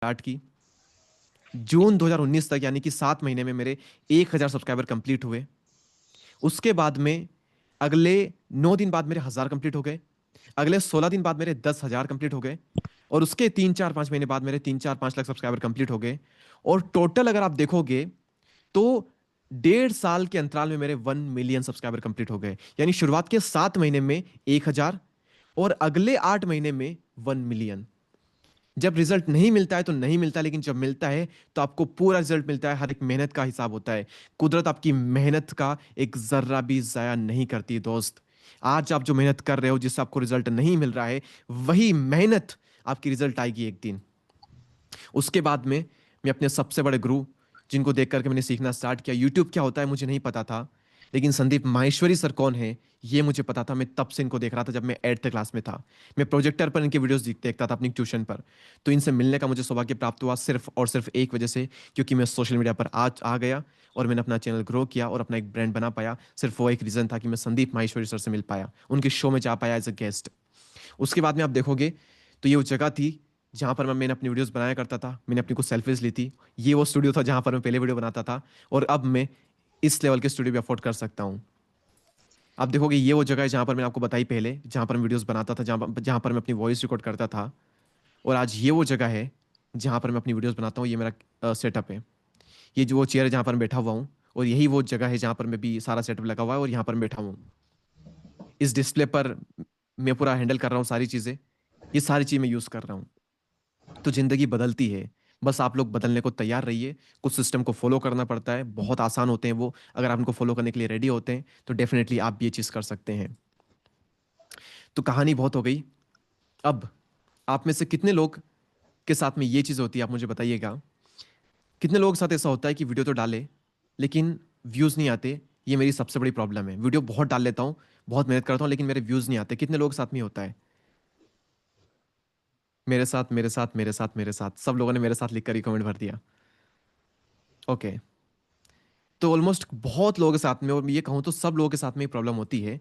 Start की। जून 2019 तक यानी कि 7 महीने में मेरे 1,000 सब्सक्राइबर कंप्लीट हुए। उसके बाद में अगले 9 दिन बाद मेरे 1,000 कंप्लीट हो गए। अगले 16 दिन बाद मेरे 10,000 कंप्लीट हो गए। और उसके 3 4 5 महीने बाद मेरे 3 4 5 लाख सब्सक्राइबर कंप्लीट हो गए। और टोटल अगर आप देखोगे तो 1.5 साल के अंतराल में मेरे 1 मिलियन सब्सक्राइबर कंप्लीट हो गए। यानी शुरुआत के 7 महीने में 1,000 और अगले 8 महीने में 1 मिलियन। जब रिजल्ट नहीं मिलता है तो नहीं मिलता, लेकिन जब मिलता है तो आपको पूरा रिजल्ट मिलता है। हर एक मेहनत का हिसाब होता है। कुदरत आपकी मेहनत का एक जर्रा भी जाया नहीं करती दोस्त। आज आप जो मेहनत कर रहे हो, जिससे आपको रिजल्ट नहीं मिल रहा है, वही मेहनत आपकी रिजल्ट आएगी एक दिन। उसके बाद में मैं अपने सबसे बड़े गुरु, जिनको देख करके मैंने सीखना स्टार्ट किया। यूट्यूब क्या होता है मुझे नहीं पता था, लेकिन संदीप माहेश्वरी सर कौन है ये मुझे पता था। मैं तब से इनको देख रहा था, जब मैं 8th क्लास में था। मैं प्रोजेक्टर पर इनके वीडियोस देखता था अपनी ट्यूशन पर। तो इनसे मिलने का मुझे सौभाग्य प्राप्त हुआ सिर्फ और सिर्फ एक वजह से, क्योंकि मैं सोशल मीडिया पर आज आ गया और मैंने अपना चैनल ग्रो किया और अपना एक ब्रांड बना पाया। सिर्फ वो एक रीजन था कि मैं संदीप माहेश्वरी सर से मिल पाया, उनके शो में जा पाया एज अ गेस्ट। उसके बाद में आप देखोगे तो ये वो जगह थी जहां पर मैंने अपनी वीडियोस बनाया करता था। मैंने अपनी कुछ सेल्फीज ली थी। ये वो स्टूडियो था जहां पर मैं पहले वीडियो बनाता था। और अब मैं इस लेवल के स्टूडियो भी अफोर्ड कर सकता हूँ। आप देखोगे ये वो जगह है जहां पर मैंने आपको बताई पहले, जहां पर मैं वीडियोस बनाता था, जहां पर मैं अपनी वॉइस रिकॉर्ड करता था। और आज ये वो जगह है जहां पर मैं अपनी वीडियोस बनाता हूँ। ये मेरा सेटअप है। ये जो वो चेयर है जहां पर मैं बैठा हुआ हूँ, और यही वो जगह है जहां पर मैं भी सारा सेटअप लगा हुआ है और यहाँ पर मैं बैठा हूँ। इस डिस्प्ले पर मैं पूरा हैंडल कर रहा हूँ सारी चीज़ें। ये सारी चीज़ मैं यूज़ कर रहा हूँ। तो ज़िंदगी बदलती है, बस आप लोग बदलने को तैयार रहिए। कुछ सिस्टम को फॉलो करना पड़ता है, बहुत आसान होते हैं वो। अगर आप उनको फॉलो करने के लिए रेडी होते हैं तो डेफिनेटली आप भी ये चीज़ कर सकते हैं। तो कहानी बहुत हो गई। अब आप में से कितने लोग के साथ में ये चीज़ होती है, आप मुझे बताइएगा। कितने लोगों के साथ ऐसा होता है कि वीडियो तो डाले लेकिन व्यूज़ नहीं आते। ये मेरी सबसे बड़ी प्रॉब्लम है। वीडियो बहुत डाल लेता हूँ, बहुत मेहनत करता हूँ, लेकिन मेरे व्यूज़ नहीं आते। कितने लोगों के साथ में होता है? मेरे साथ, मेरे साथ, मेरे साथ, मेरे साथ, सब लोगों ने मेरे साथ लिख कर ही कमेंट भर दिया। ओके। तो ऑलमोस्ट बहुत लोगों के साथ में, और मैं ये कहूँ तो सब लोगों के साथ में ये प्रॉब्लम होती है।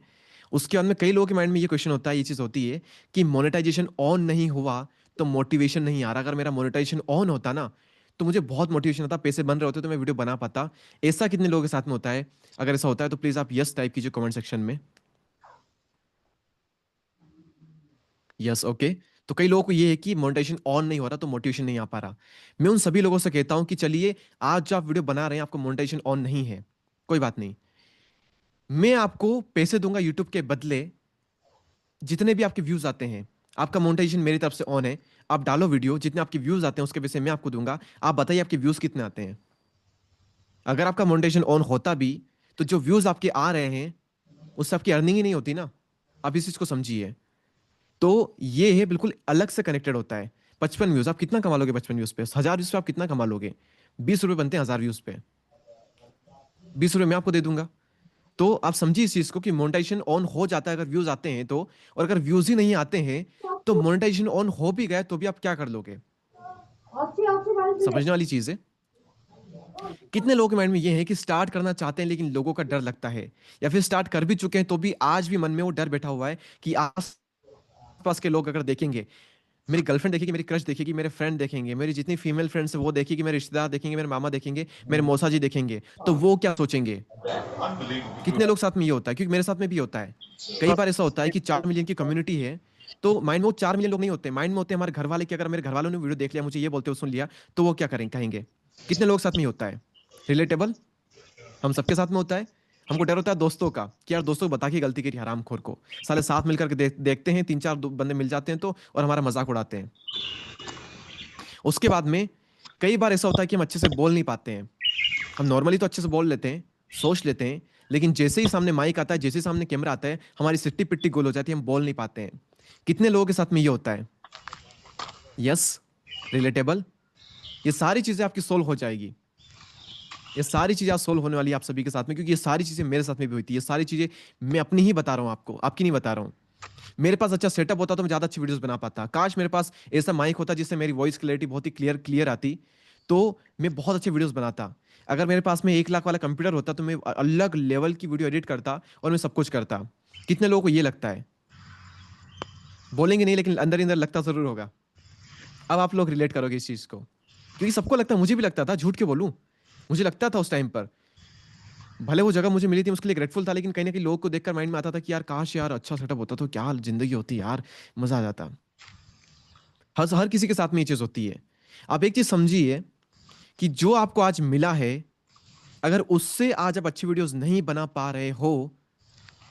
उसके बाद में कई लोगों के माइंड में ये क्वेश्चन होता है, ये चीज़ होती है कि मोनेटाइजेशन ऑन नहीं हुआ तो मोटिवेशन नहीं आ रहा। अगर मेरा मोनेटाइजेशन ऑन होता ना तो मुझे बहुत मोटिवेशन आता, पैसे बन रहे होते तो मैं वीडियो बना पाता। ऐसा कितने लोगों के साथ में होता है? अगर ऐसा होता है तो प्लीज़ आप यस टाइप कीजिए कमेंट सेक्शन में। Yes, okay. तो कई लोगों को ये है कि मोनेटाइजेशन ऑन नहीं हो रहा तो मोटिवेशन नहीं आ पा रहा। मैं उन सभी लोगों से कहता हूं कि चलिए, आज जो आप वीडियो बना रहे हैं आपको मोनेटाइजेशन ऑन नहीं है, कोई बात नहीं। मैं आपको पैसे दूंगा यूट्यूब के बदले। जितने भी आपके व्यूज आते हैं, आपका मोनेटाइजेशन मेरी तरफ से ऑन है। आप डालो वीडियो, जितने आपके व्यूज आते हैं उसके पैसे मैं आपको दूंगा। आप बताइए आपके व्यूज कितने आते हैं। अगर आपका मोनेटाइजेशन ऑन होता भी तो जो व्यूज आपके आ रहे हैं उससे आपकी अर्निंग ही नहीं होती ना। आप इस चीज को समझिए। तो ये है, बिल्कुल अलग से कनेक्टेड होता है। 55 व्यूज आप कितना कमा लोगे? 55 व्यूज पे, 1,000 व्यूज पे आप कितना कमा लोगे? 20 रुपए बनते हैं 1,000 व्यूज पे। 20 रुपए मैं आपको दे दूंगा। तो आप समझिए इस चीज को कि मोनेटाइजेशन ऑन हो जाता है अगर व्यूज आते हैं तो। और अगर व्यूज ही नहीं आते हैं तो मोनेटाइजेशन ऑन हो भी गया तो भी आप क्या कर लोगे? समझने वाली चीज है। कितने लोगों के माइंड में ये है कि स्टार्ट करना चाहते हैं लेकिन लोगों का डर लगता है, या फिर स्टार्ट कर भी चुके हैं तो भी आज भी मन में वो डर बैठा हुआ है कि आस पास के लोग अगर देखेंगे, मेरी गर्लफ्रेंड देखेगी, मेरी क्रश देखेगी, मेरे फ्रेंड देखेंगे, मेरी जितनी फीमेल फ्रेंड्स है वो देखेगी, मेरे रिश्तेदार देखेंगे, मेरे मामा देखेंगे, मेरे मौसा जी देखेंगे, तो वो क्या सोचेंगे? कितने लोग साथ में ये होता है? क्योंकि मेरे साथ में भी होता है। कई बार ऐसा होता है कि 4 मिलियन की कम्युनिटी है, तो माइंड में वो 4 मिलियन लोग नहीं होते, माइंड में होते हैं हमारे घर वाले। कि अगर मेरे घर वालों ने वीडियो देख लिया, मुझे ये बोलते हुए सुन लिया, तो वो क्या करेंगे, कहेंगे? कितने लोग साथ में ये होता है? रिलेटेबल हम सबके साथ में होता है। हमको डर होता है दोस्तों का कि यार दोस्तों को बता के गलती करी हरामखोर को। साले साथ मिलकर के देखते हैं, 3 4 बंदे मिल जाते हैं तो, और हमारा मजाक उड़ाते हैं। उसके बाद में कई बार ऐसा होता है कि हम अच्छे से बोल नहीं पाते हैं। हम नॉर्मली तो अच्छे से बोल लेते हैं, सोच लेते हैं, लेकिन जैसे ही सामने माइक आता है, जैसे ही सामने कैमरा आता है, हमारी सिट्टी पिट्टी गोल हो जाती है, हम बोल नहीं पाते हैं। कितने लोगों के साथ में ये होता है? Yes, relatable. ये सारी चीजें आपकी सोल्व हो जाएगी। ये सारी चीजें आज सोल्व होने वाली है आप सभी के साथ में, क्योंकि ये सारी चीजें मेरे साथ में भी हुई थी। ये सारी चीजें मैं अपनी ही बता रहा हूँ आपको, आपकी नहीं बता रहा हूँ। मेरे पास अच्छा सेटअप होता तो मैं ज्यादा अच्छी वीडियोस बना पाता। काश मेरे पास ऐसा माइक होता जिससे मेरी वॉइस क्लैरिटी बहुत ही क्लियर क्लियर आती, तो मैं बहुत अच्छे वीडियोस बनाता। अगर मेरे पास में 1 लाख वाला कंप्यूटर होता तो मैं अलग लेवल की वीडियो एडिट करता और मैं सब कुछ करता। कितने लोगों को ये लगता है? बोलेंगे नहीं, लेकिन अंदर ही अंदर लगता जरूर होगा। अब आप लोग रिलेट करोगे इस चीज को, क्योंकि सबको लगता है, मुझे भी लगता था, झूठ क्यों बोलूं, मुझे लगता था उस टाइम पर, भले वो जगह मुझे मिली थी, उसके लिए ग्रेटफुल था, लेकिन कहीं ना कहीं लोगों को देखकर माइंड में आता था कि यार काश यार अच्छा सेटअप होता तो क्या जिंदगी होती यार, मजा आ जाता। हर हर किसी के साथ में ये चीज होती है। आप एक चीज समझिए कि जो आपको आज मिला है, अगर उससे आज आप अच्छी वीडियोस नहीं बना पा रहे हो,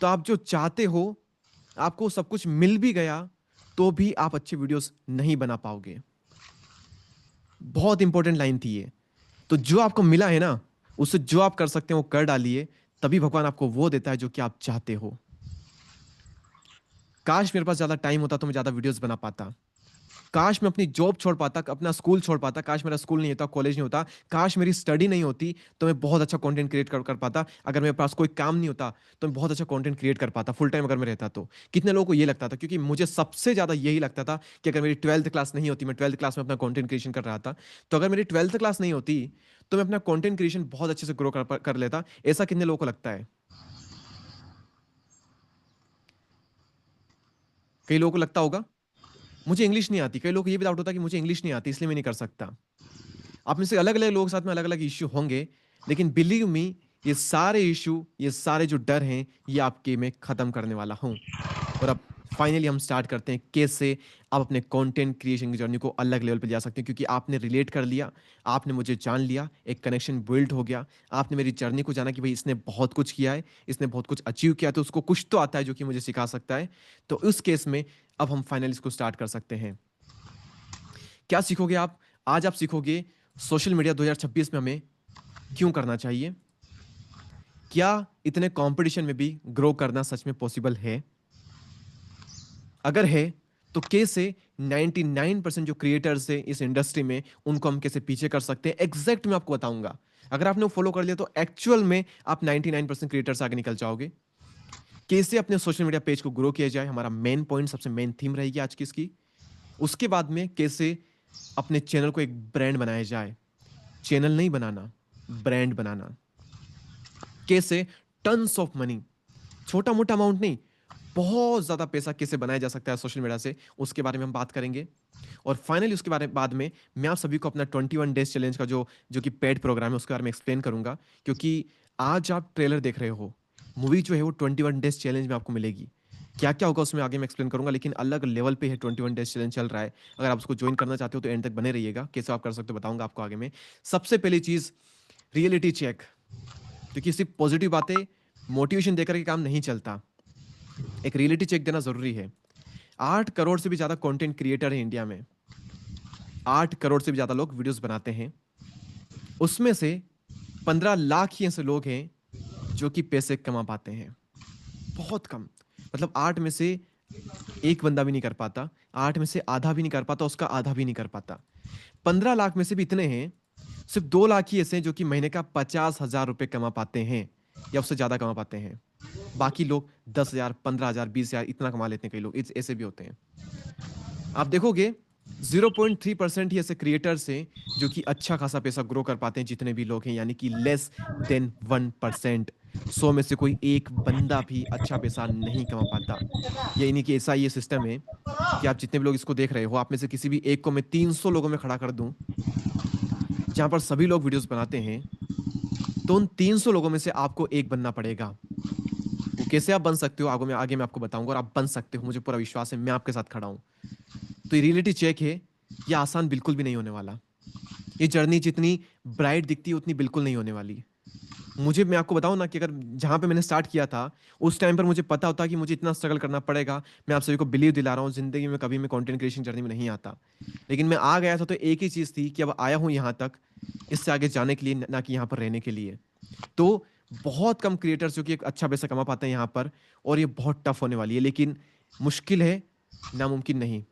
तो आप जो चाहते हो, आपको सब कुछ मिल भी गया तो भी आप अच्छी वीडियोस नहीं बना पाओगे। बहुत इंपॉर्टेंट लाइन थी ये। तो जो आपको मिला है ना, उससे जो आप कर सकते हैं वो कर डालिए, तभी भगवान आपको वो देता है जो कि आप चाहते हो। काश मेरे पास ज्यादा टाइम होता तो मैं ज्यादा वीडियोस बना पाता। काश मैं अपनी जॉब छोड़ पाता, अपना स्कूल छोड़ पाता, काश मेरा स्कूल नहीं होता, कॉलेज नहीं होता, काश मेरी स्टडी नहीं होती, तो मैं बहुत अच्छा कंटेंट क्रिएट कर पाता। अगर मेरे पास कोई काम नहीं होता तो मैं बहुत अच्छा कंटेंट क्रिएट कर पाता फुल टाइम अगर मैं रहता तो। कितने लोगों को ये लगता था, क्योंकि मुझे सबसे ज्यादा यही लगता था कि अगर मेरी 12th क्लास नहीं होती, मैं 12th क्लास में अपना कंटेंट क्रिएशन कर रहा था, तो अगर मेरी 12th क्लास नहीं होती तो मैं अपना कंटेंट क्रिएशन बहुत अच्छे से ग्रो कर लेता। ऐसा कितने लोगों को लगता है? कई लोगों को लगता होगा मुझे इंग्लिश नहीं आती, कई लोगों को ये भी डाउट होता है कि मुझे इंग्लिश नहीं आती इसलिए मैं नहीं कर सकता। आप में से अलग अलग लोगों के साथ में अलग अलग इश्यू होंगे, लेकिन बिलीव मी, ये सारे इश्यू, ये सारे जो डर हैं, ये आपके में खत्म करने वाला हूं। और अब फाइनली हम स्टार्ट करते हैं कैसे आप अपने कंटेंट क्रिएशन की जर्नी को अलग लेवल पे जा सकते हैं, क्योंकि आपने रिलेट कर लिया, आपने मुझे जान लिया, एक कनेक्शन बिल्ड हो गया, आपने मेरी जर्नी को जाना कि भाई इसने बहुत कुछ किया है, इसने बहुत कुछ अचीव किया, तो उसको कुछ तो आता है जो कि मुझे सिखा सकता है। तो उस केस में अब हम फाइनली इसको स्टार्ट कर सकते हैं। क्या सीखोगे आप? आज आप सीखोगे सोशल मीडिया 2026 में हमें क्यों करना चाहिए, क्या इतने कंपटीशन में भी ग्रो करना सच में पॉसिबल है, अगर है तो कैसे 99% जो क्रिएटर्स है इस इंडस्ट्री में उनको हम कैसे पीछे कर सकते हैं, एग्जैक्ट मैं आपको बताऊंगा। अगर आपने वो फॉलो कर लिया तो एक्चुअल में आप 99% क्रिएटर्स आगे निकल जाओगे। कैसे अपने सोशल मीडिया पेज को ग्रो किया जाए, हमारा मेन पॉइंट, सबसे मेन थीम रहेगी आज की इसकी। उसके बाद में कैसे अपने चैनल को एक ब्रांड बनाया जाए, चैनल नहीं बनाना, ब्रांड बनाना। कैसे टन्स ऑफ मनी, छोटा मोटा अमाउंट नहीं, बहुत ज्यादा पैसा कैसे बनाया जा सकता है सोशल मीडिया से, उसके बारे में हम बात करेंगे। और फाइनली उसके बारे बाद में मैं आप सभी को अपना 21 डेज चैलेंज का जो जो कि पेड प्रोग्राम है उसके बारे में एक्सप्लेन करूंगा। क्योंकि आज आप ट्रेलर देख रहे हो, मूवी जो है वो 21 डेज चैलेंज में आपको मिलेगी। क्या क्या होगा उसमें आगे मैं एक्सप्लेन करूंगा, लेकिन अलग लेवल पे है, 21 डेज चैलेंज चल रहा है। अगर आप उसको ज्वाइन करना चाहते हो तो एंड तक बने रहिएगा, कैसे आप कर सकते हो बताऊंगा आपको आगे में। सबसे पहली चीज, रियलिटी चेक। क्योंकि सिर्फ पॉजिटिव बातें, मोटिवेशन देकर के काम नहीं चलता, एक रियलिटी चेक देना जरूरी है। 8 करोड़ से भी ज्यादा कंटेंट क्रिएटर है इंडिया में, 8 करोड़ से भी ज्यादा लोग वीडियोस बनाते हैं, उसमें से 15 लाख ही ऐसे लोग हैं जो कि पैसे कमा पाते हैं। बहुत कम, मतलब 8 में से एक बंदा भी नहीं कर पाता, 8 में से आधा भी नहीं कर पाता, उसका आधा भी नहीं कर पाता। 15 लाख में से भी इतने हैं, सिर्फ 2 लाख ही ऐसे हैं जो कि महीने का 50,000 रुपए कमा पाते हैं या उससे ज्यादा कमा पाते हैं। बाकी लोग 10,000, 15,000, 20,000 इतना कमा लेते हैं, कई लोग ऐसे भी होते हैं। आप देखोगे 0.3% ही ऐसे क्रिएटर्स हैं जो कि अच्छा खासा पैसा ग्रो कर पाते हैं, जितने भी लोग हैं, यानी कि लेस देन 1%। 100 में से कोई एक बंदा भी अच्छा पैसा नहीं कमा पाता। ये नहीं कि ऐसा ये सिस्टम है कि आप जितने भी लोग इसको देख रहे हो, आप में से किसी भी एक को मैं 300 लोगों में खड़ा कर दूं जहां पर सभी लोग वीडियोस बनाते हैं, तो उन 300 लोगों में से आपको एक बनना पड़ेगा। वो कैसे आप बन सकते हो आगे मैं आपको बताऊंगा, और आप बन सकते हो, मुझे पूरा विश्वास है, मैं आपके साथ खड़ा हूं। तो ये रियलिटी चेक है, ये आसान बिल्कुल भी नहीं होने वाला। ये जर्नी जितनी ब्राइट दिखती है उतनी बिल्कुल नहीं होने वाली। मुझे, मैं आपको बताऊं ना कि अगर जहां पे मैंने स्टार्ट किया था उस टाइम पर मुझे पता होता कि मुझे इतना स्ट्रगल करना पड़ेगा, मैं आप सभी को बिलीव दिला रहा हूँ, जिंदगी में कभी मैं कंटेंट क्रिएशन जर्नी में नहीं आता। लेकिन मैं आ गया था तो एक ही चीज थी कि अब आया हूं यहाँ तक, इससे आगे जाने के लिए, ना कि यहाँ पर रहने के लिए। तो बहुत कम क्रिएटर्स जो कि एक अच्छा पैसा कमा पाते हैं यहाँ पर, और ये बहुत टफ होने वाली है, लेकिन मुश्किल है, नामुमकिन नहीं।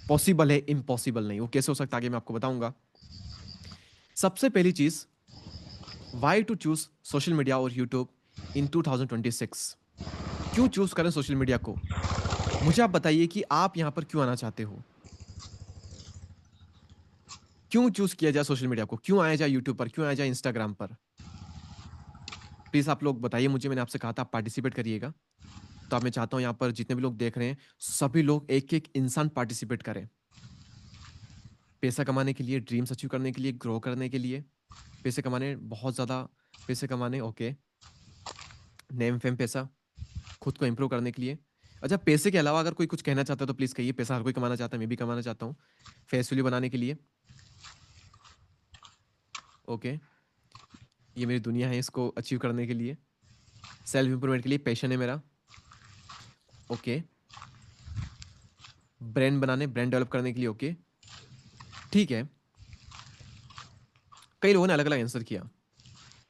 पॉसिबल है, इम्पॉसिबल नहीं। वो कैसे हो सकता है आगे मैं आपको बताऊंगा। सबसे पहली चीज, why to choose social media और यूट्यूब इन 2026। क्यों चूज करें सोशल मीडिया को? मुझे आप बताइए कि आप यहां पर क्यों आना चाहते हो, क्यों चूज किया जाए सोशल मीडिया को, क्यों आया जाए यूट्यूब पर, क्यों आया जाए इंस्टाग्राम पर? प्लीज आप लोग बताइए मुझे। मैंने आपसे कहा था आप पार्टिसिपेट करिएगा, तो अब मैं चाहता हूं यहां पर जितने भी लोग देख रहे हैं, सभी लोग, एक एक इंसान पार्टिसिपेट करें। पैसा कमाने के लिए, ड्रीम्स अचीव करने के लिए, ग्रो करने के लिए, पैसे कमाने, बहुत ज़्यादा पैसे कमाने, ओके। नेम फेम पैसा, खुद को इम्प्रूव करने के लिए। अच्छा, पैसे के अलावा अगर कोई कुछ कहना चाहता है तो प्लीज़ कहिए। पैसा हर कोई कमाना चाहता है, मैं भी कमाना चाहता हूँ। फेस वैल्यू बनाने के लिए, ओके। ये मेरी दुनिया है, इसको अचीव करने के लिए। सेल्फ इम्प्रूवमेंट के लिए पैशन है मेरा, ओके। ब्रांड बनाने, ब्रांड डेवलप करने के लिए, ओके। ठीक है, कई लोगों ने अलग-अलग आंसर किया।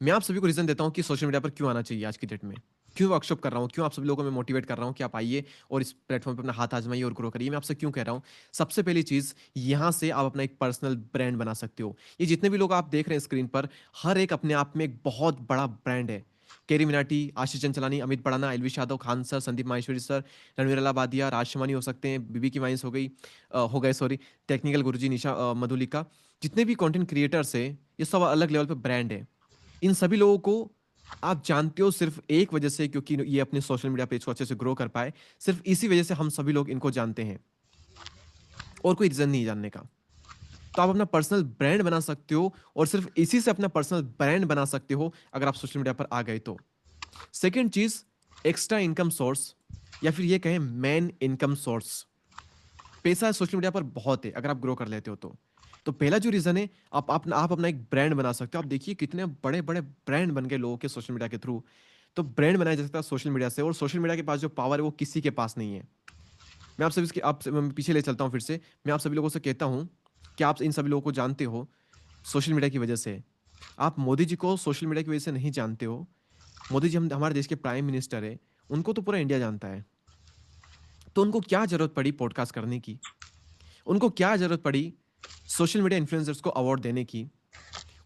मैं आप सभी को रीज़न देता हूँ कि सोशल मीडिया पर क्यों आना चाहिए आज की डेट में। क्यों वर्कशॉप कर रहा हूँ, क्यों आप सभी लोगों को मैं मोटिवेट कर रहा हूँ कि आप आइए और इस प्लेटफ़ॉर्म पे अपना हाथ आज़माइए और ग्रो करिए। मैं आपसे क्यों कह रहा हूँ? सबसे पहली चीज़, यहाँ से आप अपना एक पर्सनल ब्रांड बना सकते हो। ये जितने भी लोग आप देख रहे हैं स्क्रीन पर, हर एक अपने आप में एक बहुत बड़ा ब्रांड है। केरी मिनाटी, आशीष चंचलानी, अमित बड़ाना, एलवी यादव, खान सर, संदीप माहेश्वरी सर, रणवीर अलाहाबादिया, राज शमानी हो सकते हैं, बीबी की वाइन्स हो गए सॉरी, टेक्निकल गुरुजी, निशा मधुलिका। जितने भी कंटेंट क्रिएटर्स हैं, ये सब अलग लेवल पे ब्रांड है। इन सभी लोगों को आप जानते हो सिर्फ एक वजह से, क्योंकि ये अपने सोशल मीडिया पेज को अच्छे से ग्रो कर पाए। सिर्फ इसी वजह से हम सभी लोग इनको जानते हैं, और कोई रीजन नहीं जानने का। तो आप अपना पर्सनल ब्रांड बना सकते हो, और सिर्फ इसी से अपना पर्सनल ब्रांड बना सकते हो अगर आप सोशल मीडिया पर आ गए तो। सेकेंड चीज, एक्स्ट्रा इनकम सोर्स, या फिर ये कहें मेन इनकम सोर्स। पैसा सोशल मीडिया पर बहुत है अगर आप ग्रो कर लेते हो तो पहला जो रीजन है, आप अपना एक ब्रांड बना सकते हो। आप देखिए कितने बड़े बड़े ब्रांड बन गए लोगों के सोशल मीडिया के थ्रू। तो ब्रांड बनाया जा सकता है सोशल मीडिया से, और सोशल मीडिया के पास जो पावर है वो किसी के पास नहीं है। मैं आप सभी मैं पीछे ले चलता हूँ फिर से। मैं आप सभी लोगों से कहता हूँ कि आप इन सभी लोगों को जानते हो सोशल मीडिया की वजह से। आप मोदी जी को सोशल मीडिया की वजह से नहीं जानते हो। मोदी जी हम हमारे देश के प्राइम मिनिस्टर है, उनको तो पूरा इंडिया जानता है। तो उनको क्या जरूरत पड़ी पॉडकास्ट करने की? उनको क्या जरूरत पड़ी सोशल मीडिया इन्फ्लुएंसर्स को अवार्ड देने की?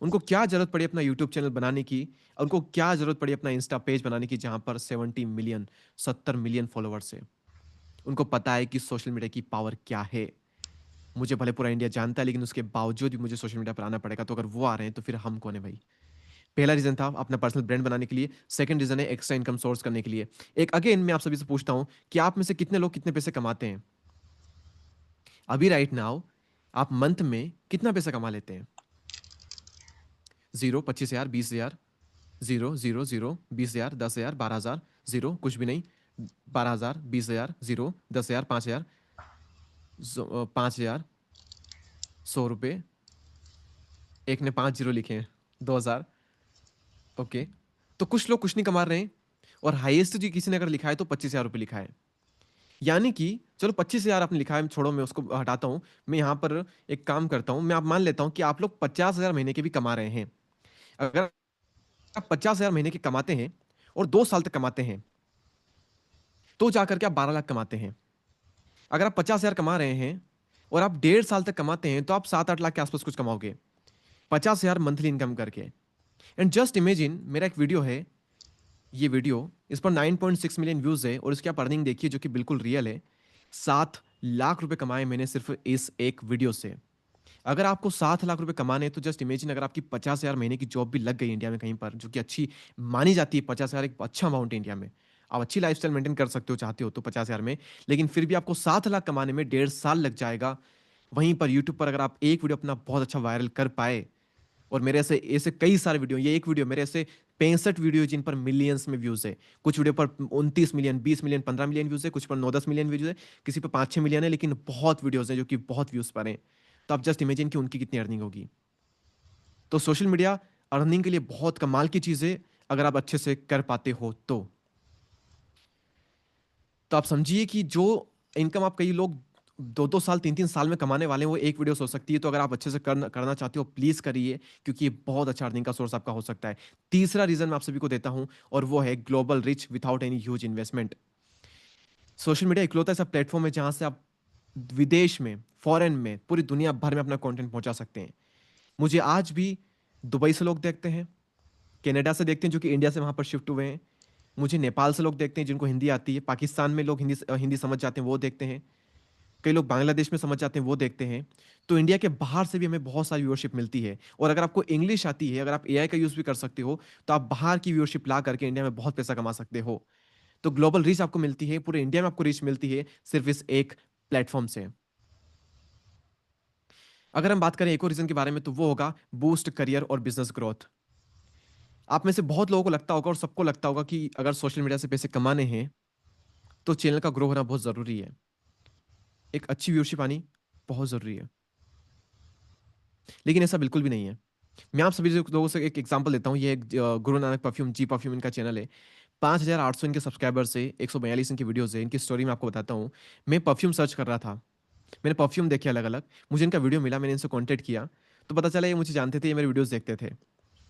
उनको क्या जरूरत पड़ी अपना यूट्यूब चैनल बनाने की? उनको क्या जरूरत पड़ी अपना इंस्टा पेज बनाने की जहां पर 70 मिलियन 70 मिलियन फॉलोअर्स है? उनको पता है कि सोशल मीडिया की पावर क्या है। मुझे भले पूरा इंडिया जानता है, लेकिन उसके बावजूद भी मुझे सोशल मीडिया पर आना पड़ेगा। तो अगर वो आ रहे हैं तो फिर हम कौन है भाई? पहला रीजन था अपना पर्सनल ब्रांड बनाने के लिए। सेकंड रीजन है एक्स्ट्रा इनकम सोर्स करने के लिए। एक अगेन मैं आप सभी से पूछता हूं कि आप में से कितने लोग कितने पैसे कमाते हैं अभी राइट नाउ? आप मंथ में कितना पैसा कमा लेते हैं? 0, 25,000, 20,000, 0, 0, 0, 20,000, 10,000, 12,000, 0, कुछ भी नहीं। 12,000, 20,000, 0, 10,000, 5,000, 5,000, 100 रुपये। एक ने 5 जीरो लिखे हैं, 2,000, ओके। तो कुछ लोग कुछ नहीं कमा रहे हैं, और हाईएस्ट जी किसी ने अगर लिखा है तो 25,000 रुपये लिखा है। यानी कि चलो 25,000 आपने लिखा है, छोड़ो, मैं उसको हटाता हूं। मैं यहां पर एक काम करता हूं, मैं आप मान लेता हूं कि आप लोग 50,000 महीने के भी कमा रहे हैं। अगर आप 50,000 महीने के कमाते हैं और 2 साल तक कमाते हैं, तो जाकर के आप 12 लाख कमाते हैं। अगर आप 50,000 कमा रहे हैं और आप 1.5 साल तक कमाते हैं, तो आप 7-8 लाख के आसपास कुछ कमाओगे 50,000 मंथली इनकम करके। एंड जस्ट इमेजिन, मेरा एक वीडियो है, ये वीडियो, इस पर 9.6 मिलियन व्यूज है, और इसकी आप अर्निंग देखिए जो कि बिल्कुल रियल है। 7 लाख रुपए कमाए मैंने सिर्फ इस एक वीडियो से। अगर आपको 7 लाख रुपए कमाने हैं, तो जस्ट इमेजिन अगर आपकी 50,000 महीने की जॉब भी लग गई इंडिया में कहीं पर, जो कि अच्छी मानी जाती है। 50,000 एक अच्छा अमाउंट है इंडिया में। आप अच्छी लाइफस्टाइल मेंटेन कर सकते हो चाहते हो तो 50,000 में। लेकिन फिर भी आपको 7 लाख कमाने में 1.5 साल लग जाएगा। वहीं पर यूट्यूब पर अगर आप एक वीडियो अपना बहुत अच्छा वायरल कर पाए, और मेरे ऐसे ऐसे कई सारे वीडियो, ये एक वीडियो, मेरे ऐसे 65 वीडियो जिन पर मिलियंस में व्यूज है। कुछ वीडियो पर 29 मिलियन, 20 मिलियन, 15 मिलियन व्यूज है, कुछ पर 9-10 मिलियन व्यूज है, किसी पर 5-6 मिलियन है, लेकिन बहुत वीडियोज हैं जो कि बहुत व्यूज पर हैं। तो आप जस्ट इमेजिन कि उनकी कितनी अर्निंग होगी। तो सोशल मीडिया अर्निंग के लिए बहुत कमाल की चीज है, अगर आप अच्छे से कर पाते हो तो आप समझिए कि जो इनकम आप, कई लोग 2-2 साल 3-3 साल में कमाने वाले हैं, वो एक वीडियो से हो सकती है। तो अगर आप अच्छे से करना चाहते हो, प्लीज करिए, क्योंकि ये बहुत अच्छा अर्निंग का सोर्स आपका हो सकता है। तीसरा रीजन मैं आप सभी को देता हूं, और वो है global rich without any huge investment. Social media इकलौता ऐसा प्लेटफॉर्म है जहां से आप विदेश में, फॉरेन में, पूरी दुनिया भर में अपना कंटेंट पहुंचा सकते हैं। मुझे आज भी दुबई से लोग देखते हैं, कनाडा से देखते हैं जो कि इंडिया से वहां पर शिफ्ट हुए हैं। मुझे नेपाल से लोग देखते हैं जिनको हिंदी आती है, पाकिस्तान में लोग हिंदी हिंदी समझ जाते हैं, वो देखते हैं। कई लोग बांग्लादेश में समझ जाते हैं, वो देखते हैं। तो इंडिया के बाहर से भी हमें बहुत सारी व्यूअरशिप मिलती है। और अगर आपको इंग्लिश आती है, अगर आप एआई का यूज भी कर सकते हो, तो आप बाहर की व्यूअरशिप ला करके इंडिया में बहुत पैसा कमा सकते हो। तो ग्लोबल रीच आपको मिलती है, पूरे इंडिया में आपको रीच मिलती है सिर्फ इस एक प्लेटफॉर्म से। अगर हम बात करें एक और रीजन के बारे में, तो वो होगा बूस्ट करियर और बिजनेस ग्रोथ। आप में से बहुत लोगों को लगता होगा और सबको लगता होगा कि अगर सोशल मीडिया से पैसे कमाने हैं तो चैनल का ग्रो होना बहुत जरूरी है, एक अच्छी व्यूअरशिप आनी बहुत जरूरी है। लेकिन ऐसा बिल्कुल भी नहीं है। मैं आप सभी लोगों से एक एग्जांपल देता हूँ। ये एक गुरु नानक परफ्यूम, जी परफ्यूम इनका चैनल है। 5,800 इनके सब्सक्राइबर्स है, 142 इनकी वीडियोस है। इनकी स्टोरी मैं आपको बताता हूँ। मैं परफ्यूम सर्च कर रहा था, मैंने परफ्यूम देखे अलग अलग, मुझे इनका वीडियो मिला, मैंने इनसे कॉन्टेक्ट किया, तो पता चला ये मुझे जानते थे, ये मेरे वीडियोस देखते थे।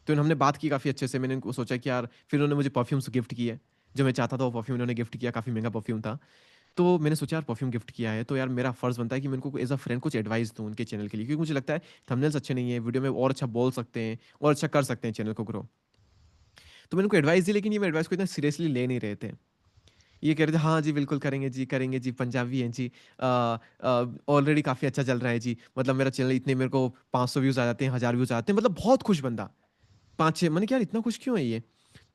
तो हमने बात की काफ़ी अच्छे से। मैंने इनको सोचा कि यार, फिर उन्होंने मुझे परफ्यूम्स गिफ्ट किए, जो मैं चाहता था वो परफ्यूम उन्होंने गिफ्ट किया, काफ़ी महंगा परफ्यूम था। तो मैंने सोचा यार परफ्यूम गिफ्ट किया है तो यार मेरा फर्ज बनता है कि मैं उनको एज अ फ्रेंड कुछ एडवाइस दूं उनके चैनल के लिए, क्योंकि मुझे लगता है थंबनेल्स अच्छे नहीं है, वीडियो में और अच्छा बोल सकते हैं और अच्छा कर सकते हैं चैनल को ग्रो। तो मैंने उनको एडवाइस दी, लेकिन ये मेरे एडवाइस को इतना सीरियसली ले नहीं रहे थे। ये कह रहे थे हाँ जी बिल्कुल करेंगे जी, करेंगे जी, पंजाबी हैं जी, ऑलरेडी काफ़ी अच्छा चल रहा है जी, मतलब मेरा चैनल इतने, मेरे को 500 व्यूज़ आ जाते हैं, 1000 व्यूज़ आते हैं, मतलब बहुत खुश बंदा। 5-6, मैंने कहा यार इतना खुश क्यों है ये?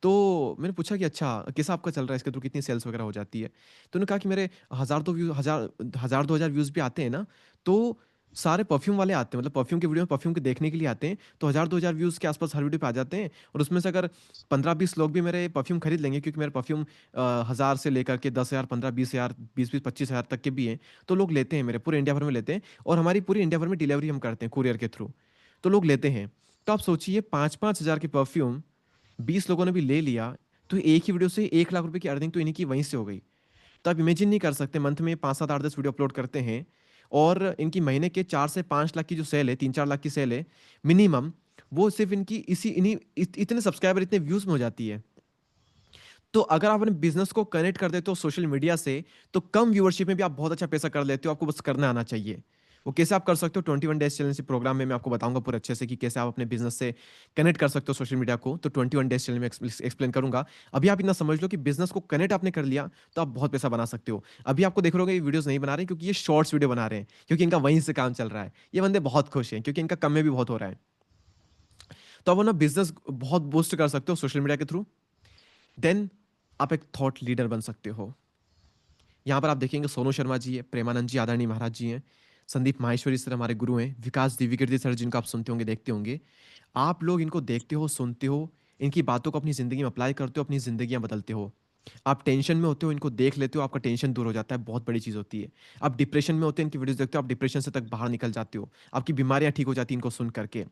तो मैंने पूछा कि अच्छा कैसा आपका चल रहा है, इसके थ्रू कितनी सेल्स वगैरह हो जाती है? तो उन्होंने कहा कि मेरे 1000 2,000 व्यूज़ भी आते हैं ना, तो सारे परफ्यूम वाले आते हैं, मतलब परफ्यूम की वीडियो में परफ्यूम के देखने के लिए आते हैं, तो 1000 2,000 व्यूज़ के आसपास हर वीडियो पे आ जाते हैं। और उसमें से अगर 15-20 लोग भी मेरे परफ्यूम खरीद लेंगे, क्योंकि मेरे परफ्यूम 1000 से लेकर के 10,000, 15-20,000, 20-20, 25,000 तक के भी हैं, तो लोग लेते हैं, मेरे पूरे इंडिया भर में लेते हैं। और हमारी पूरी इंडिया भर में डिलीवरी हम करते हैं कुरियर के थ्रू, तो लोग लेते हैं। तो आप सोचिए 5-5 हज़ार के परफ्यूम 20 लोगों ने भी ले लिया, तो एक ही वीडियो से 1 लाख रुपए की अर्निंग तो इन्हीं की वहीं से हो गई। तो आप इमेजिन नहीं कर सकते, मंथ में 5-7 8-10 वीडियो अपलोड करते हैं और इनकी महीने के 4 से 5 लाख की जो सेल है, 3-4 लाख की सेल है मिनिमम, वो सिर्फ इनकी इसी इन्हीं इतने सब्सक्राइबर, इतने व्यूज में हो जाती है। तो अगर आप अपने बिजनेस को कनेक्ट कर देते हो सोशल मीडिया से, तो कम व्यूअरशिप में भी आप बहुत अच्छा पैसा कर लेते हो, आपको बस करना आना चाहिए। वो कैसे आप कर सकते हो, 21 डेज चैलेंज प्रोग्राम में मैं आपको बताऊंगा पूरे अच्छे से कि कैसे आप अपने बिजनेस से कनेक्ट कर सकते हो सोशल मीडिया को। तो 21 डेज चैलेंज में एक्सप्लेन करूंगा। अभी आप इतना समझ लो कि बिजनेस को कनेक्ट आपने कर लिया तो आप बहुत पैसा बना सकते हो। अभी आपको देख रहे होगे ये वीडियोस नहीं बना रहे क्योंकि ये शॉर्ट्स वीडियो बना रहे हैं, क्योंकि इनका वहीं से काम चल रहा है। ये बंदे बहुत खुश हैं क्योंकि इनका कम में भी बहुत हो रहा है। तो आप अपना बिजनेस बहुत बूस्ट कर सकते हो सोशल मीडिया के थ्रू। देन आप एक थॉट लीडर बन सकते हो। यहाँ पर आप देखेंगे सोनू शर्मा जी है, प्रेमानंद जी आदरणीय महाराज जी हैं, संदीप माहेश्वरी सर हमारे गुरु हैं, विकास दिव्यकीर्ति सर जिनको आप सुनते होंगे, देखते होंगे। आप लोग इनको देखते हो, सुनते हो, इनकी बातों को अपनी ज़िंदगी में अप्लाई करते हो, अपनी ज़िंदगियां बदलते हो। आप टेंशन में होते हो, इनको देख लेते हो, आपका टेंशन दूर हो जाता है, बहुत बड़ी चीज़ होती है। आप डिप्रेशन में होते हो, इनकी वीडियोस देखते हो, आप डिप्रेशन से तक बाहर निकल जाते हो, आपकी बीमारियां ठीक हो जाती हैं इनको सुन करके।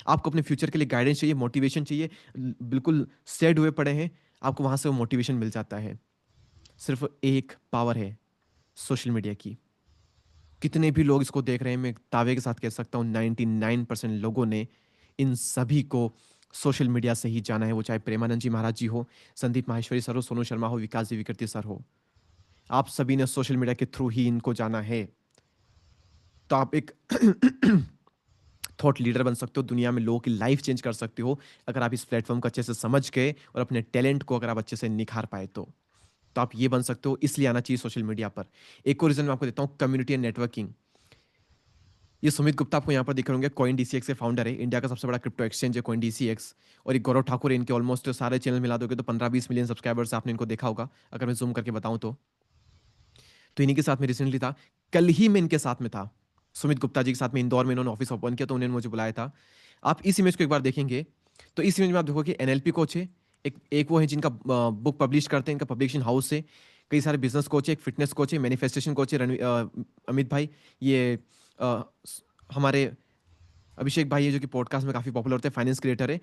आपको अपने फ्यूचर के लिए गाइडेंस चाहिए, मोटिवेशन चाहिए, बिल्कुल सैड हुए पड़े हैं, आपको वहां से वो मोटिवेशन मिल जाता है। सिर्फ एक पावर है सोशल मीडिया की। कितने भी लोग इसको देख रहे हैं, मैं दावे के साथ कह सकता हूँ 99% लोगों ने इन सभी को सोशल मीडिया से ही जाना है। वो चाहे प्रेमानंद जी महाराज जी हो, संदीप माहेश्वरी सर हो, सोनू शर्मा हो, विकास जी विकृति सर हो, आप सभी ने सोशल मीडिया के थ्रू ही इनको जाना है। तो आप एक थॉट लीडर बन सकते हो, दुनिया में लोगों की लाइफ चेंज कर सकते हो, अगर आप इस प्लेटफॉर्म को अच्छे से समझ के और अपने टैलेंट को अगर आप अच्छे से निखार पाए तो आप ये बन सकते हो। इसलिए आना चाहिए सोशल मीडिया पर। एक और रीजन मैं आपको देता हूँ, कम्युनिटी एंड नेटवर्किंग। ये सुमित गुप्ता आपको यहाँ पर दिख रहे होंगे, कॉइन डीसीएक्स के फाउंडर है, इंडिया का सबसे बड़ा क्रिप्टो एक्सचेंज है कॉइन डीसीएक्स। और एक गौरव ठाकुर है, इनके ऑलमोस्ट सारे चैनल मिला दोगे तो 15-20 मिलियन सब्सक्राइबर्स आपने इनको देखा होगा, अगर मैं जूम करके बताऊं तो इन्हीं के साथ में रिसेंटली था, कल ही मैं इनके साथ में था, सुमित गुप्ता जी के साथ में इंदौर में। इन्होंने ऑफिस ओपन किया तो उन्होंने मुझे बुलाया था। आप इस इमेज को एक बार देखेंगे तो इस इमेज में आप देखोगे एनएलपी कोच है, एक वो है जिनका बुक पब्लिश करते हैं, इनका पब्लिशिंग हाउस है, कई सारे बिजनेस कोच है, एक फिटनेस कोच है, मैनिफेस्टेशन कोच है, अमित भाई। ये अ, हमारे अभिषेक भाई है जो कि पॉडकास्ट में काफी पॉपुलर होते हैं, फाइनेंस क्रिएटर है।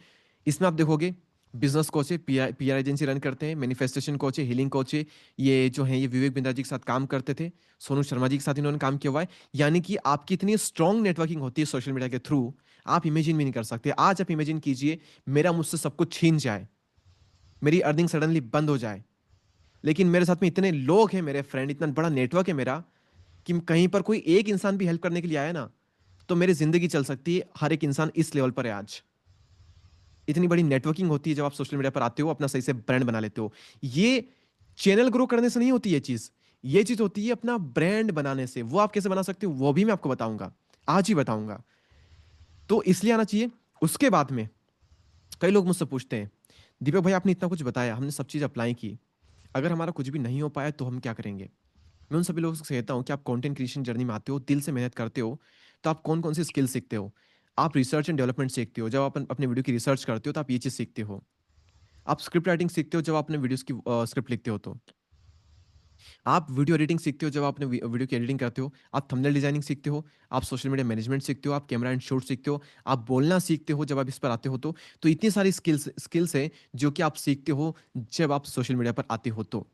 इसमें आप देखोगे बिजनेस कोच है, पीआर एजेंसी रन करते हैं, मैनिफेस्टेशन कोच है, हीलिंग कोच है। ये जो है ये विवेक बिंद्रा जी के साथ काम करते थे, सोनू शर्मा जी के साथ इन्होंने काम किया हुआ है। यानी कि आपकी इतनी स्ट्रॉन्ग नेटवर्किंग होती है सोशल मीडिया के थ्रू, आप इमेजिन भी नहीं कर सकते। आज आप इमेजिन कीजिए मेरा मुझसे सब कुछ छीन जाए, मेरी अर्निंग सडनली बंद हो जाए, लेकिन मेरे साथ में इतने लोग हैं, मेरे फ्रेंड, इतना बड़ा नेटवर्क है मेरा, कि कहीं पर कोई एक इंसान भी हेल्प करने के लिए आया ना, तो मेरी जिंदगी चल सकती है। हर एक इंसान इस लेवल पर है आज। इतनी बड़ी नेटवर्किंग होती है जब आप सोशल मीडिया पर आते हो, अपना सही से ब्रांड बना लेते हो। ये चैनल ग्रो करने से नहीं होती ये चीज होती है अपना ब्रांड बनाने से। वो आप कैसे बना सकते हो वो भी मैं आपको बताऊंगा, आज ही बताऊंगा। तो इसलिए आना चाहिए। उसके बाद में कई लोग मुझसे पूछते हैं, दीपक भाई आपने इतना कुछ बताया, हमने सब चीज अप्लाई की, अगर हमारा कुछ भी नहीं हो पाया तो हम क्या करेंगे? मैं उन सभी लोगों से कहता हूँ कि आप कंटेंट क्रिएशन जर्नी में आते हो, दिल से मेहनत करते हो, तो आप कौन कौन सी स्किल सीखते हो? आप रिसर्च एंड डेवलपमेंट सीखते हो, जब आप अपने वीडियो की रिसर्च करते हो तो आप ये चीज़ सीखते हो। आप स्क्रिप्ट राइटिंग सीखते हो जब आप अपने वीडियोस की स्क्रिप्ट लिखते हो तो। आप वीडियो एडिटिंग सीखते हो जब आप अपने वीडियो की एडिटिंग करते हो। आप थंबनेल डिजाइनिंग सीखते हो। आप सोशल मीडिया मैनेजमेंट सीखते हो। आप कैमरा एंड शूट सीखते हो। आप बोलना सीखते हो जब आप इस पर आते हो तो। तो इतनी सारी स्किल्स हैं जो कि आप सीखते हो जब आप सोशल मीडिया पर आते हो तो।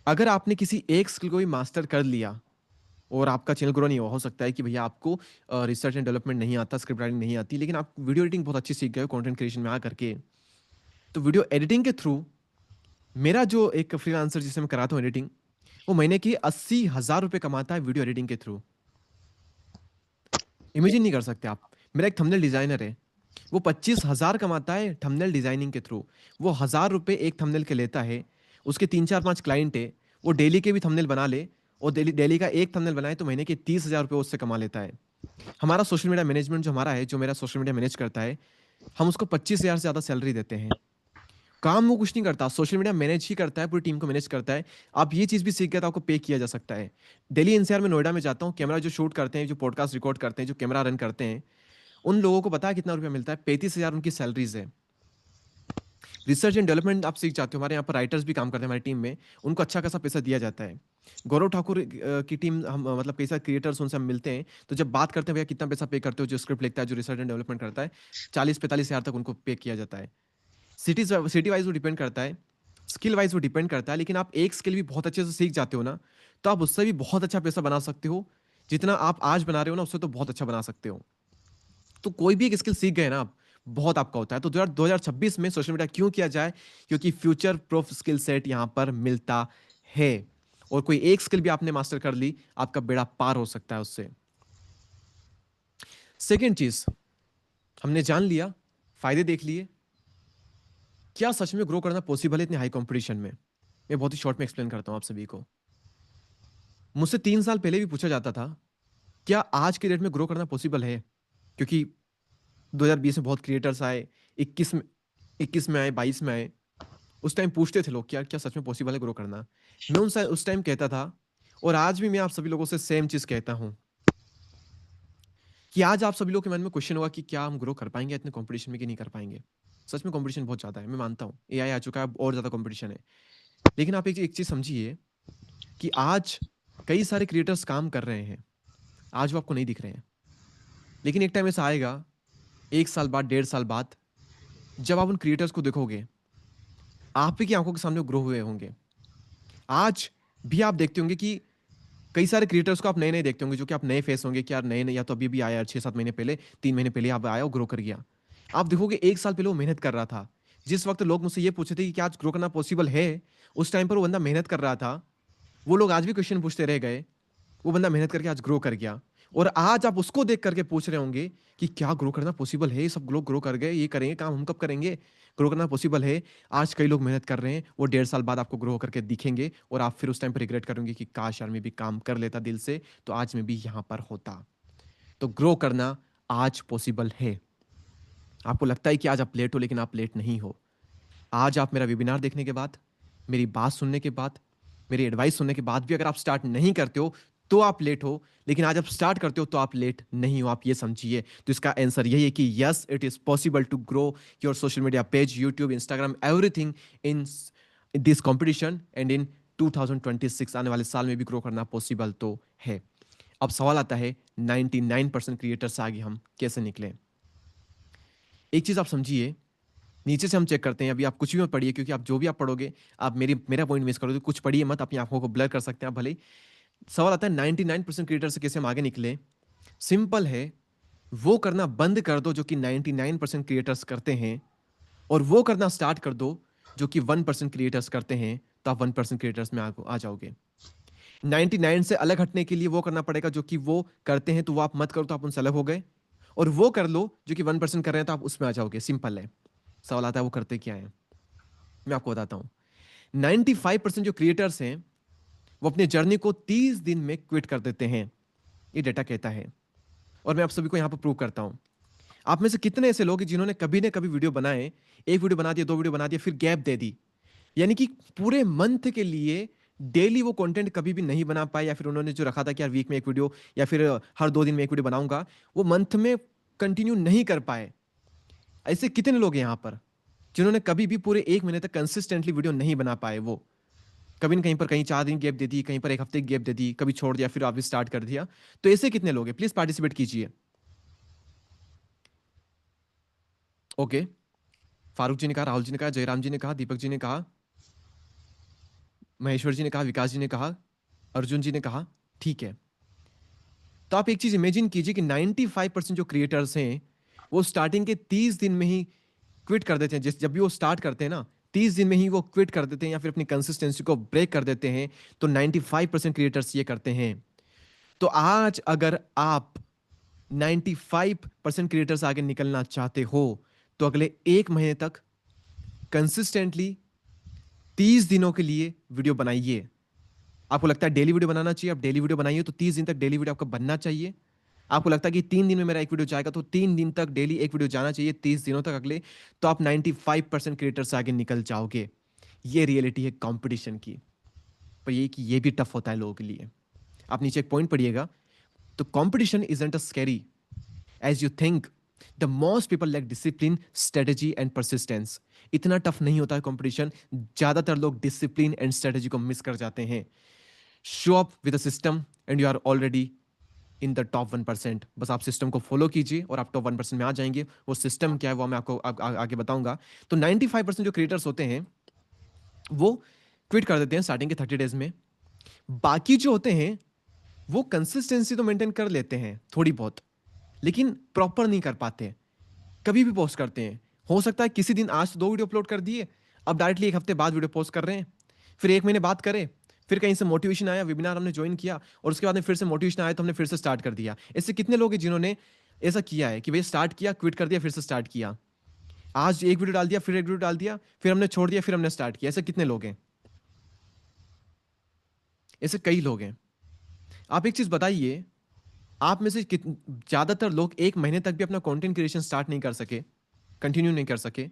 अगर आपने किसी एक स्किल को भी मास्टर कर लिया और आपका चैनल ग्रो नहीं हुआ, हो सकता है कि भैया आपको रिसर्च एंड डेवलपमेंट नहीं आता, स्क्रिप्ट राइटिंग नहीं आती, लेकिन आप वीडियो एडिटिंग बहुत अच्छी सीख गए हो कंटेंट क्रिएशन में आकर के। तो वीडियो एडिटिंग के थ्रू मेरा जो एक फ्रीलांसर जिसे मैं कराता हूँ एडिटिंग, वो महीने की 80,000 रुपए कमाता है वीडियो एडिटिंग के थ्रू। इमेजिन नहीं कर सकते आप। मेरा एक थंबनेल डिजाइनर है, वो 25,000 कमाता है थंबनेल डिजाइनिंग के थ्रू। वो 1,000 रुपए एक थंबनेल के लेता है। उसके 3 4 5 क्लाइंट है। वो डेली के भी थंबनेल बना ले और डेली डेली का एक थंबनेल बनाए तो महीने के 30,000 रुपए उससे कमा लेता है। हमारा सोशल मीडिया मैनेजमेंट जो हमारा है, जो मेरा सोशल मीडिया मैनेज करता है, हम उसको 25,000 से ज्यादा सैलरी देते हैं। काम वो कुछ नहीं करता, सोशल मीडिया मैनेज ही करता है, पूरी टीम को मैनेज करता है। आप ये चीज भी सीख गए तो आपको पे किया जा सकता है। दिल्ली एनसीआर में, नोएडा में जाता हूँ, कैमरा जो शूट करते हैं, जो पॉडकास्ट रिकॉर्ड करते हैं, जो कैमरा रन करते हैं, उन लोगों को पता है कितना रुपया मिलता है? 35,000 उनकी सैलरीज है। रिसर्च एंड डेवलपमेंट आप सीख जाते हो, हमारे यहाँ पर राइटर्स भी काम करते हैं हमारी टीम में, उनको अच्छा खासा पैसा दिया जाता है। गौरव ठाकुर की टीम, हम मतलब कई सारे क्रिएटर्स उनसे हम मिलते हैं, तो जब बात करते हैं भैया कितना पैसा पे करते हो, जो स्क्रिप्ट लिखता है, जो रिसर्च एंड डेवलपमेंट करता है, 40-45 हज़ार तक उनको पे किया जाता है। सिटी वाइज वो डिपेंड करता है, स्किल वाइज वो डिपेंड करता है, लेकिन आप एक स्किल भी बहुत अच्छे से सीख जाते हो ना, तो आप उससे भी बहुत अच्छा पैसा बना सकते हो। जितना आप आज बना रहे हो ना, उससे तो बहुत अच्छा बना सकते हो। तो कोई भी एक स्किल सीख गए ना आप, बहुत आपका होता है। तो 2026 में सोशल मीडिया क्यों किया जाए? क्योंकि फ्यूचर प्रूफ स्किल सेट यहां पर मिलता है। और कोई एक स्किल भी आपने मास्टर कर ली, आपका बेड़ा पार हो सकता है उससे। सेकेंड चीज, हमने जान लिया, फायदे देख लिए, क्या सच में ग्रो करना पॉसिबल है इतने हाई कंपटीशन में? मैं बहुत ही शॉर्ट में एक्सप्लेन करता हूं आप सभी को। मुझसे 3 साल पहले भी पूछा जाता था, क्या आज के डेट में ग्रो करना पॉसिबल है? क्योंकि 2020 में बहुत क्रिएटर्स आए, 21 में आए, 22 में आए। उस टाइम पूछते थे लोग, क्या क्या सच में पॉसिबल है ग्रो करना? मैं उस टाइम कहता था, और आज भी मैं आप सभी लोगों से सेम चीज कहता हूं, कि आज आप सभी लोगों के मन में क्वेश्चन होगा कि क्या हम ग्रो कर पाएंगे इतने कंपटीशन में कि नहीं कर पाएंगे। सच में कंपटीशन बहुत ज्यादा है, मैं मानता हूं, एआई आ चुका है, अब और ज्यादा कंपटीशन है। लेकिन आप एक चीज समझिए, कि आज कई सारे क्रिएटर्स काम कर रहे हैं, आज वो आपको नहीं दिख रहे हैं, लेकिन एक टाइम ऐसा आएगा, 1 साल बाद, 1.5 साल बाद, जब आप उन क्रिएटर्स को देखोगे, आप ही की आंखों के सामने ग्रो हुए होंगे। आज भी आप देखते होंगे कि कई सारे क्रिएटर्स को आप नए नए देखते होंगे, जो कि आप नए फेस होंगे, कि यार नए नए, या तो अभी भी आया 6-7 महीने पहले, 3 महीने पहले आप आया और ग्रो कर गया। आप देखोगे 1 साल पहले वो मेहनत कर रहा था। जिस वक्त लोग मुझसे ये पूछे थे कि क्या आज ग्रो करना पॉसिबल है, उस टाइम पर वो बंदा मेहनत कर रहा था। वो लोग आज भी क्वेश्चन पूछते रह गए, वो बंदा मेहनत करके आज ग्रो कर गया। और आज आप उसको देख करके पूछ रहे होंगे कि क्या ग्रो करना पॉसिबल है? सब लोग ग्रो कर गए, ये करेंगे काम, हम कब करेंगे? ग्रो करना पॉसिबल है। आज कई लोग मेहनत कर रहे हैं, वो 1.5 साल बाद आपको ग्रो करके दिखेंगे, और आप फिर उस टाइम पर रिग्रेट करेंगे कि काश यार मैं भी काम कर लेता दिल से, तो आज मैं भी यहाँ पर होता। तो ग्रो करना आज पॉसिबल है। आपको लगता है कि आज आप लेट हो, लेकिन आप लेट नहीं हो। आज आप मेरा वेबिनार देखने के बाद, मेरी बात सुनने के बाद, मेरी एडवाइस सुनने के बाद भी अगर आप स्टार्ट नहीं करते हो, तो आप लेट हो। लेकिन आज आप स्टार्ट करते हो तो आप लेट नहीं हो, आप ये समझिए। तो इसका आंसर यही है कि yes, it is possible to grow your social media page, YouTube, Instagram, everything in this competition, and in 2026 आने वाले साल में भी ग्रो करना पॉसिबल तो है। अब सवाल आता है, 99% क्रिएटर्स से आगे हम कैसे निकले? एक चीज आप समझिए, नीचे से हम चेक करते हैं। अभी आप कुछ भी मत पढ़िए, क्योंकि आप जो भी आप पढ़ोगे, आप मेरा पॉइंट मिस करोगे। कुछ पढ़िए मत, अपनी आंखों को ब्लर कर सकते हैं आप भले ही। सवाल आता है 99% क्रिएटर से कैसे हम आगे निकले? सिंपल है, वो करना बंद कर दो जो कि 99% क्रिएटर्स करते हैं, और वो करना स्टार्ट कर दो जो कि 1% क्रिएटर्स करते हैं, तो आप 1% क्रिएटर्स में आ जाओगे। 99 से अलग हटने के लिए वो करना पड़ेगा जो कि वो करते हैं, तो वो आप मत करो, तो आप उनसे अलग हो गए। और वो कर लो जो कि 1% कर रहे हैं, तो आप उसमें आ जाओगे। सिंपल है। सवाल आता है वो करते क्या है? मैं आपको बताता हूं। 95% जो क्रिएटर्स हैं, वो अपने जर्नी को 30 दिन में क्विट कर देते हैं, ये डेटा कहता है। और मैं आप सभी को यहां पर प्रूव करता हूं। आप में से कितने ऐसे लोग हैं जिन्होंने कभी ना कभी वीडियो बनाए, एक वीडियो बना दिया, 2 वीडियो बना दिया, फिर गैप दे दी, यानी कि पूरे मंथ के लिए डेली वो कंटेंट कभी भी नहीं बना पाए, या फिर उन्होंने जो रखा था कि यार वीक में एक वीडियो या फिर हर 2 दिन में एक वीडियो बनाऊंगा, वो मंथ में कंटिन्यू नहीं कर पाए। ऐसे कितने लोग हैं यहाँ पर जिन्होंने कभी भी पूरे 1 महीने तक कंसिस्टेंटली वीडियो नहीं बना पाए? वो कभी न कहीं पर, कहीं 4 दिन गैप दे दी, कहीं पर 1 हफ्ते की गैप दे दी, कभी छोड़ दिया, फिर वापस स्टार्ट कर दिया। तो ऐसे कितने लोग हैं? प्लीज पार्टिसिपेट कीजिए। ओके, फारूक जी ने कहा, राहुल जी ने कहा, जयराम जी ने कहा, दीपक जी ने कहा, महेश्वर जी ने कहा, विकास जी ने कहा, अर्जुन जी ने कहा। ठीक है, तो आप एक चीज इमेजिन कीजिए कि 95% जो क्रिएटर्स हैं वो स्टार्टिंग के 30 दिन में ही क्विट कर देते हैं। जिस जब भी वो स्टार्ट करते हैं ना, 30 दिन में ही वो क्विट कर देते हैं या फिर अपनी कंसिस्टेंसी को ब्रेक कर देते हैं। तो 95% क्रिएटर्स ये करते हैं। तो आज अगर आप 95% क्रिएटर्स आगे निकलना चाहते हो, तो अगले 1 महीने तक कंसिस्टेंटली 30 दिनों के लिए वीडियो बनाइए। आपको लगता है डेली वीडियो बनाना चाहिए, आप डेली वीडियो बनाइए। तो 30 दिन तक डेली वीडियो आपका बनना चाहिए। आपको लगता है कि 3 दिन में मेरा एक वीडियो जाएगा, तो 3 दिन तक डेली एक वीडियो जाना चाहिए, 30 दिनों तक अगले। तो आप 95% क्रिएटर से आगे निकल जाओगे। ये रियलिटी है कंपटीशन की। पर ये कि ये भी टफ होता है लोगों के लिए। आप नीचे एक पॉइंट पढ़िएगा। तो competition isn't a scary as you think. The most people like discipline, strategy and persistence. इतना टफ नहीं होता है कंपटीशन। ज्यादातर लोग डिसिप्लिन एंड स्ट्रेटेजी को मिस कर जाते हैं। Show up with a system and you are already in the top 1%। बस आप सिस्टम को फॉलो कीजिए और आप टॉप 1% में आ जाएंगे। वो सिस्टम क्या है वो मैं आपको आगे बताऊंगा। तो 95% जो क्रिएटर्स होते हैं वो क्विट कर देते हैं स्टार्टिंग के 30 डेज में। बाकी जो होते हैं वो कंसिस्टेंसी तो मेंटेन कर लेते हैं थोड़ी बहुत, लेकिन प्रॉपर नहीं कर पाते। कभी भी पोस्ट करते हैं, हो सकता है किसी दिन आज तो 2 वीडियो अपलोड कर दिए, अब डायरेक्टली 1 हफ्ते बाद वीडियो पोस्ट कर रहे हैं, फिर 1 महीने बाद करें, फिर कहीं से मोटिवेशन आया, वेबिनार हमने ज्वाइन किया और उसके बाद में फिर से मोटिवेशन आया तो हमने फिर से स्टार्ट कर दिया। ऐसे कितने लोग हैं जिन्होंने ऐसा किया है कि भाई स्टार्ट किया, क्विट कर दिया, फिर से स्टार्ट किया। आज एक वीडियो डाल दिया, फिर एक वीडियो डाल दिया, फिर हमने छोड़ दिया, फिर हमने स्टार्ट किया। ऐसे कितने लोग हैं? ऐसे कई लोग हैं। आप एक चीज बताइए, आप में से ज्यादातर लोग 1 महीने तक भी अपना कंटेंट क्रिएशन स्टार्ट नहीं कर सके, कंटिन्यू नहीं कर सके।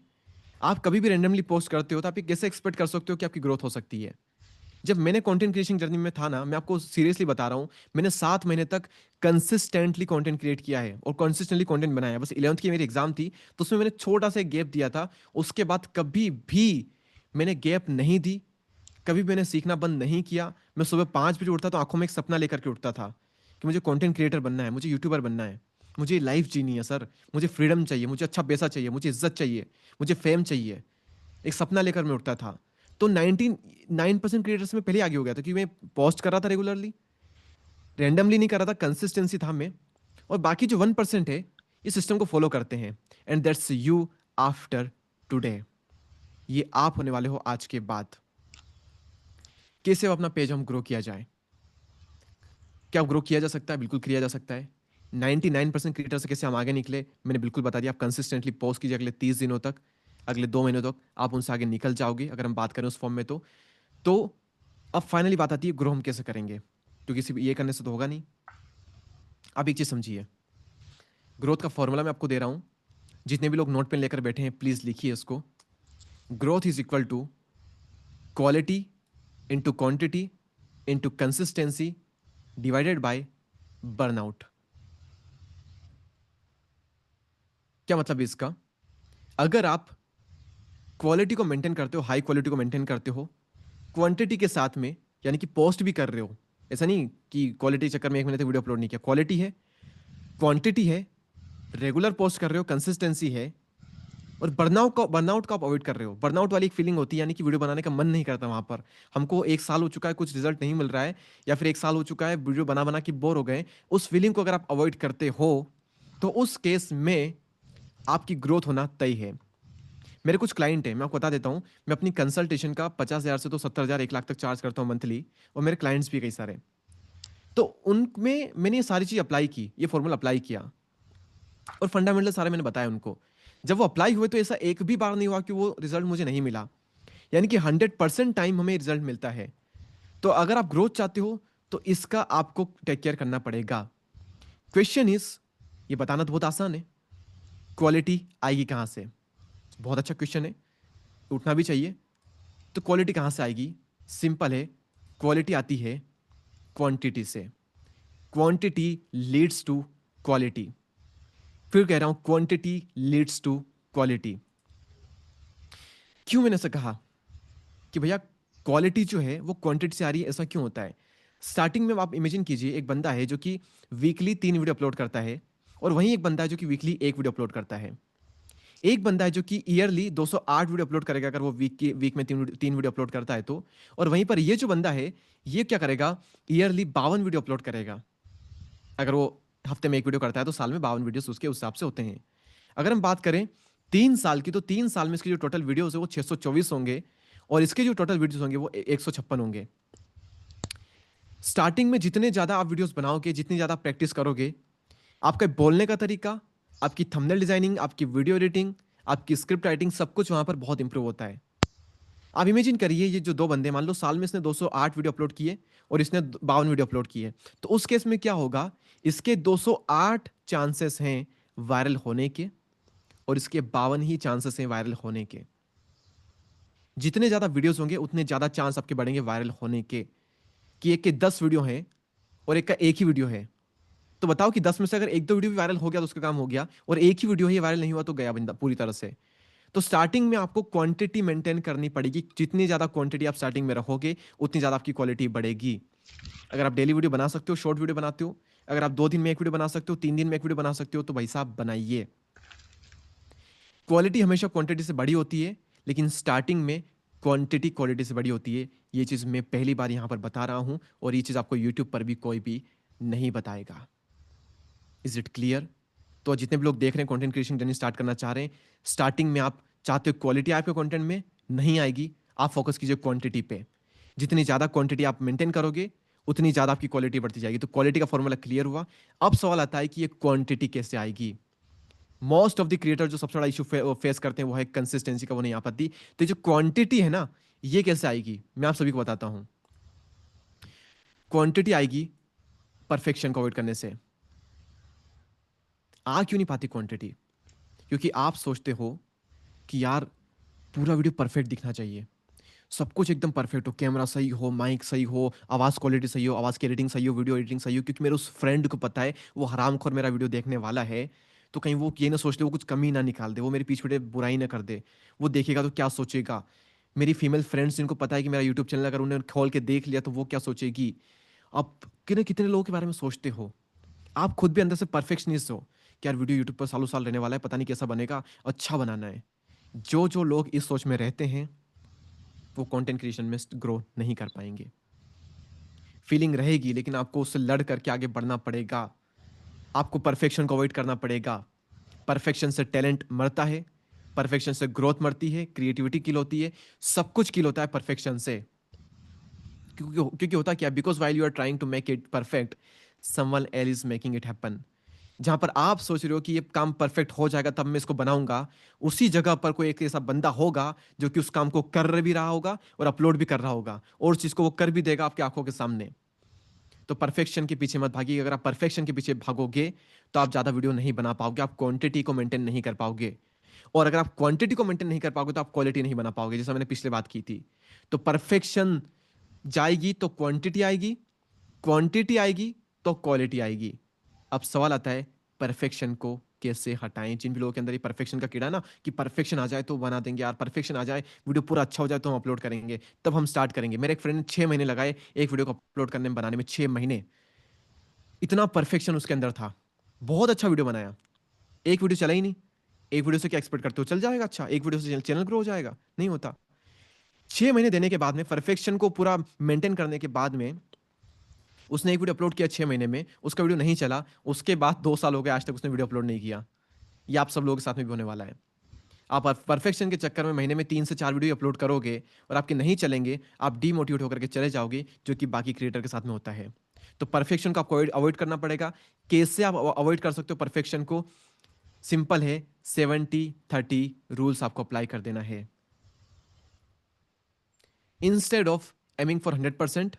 आप कभी भी रैंडमली पोस्ट करते हो तो आप ये कैसे एक्सपेक्ट कर सकते हो कि आपकी ग्रोथ हो सकती है? जब मैंने कंटेंट क्रिएशन जर्नी में था ना, मैं आपको सीरियसली बता रहा हूं, मैंने 7 महीने तक कंसिस्टेंटली कंटेंट क्रिएट किया है और कंसिस्टेंटली कंटेंट बनाया है। बस 11th की मेरी एग्जाम थी तो उसमें मैंने छोटा सा गैप दिया था। उसके बाद कभी भी मैंने गैप नहीं दी, कभी भी मैंने सीखना बंद नहीं किया। मैं सुबह 5 बजे उठता तो आंखों में एक सपना लेकर के उठता था कि मुझे कंटेंट क्रिएटर बनना है, मुझे यूट्यूबर बनना है, मुझे लाइफ जीनी है सर, मुझे फ्रीडम चाहिए, मुझे अच्छा पैसा चाहिए, मुझे इज्जत चाहिए, मुझे फेम चाहिए। एक सपना लेकर मैं उठता था। तो 99% क्रिएटर्स में पहले आगे हो गया था, क्योंकि मैं पोस्ट कर रहा था रेगुलरली, रैंडमली नहीं कर रहा था, कंसिस्टेंसी था में। और बाकी जो 1% है इस सिस्टम को फॉलो करते हैं, and that's you after today. ये आप होने वाले हो आज के बाद। कैसे अब अपना पेज हम ग्रो किया जाए? क्या ग्रो किया जा सकता है? बिल्कुल किया जा सकता है। 99% क्रिएटर से कैसे हम आगे निकले मैंने बिल्कुल बता दिया। आप कंसिस्टेंटली पोस्ट कीजिए अगले 30 दिनों तक, अगले 2 महीनों तक आप उनसे आगे निकल जाओगे, अगर हम बात करें उस फॉर्म में। तो अब फाइनली बात आती है ग्रो हम कैसे करेंगे, क्योंकि सिर्फ ये करने से तो होगा नहीं। आप एक चीज समझिए, ग्रोथ का फॉर्मूला मैं आपको दे रहा हूं। जितने भी लोग नोट पेन लेकर बैठे हैं प्लीज लिखिए इसको। Growth is equal to quality into quantity into consistency divided by burnout. क्या मतलब है इसका? अगर आप क्वालिटी को मेंटेन करते हो, हाई क्वालिटी को मेंटेन करते हो क्वांटिटी के साथ में, यानी कि पोस्ट भी कर रहे हो, ऐसा नहीं कि क्वालिटी चक्कर में 1 महीने तक वीडियो अपलोड नहीं किया, क्वालिटी है, क्वांटिटी है, रेगुलर पोस्ट कर रहे हो, कंसिस्टेंसी है, और बर्नआउट को आप अवॉइड कर रहे हो। बर्नआउट वाली एक फीलिंग होती है, यानी कि वीडियो बनाने का मन नहीं करता वहां पर। हमको 1 साल हो चुका है, कुछ रिजल्ट नहीं मिल रहा है, या फिर 1 साल हो चुका है वीडियो बना बना के बोर हो गए। उस फीलिंग को अगर आप अवॉइड करते हो तो उस केस में आपकी ग्रोथ होना तय है। मेरे कुछ क्लाइंट हैं, मैं आपको बता देता हूं, मैं अपनी कंसल्टेशन का 50,000 से तो 70,000 1 लाख तक चार्ज करता हूं मंथली। और मेरे क्लाइंट्स भी कई सारे, तो उनमें मैंने ये सारी चीज अप्लाई की, ये फॉर्मूला अप्लाई किया और फंडामेंटल सारे मैंने बताया उनको। जब वो अप्लाई हुए तो ऐसा एक भी बार नहीं हुआ कि वो रिजल्ट मुझे नहीं मिला। यानी कि 100% टाइम हमें रिजल्ट मिलता है। तो अगर आप ग्रोथ चाहते हो तो इसका आपको टेक केयर करना पड़ेगा। क्वेश्चन इज, ये बताना तो बहुत आसान है, क्वालिटी आएगी कहां से? बहुत अच्छा क्वेश्चन है, उठना भी चाहिए। तो क्वालिटी कहां से आएगी? सिंपल है, क्वालिटी आती है क्वांटिटी से, क्वांटिटी लीड्स टू क्वालिटी। फिर कह रहा हूं, क्वांटिटी लीड्स टू क्वालिटी। क्यों मैंने ऐसा कहा कि भैया क्वालिटी जो है वो क्वांटिटी से आ रही है, ऐसा क्यों होता है? स्टार्टिंग में आप इमेजिन कीजिए, एक बंदा है जो कि वीकली 3 वीडियो अपलोड करता है, और वहीं एक बंदा है जो कि वीकली 1 वीडियो अपलोड करता है। एक बंदा है जो कि ईयरली 208 वीडियो अपलोड करेगा, अगर वो वीक में तीन वीडियो अपलोड करता है तो। और वहीं पर ये जो बंदा है, ये क्या करेगा, ईयरली 52 वीडियो अपलोड करेगा। अगर वो हफ्ते में 1 वीडियो करता है तो साल में 52 वीडियो उसके हिसाब से होते हैं। अगर हम बात करें 3 साल की, तो 3 साल में इसकी जो टोटल वीडियोस है वो 624 होंगे, और इसके जो टोटल वीडियोस होंगे वो 156 होंगे। स्टार्टिंग में जितने ज्यादा आप वीडियोस बनाओगे, जितनी ज्यादा प्रैक्टिस करोगे, आपका बोलने का तरीका, आपकी थंबनेल डिजाइनिंग, आपकी वीडियो एडिटिंग, आपकी स्क्रिप्ट राइटिंग, सब कुछ वहां पर बहुत इंप्रूव होता है। आप इमेजिन करिए, ये जो 2 बंदे, मान लो साल में इसने 208 वीडियो अपलोड किए और इसने 52 वीडियो अपलोड किए, तो उस केस में क्या होगा, इसके 208 चांसेस हैं वायरल होने के, और इसके 52 ही चांसेस हैं वायरल होने के। जितने ज्यादा वीडियोस होंगे उतने ज्यादा चांस आपके बढ़ेंगे वायरल होने के। कि एक के 10 वीडियो हैं और एक का एक ही वीडियो है, तो बताओ कि 10 में से अगर एक दो वीडियो भी वायरल हो गया तो उसका काम हो गया, और एक ही वीडियो ही वायरल नहीं हुआ तो गया बंदा पूरी तरह से। तो स्टार्टिंग में आपको क्वांटिटी मेंटेन करनी पड़ेगी। जितनी ज्यादा क्वांटिटी आप स्टार्टिंग में रखोगे, उतनी ज्यादा आपकी क्वालिटी बढ़ेगी। अगर आप डेली वीडियो बना सकते हो, शॉर्ट वीडियो बनाते हो, अगर आप 2 दिन में 1 वीडियो बना सकते हो, 3 दिन में 1 वीडियो बना सकते हो, तो भाई साहब बनाइए। क्वालिटी हमेशा क्वांटिटी से बड़ी होती है, लेकिन स्टार्टिंग में क्वांटिटी क्वालिटी से बड़ी होती है। ये चीज मैं पहली बार यहां पर बता रहा हूं, और ये चीज आपको यूट्यूब पर भी कोई भी नहीं बताएगा। Is it clear? तो जितने भी लोग देख रहे हैं, कंटेंट क्रिएशन जर्नी स्टार्ट करना चाह रहे हैं, स्टार्टिंग में आप चाहते हो क्वालिटी आपके कंटेंट में नहीं आएगी, आप फोकस कीजिए क्वांटिटी पे। जितनी ज्यादा क्वांटिटी आप मेंटेन करोगे, उतनी ज्यादा आपकी क्वालिटी बढ़ती जाएगी। तो क्वालिटी का फॉर्मूला क्लियर हुआ। अब सवाल आता है कि ये क्वांटिटी कैसे आएगी। मोस्ट ऑफ द क्रिएटर जो सबसे बड़ा इशू फेस करते हैं वो है कंसिस्टेंसी का, वो नहीं आ पाती। तो जो क्वांटिटी है ना, ये कैसे आएगी, मैं आप सभी को बताता हूं। क्वांटिटी आएगी परफेक्शन को अवॉइड करने से। आ क्यों नहीं पाती क्वांटिटी? क्योंकि आप सोचते हो कि यार पूरा वीडियो परफेक्ट दिखना चाहिए, सब कुछ एकदम परफेक्ट हो, कैमरा सही हो, माइक सही हो, आवाज क्वालिटी सही हो, आवाज की एडिटिंग सही हो, वीडियो एडिटिंग सही हो। क्योंकि मेरे उस फ्रेंड को पता है वो हरामखोर मेरा वीडियो देखने वाला है, तो कहीं वो ये ना सोच ले, वो कुछ कमी ना निकाल दे, वो मेरे पीछे पीछे बुराई ना कर दे। वो देखेगा तो क्या सोचेगा? मेरी फीमेल फ्रेंड्स जिनको पता है कि मेरा यूट्यूब चैनल अगर उन्हें खोल के देख लिया तो वो क्या सोचेगी? अब कितने कितने लोगों के बारे में सोचते हो? आप खुद भी अंदर से परफेक्शनिस्ट हो कि यार वीडियो यूट्यूब पर सालों साल रहने वाला है, पता नहीं कैसा बनेगा, अच्छा बनाना है। जो जो लोग इस सोच में रहते हैं, वो कंटेंट क्रिएशन में ग्रो नहीं कर पाएंगे। फीलिंग रहेगी, लेकिन आपको उससे लड़ करके आगे बढ़ना पड़ेगा। आपको परफेक्शन को अवॉइड करना पड़ेगा। परफेक्शन से टैलेंट मरता है, परफेक्शन से ग्रोथ मरती है, क्रिएटिविटी किल होती है, सब कुछ किल होता है परफेक्शन से। क्योंकि होता क्या, because while you are trying to make it perfect, someone else is making it happen. जहां पर आप सोच रहे हो कि ये काम परफेक्ट हो जाएगा तब मैं इसको बनाऊंगा, उसी जगह पर कोई एक ऐसा बंदा होगा जो कि उस काम को कर भी रहा होगा और अपलोड भी कर रहा होगा, और उस चीज को वो कर भी देगा आपकी आंखों के सामने। तो परफेक्शन के पीछे मत भागिए। अगर आप परफेक्शन के पीछे भागोगे तो आप ज्यादा वीडियो नहीं बना पाओगे, आप क्वांटिटी को मेंटेन नहीं कर पाओगे। और अगर आप क्वांटिटी को मेंटेन नहीं कर पाओगे तो आप क्वालिटी नहीं बना पाओगे, जैसा मैंने पिछले बात की थी। तो परफेक्शन जाएगी तो क्वांटिटी आएगी, क्वांटिटी आएगी तो क्वालिटी आएगी। अब सवाल आता है, परफेक्शन को कैसे हटाएं? जिन भी लोगों के अंदर ये परफेक्शन का कीड़ा है ना, कि परफेक्शन आ जाए तो बना देंगे यार, परफेक्शन आ जाए, वीडियो पूरा अच्छा हो जाए तो हम अपलोड करेंगे, तब हम स्टार्ट करेंगे। मेरे एक फ्रेंड ने 6 महीने लगाए एक वीडियो को अपलोड करने में, बनाने में 6 महीने। इतना परफेक्शन उसके अंदर था, बहुत अच्छा वीडियो बनाया। एक वीडियो चला ही नहीं। एक वीडियो से क्या एक्सपेक्ट करते हो, चल जाएगा अच्छा? एक वीडियो से चैनल ग्रो हो जाएगा? नहीं होता। 6 महीने देने के बाद में, परफेक्शन को पूरा मेंटेन करने के बाद में, उसने एक वीडियो अपलोड किया 6 महीने में, उसका वीडियो नहीं चला। उसके बाद 2 साल हो गए, आज तक उसने वीडियो अपलोड नहीं किया। ये आप सब लोगों के साथ में भी होने वाला है। आप परफेक्शन के चक्कर में महीने में 3 से 4 वीडियो अपलोड करोगे और आपके नहीं चलेंगे, आप डीमोटिवेट होकर के चले जाओगे, जो कि बाकी क्रिएटर के साथ में होता है। तो परफेक्शन को आपको अवॉइड करना पड़ेगा। कैसे आप अवॉइड कर सकते हो परफेक्शन को? सिंपल है, 70-30 रूल्स आपको अप्लाई कर देना है। Instead of aiming for 100%,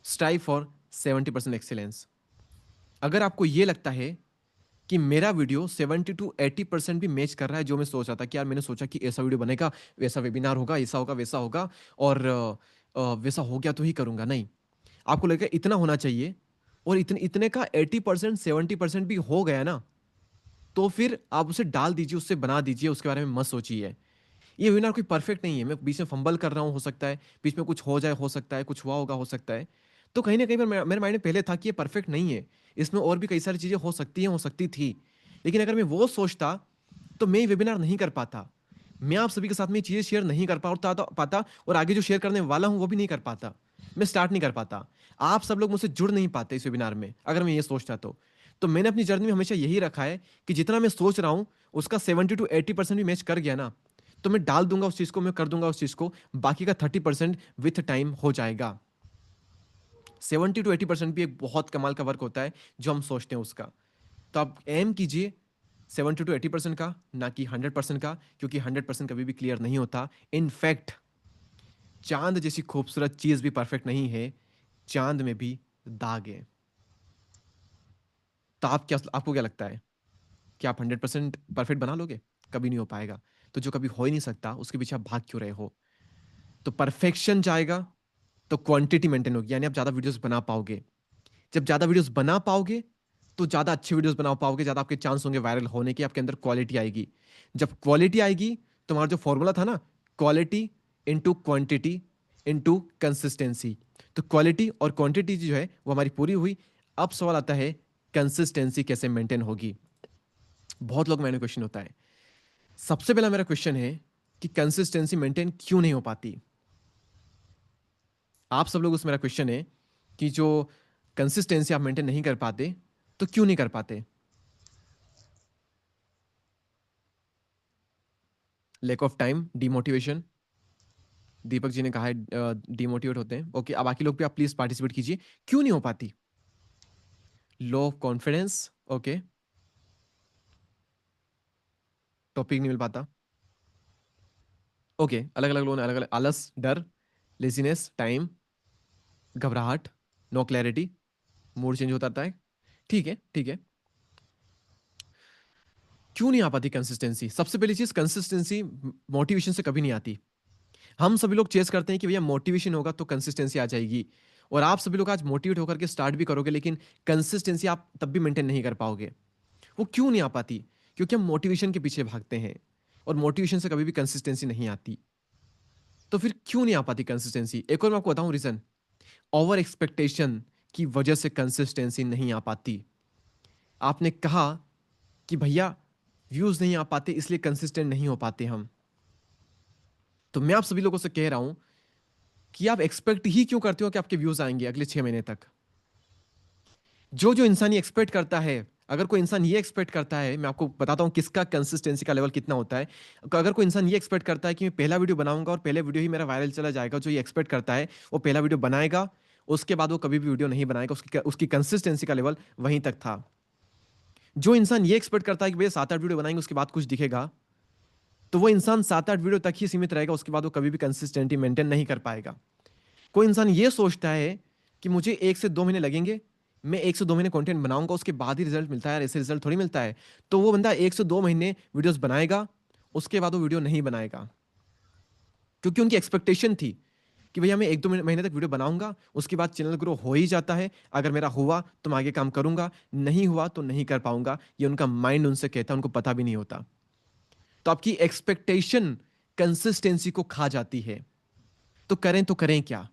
strive for 70% excellence. अगर आपको यह लगता है कि मेरा वीडियो 70 to 80% भी मैच कर रहा है जो मैं सोच रहा था, कि यार मैंने सोचा कि ऐसा वीडियो बनेगा, वैसा वेबिनार होगा, ऐसा होगा, वैसा होगा, और वैसा हो गया तो ही करूंगा, नहीं। आपको लगेगा इतना होना चाहिए, और इतने इतने का 80% 70% भी हो गया ना, तो फिर आप उसे डाल दीजिए, उससे बना दीजिए, उसके बारे में मत सोचिए। ये वेबिनार कोई परफेक्ट नहीं है, मैं बीच में फंबल कर रहा हूँ, हो सकता है बीच में कुछ हो जाए, हो सकता है कुछ हुआ होगा, हो सकता है। तो कहीं ना कहीं पर मेरे माइंड में पहले था कि ये परफेक्ट नहीं है, इसमें और भी कई सारी चीजें हो सकती हैं, हो सकती थी। लेकिन अगर मैं वो सोचता तो मैं ये वेबिनार नहीं कर पाता, मैं आप सभी के साथ में ये चीजें शेयर नहीं कर पाता, और आगे जो शेयर करने वाला हूं वो भी नहीं कर पाता, मैं स्टार्ट नहीं कर पाता, आप सब लोग मुझसे जुड़ नहीं पाते इस वेबिनार में, अगर मैं ये सोचता तो मैंने अपनी जर्नी में हमेशा यही रखा है कि जितना मैं सोच रहा हूं उसका 70 to 80% भी मैच कर गया ना, तो मैं डाल दूंगा उस चीज को, मैं कर दूंगा उस चीज को, बाकी का 30% विथ टाइम हो जाएगा। 70 to 80% भी एक बहुत कमाल का वर्क होता है जो हम सोचते हैं उसका। तो आप एम कीजिए 70 to 80% का, ना कि 100% का, क्योंकि 100% कभी भी क्लियर नहीं होता। इनफैक्ट चांद जैसी खूबसूरत चीज भी परफेक्ट नहीं है, चांद में भी दाग है। तो आपको क्या लगता है कि आप 100% परफेक्ट बना लोगे? कभी नहीं हो पाएगा। तो जो कभी हो ही नहीं सकता उसके पीछे आप भाग क्यों रहे हो? तो परफेक्शन जाएगा तो क्वांटिटी मेंटेन होगी, यानी आप ज्यादा वीडियोस बना पाओगे। जब ज्यादा वीडियोस बना पाओगे तो ज्यादा अच्छे वीडियोस बना पाओगे, ज्यादा आपके चांस होंगे वायरल होने के, आपके अंदर क्वालिटी आएगी। जब क्वालिटी आएगी तो हमारा जो फॉर्मूला था ना, quality into quantity into consistency, तो क्वालिटी और क्वांटिटी जो है वो हमारी पूरी हुई। अब सवाल आता है कंसिस्टेंसी कैसे मेंटेन होगी। बहुत लोग मैंने क्वेश्चन होता है। सबसे पहला मेरा क्वेश्चन है कि कंसिस्टेंसी मेंटेन क्यों नहीं हो पाती। आप सब लोग, उस मेरा क्वेश्चन है कि जो कंसिस्टेंसी आप मेंटेन नहीं कर पाते, तो क्यों नहीं कर पाते? Lack of time, demotivation, Deepak ji ने कहा है डिमोटिवेट होते हैं। ओके, अब बाकी लोग भी आप प्लीज पार्टिसिपेट कीजिए। क्यों नहीं हो पाती? लो ऑफ कॉन्फिडेंस, ओके, टॉपिक नहीं मिल पाता। ओके, अलग अलग लोगों ने अलग अलग, आलस, डर, लेजीनेस, टाइम, घबराहट, नो क्लैरिटी, मूड चेंज होता रहता है। ठीक है, ठीक है। क्यों नहीं आ पाती कंसिस्टेंसी? सबसे पहली चीज, कंसिस्टेंसी मोटिवेशन से कभी नहीं आती। हम सभी लोग चेस करते हैं कि भैया मोटिवेशन होगा तो कंसिस्टेंसी आ जाएगी, और आप सभी लोग आज मोटिवेट होकर के स्टार्ट भी करोगे, लेकिन कंसिस्टेंसी आप तब भी मेंटेन नहीं कर पाओगे। वो क्यों नहीं आ पाती? क्योंकि हम मोटिवेशन के पीछे भागते हैं, और मोटिवेशन से कभी भी कंसिस्टेंसी नहीं आती। तो फिर क्यों नहीं आ पाती कंसिस्टेंसी? एक और मैं आपको बताऊं रीजन। ओवर एक्सपेक्टेशन की वजह से कंसिस्टेंसी नहीं आ पाती। आपने कहा कि भैया व्यूज नहीं आ पाते इसलिए कंसिस्टेंट नहीं हो पाते हम, तो मैं आप सभी लोगों से कह रहा हूं कि आप एक्सपेक्ट ही क्यों करते हो कि आपके व्यूज आएंगे अगले 6 महीने तक? जो जो इंसान ये एक्सपेक्ट करता है, अगर कोई इंसान ये एक्सपेक्ट करता है, मैं आपको बताता हूं किसका कंसिस्टेंसी का लेवल कितना होता है। अगर कोई इंसान ये एक्सपेक्ट करता है कि मैं पहला वीडियो बनाऊंगा और पहले वीडियो ही मेरा वायरल चला जाएगा, जो ये एक्सपेक्ट करता है वो पहला वीडियो बनाएगा, उसके बाद वो कभी भी वीडियो नहीं बनाएगा, उसकी उसकी कंसिस्टेंसी का लेवल वहीं तक था। जो इंसान ये एक्सपेक्ट करता है कि भैया 7-8 वीडियो बनाएंगे उसके बाद कुछ दिखेगा, तो वो इंसान 7-8 वीडियो तक ही सीमित रहेगा, उसके बाद वो कभी भी कंसिस्टेंटी मेंटेन नहीं कर पाएगा। कोई इंसान ये सोचता है कि मुझे 1 से 2 महीने लगेंगे, मैं 1 से 2 महीने कंटेंट बनाऊंगा उसके बाद ही रिजल्ट मिलता है, यार ऐसे रिजल्ट थोड़ी मिलता है। तो वो बंदा 1 से 2 महीने वीडियोस बनाएगा, उसके बाद वो वीडियो नहीं बनाएगा, क्योंकि उनकी एक्सपेक्टेशन थी कि भैया मैं 1-2 महीने तक वीडियो बनाऊंगा, उसके बाद चैनल ग्रो हो ही जाता है, अगर मेरा हुआ तो मैं आगे काम करूंगा, नहीं हुआ तो नहीं कर पाऊंगा। ये उनका माइंड उनसे कहता है, उनको पता भी नहीं होता। तो आपकी एक्सपेक्टेशन कंसिस्टेंसी को खा जाती है। तो करें क्या?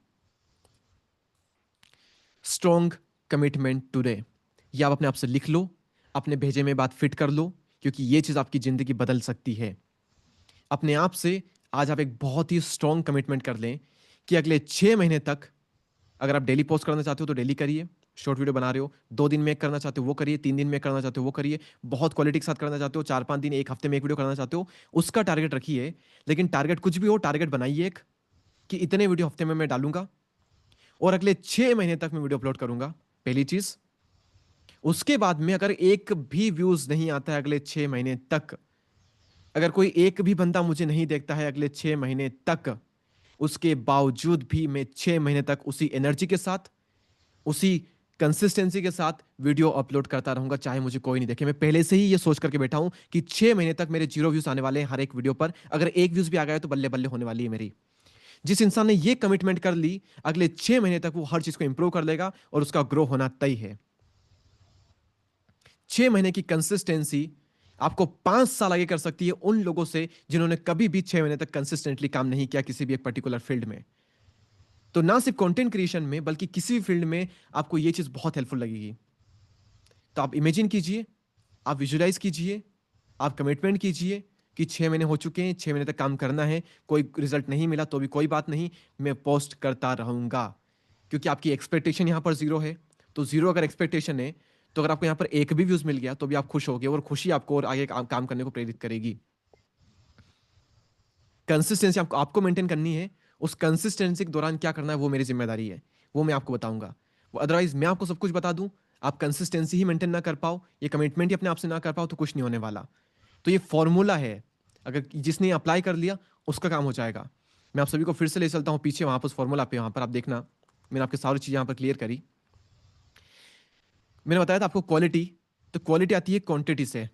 स्ट्रॉन्ग कमिटमेंट टुडे, या आप अपने आप से लिख लो, अपने भेजे में बात फिट कर लो, क्योंकि ये चीज आपकी जिंदगी बदल सकती है। अपने आप से आज आप एक बहुत ही स्ट्रॉन्ग कमिटमेंट कर लें कि अगले 6 महीने तक, अगर आप डेली पोस्ट करना चाहते हो तो डेली करिए, शॉर्ट वीडियो बना रहे हो, 2 दिन में एक करना चाहते हो वो करिए, 3 दिन में एक करना चाहते हो वो करिए, बहुत क्वालिटी के साथ करना चाहते हो 4-5 दिन, एक हफ्ते में एक वीडियो करना चाहते हो, उसका टारगेट रखिए। लेकिन टारगेट कुछ भी हो, टारगेट बनाइए एक, कि इतने वीडियो हफ्ते में मैं डालूंगा और अगले 6 महीने तक मैं वीडियो अपलोड करूंगा, पहली चीज। उसके बाद में अगर एक भी व्यूज नहीं आता है अगले 6 महीने तक, अगर कोई एक भी बंदा मुझे नहीं देखता है अगले 6 महीने तक, उसके बावजूद भी मैं 6 महीने तक उसी एनर्जी के साथ, उसी कंसिस्टेंसी के साथ वीडियो अपलोड करता रहूंगा, चाहे मुझे कोई नहीं देखे। मैं पहले से ही ये सोच करके बैठा हूं कि 6 महीने तक मेरे 0 व्यूज आने वाले हैं हर एक वीडियो पर। अगर एक व्यूज भी आ गया तो बल्ले बल्ले होने वाली है मेरी। जिस इंसान ने ये कमिटमेंट कर ली, अगले 6 महीने तक वो हर चीज को इंप्रूव कर लेगा और उसका ग्रो होना तय है। 6 महीने की कंसिस्टेंसी आपको 5 साल आगे कर सकती है उन लोगों से जिन्होंने कभी भी 6 महीने तक कंसिस्टेंटली काम नहीं किया किसी भी एक पर्टिकुलर फील्ड में। तो ना सिर्फ कंटेंट क्रिएशन में बल्कि किसी भी फील्ड में आपको ये चीज बहुत हेल्पफुल लगेगी। तो आप इमेजिन कीजिए, आप विजुलाइज कीजिए, आप कमिटमेंट कीजिए कि 6 महीने हो चुके हैं, 6 महीने तक काम करना है, कोई रिजल्ट नहीं मिला तो भी कोई बात नहीं, मैं पोस्ट करता रहूंगा। क्योंकि आपकी एक्सपेक्टेशन यहां पर जीरो है। तो जीरो अगर एक्सपेक्टेशन है, तो अगर आपको यहां पर एक भी व्यूज मिल गया तो भी आप खुश होगे और खुशी आपको और आगे काम करने को प्रेरित करेगी। कंसिस्टेंसी आपको मेंटेन करनी है। उस कंसिस्टेंसी के दौरान क्या करना है वो मेरी जिम्मेदारी है, वो मैं आपको बताऊंगा। वो अदरवाइज मैं आपको सब कुछ बता दूं, आप कंसिस्टेंसी ही मेंटेन ना कर पाओ, ये कमिटमेंट ही अपने आप से ना कर पाओ, तो कुछ नहीं होने वाला। तो ये फॉर्मूला है, अगर जिसने अप्लाई कर लिया उसका काम हो जाएगा। मैं आप सभी को फिर से ले चलता हूं पीछे, वहां पर उस फॉर्मूला पे, वहां पर आप देखना, मैंने आपकी सारी चीजें यहां पर क्लियर करी। मैंने बताया था आपको क्वालिटी, तो क्वालिटी आती है क्वांटिटी से।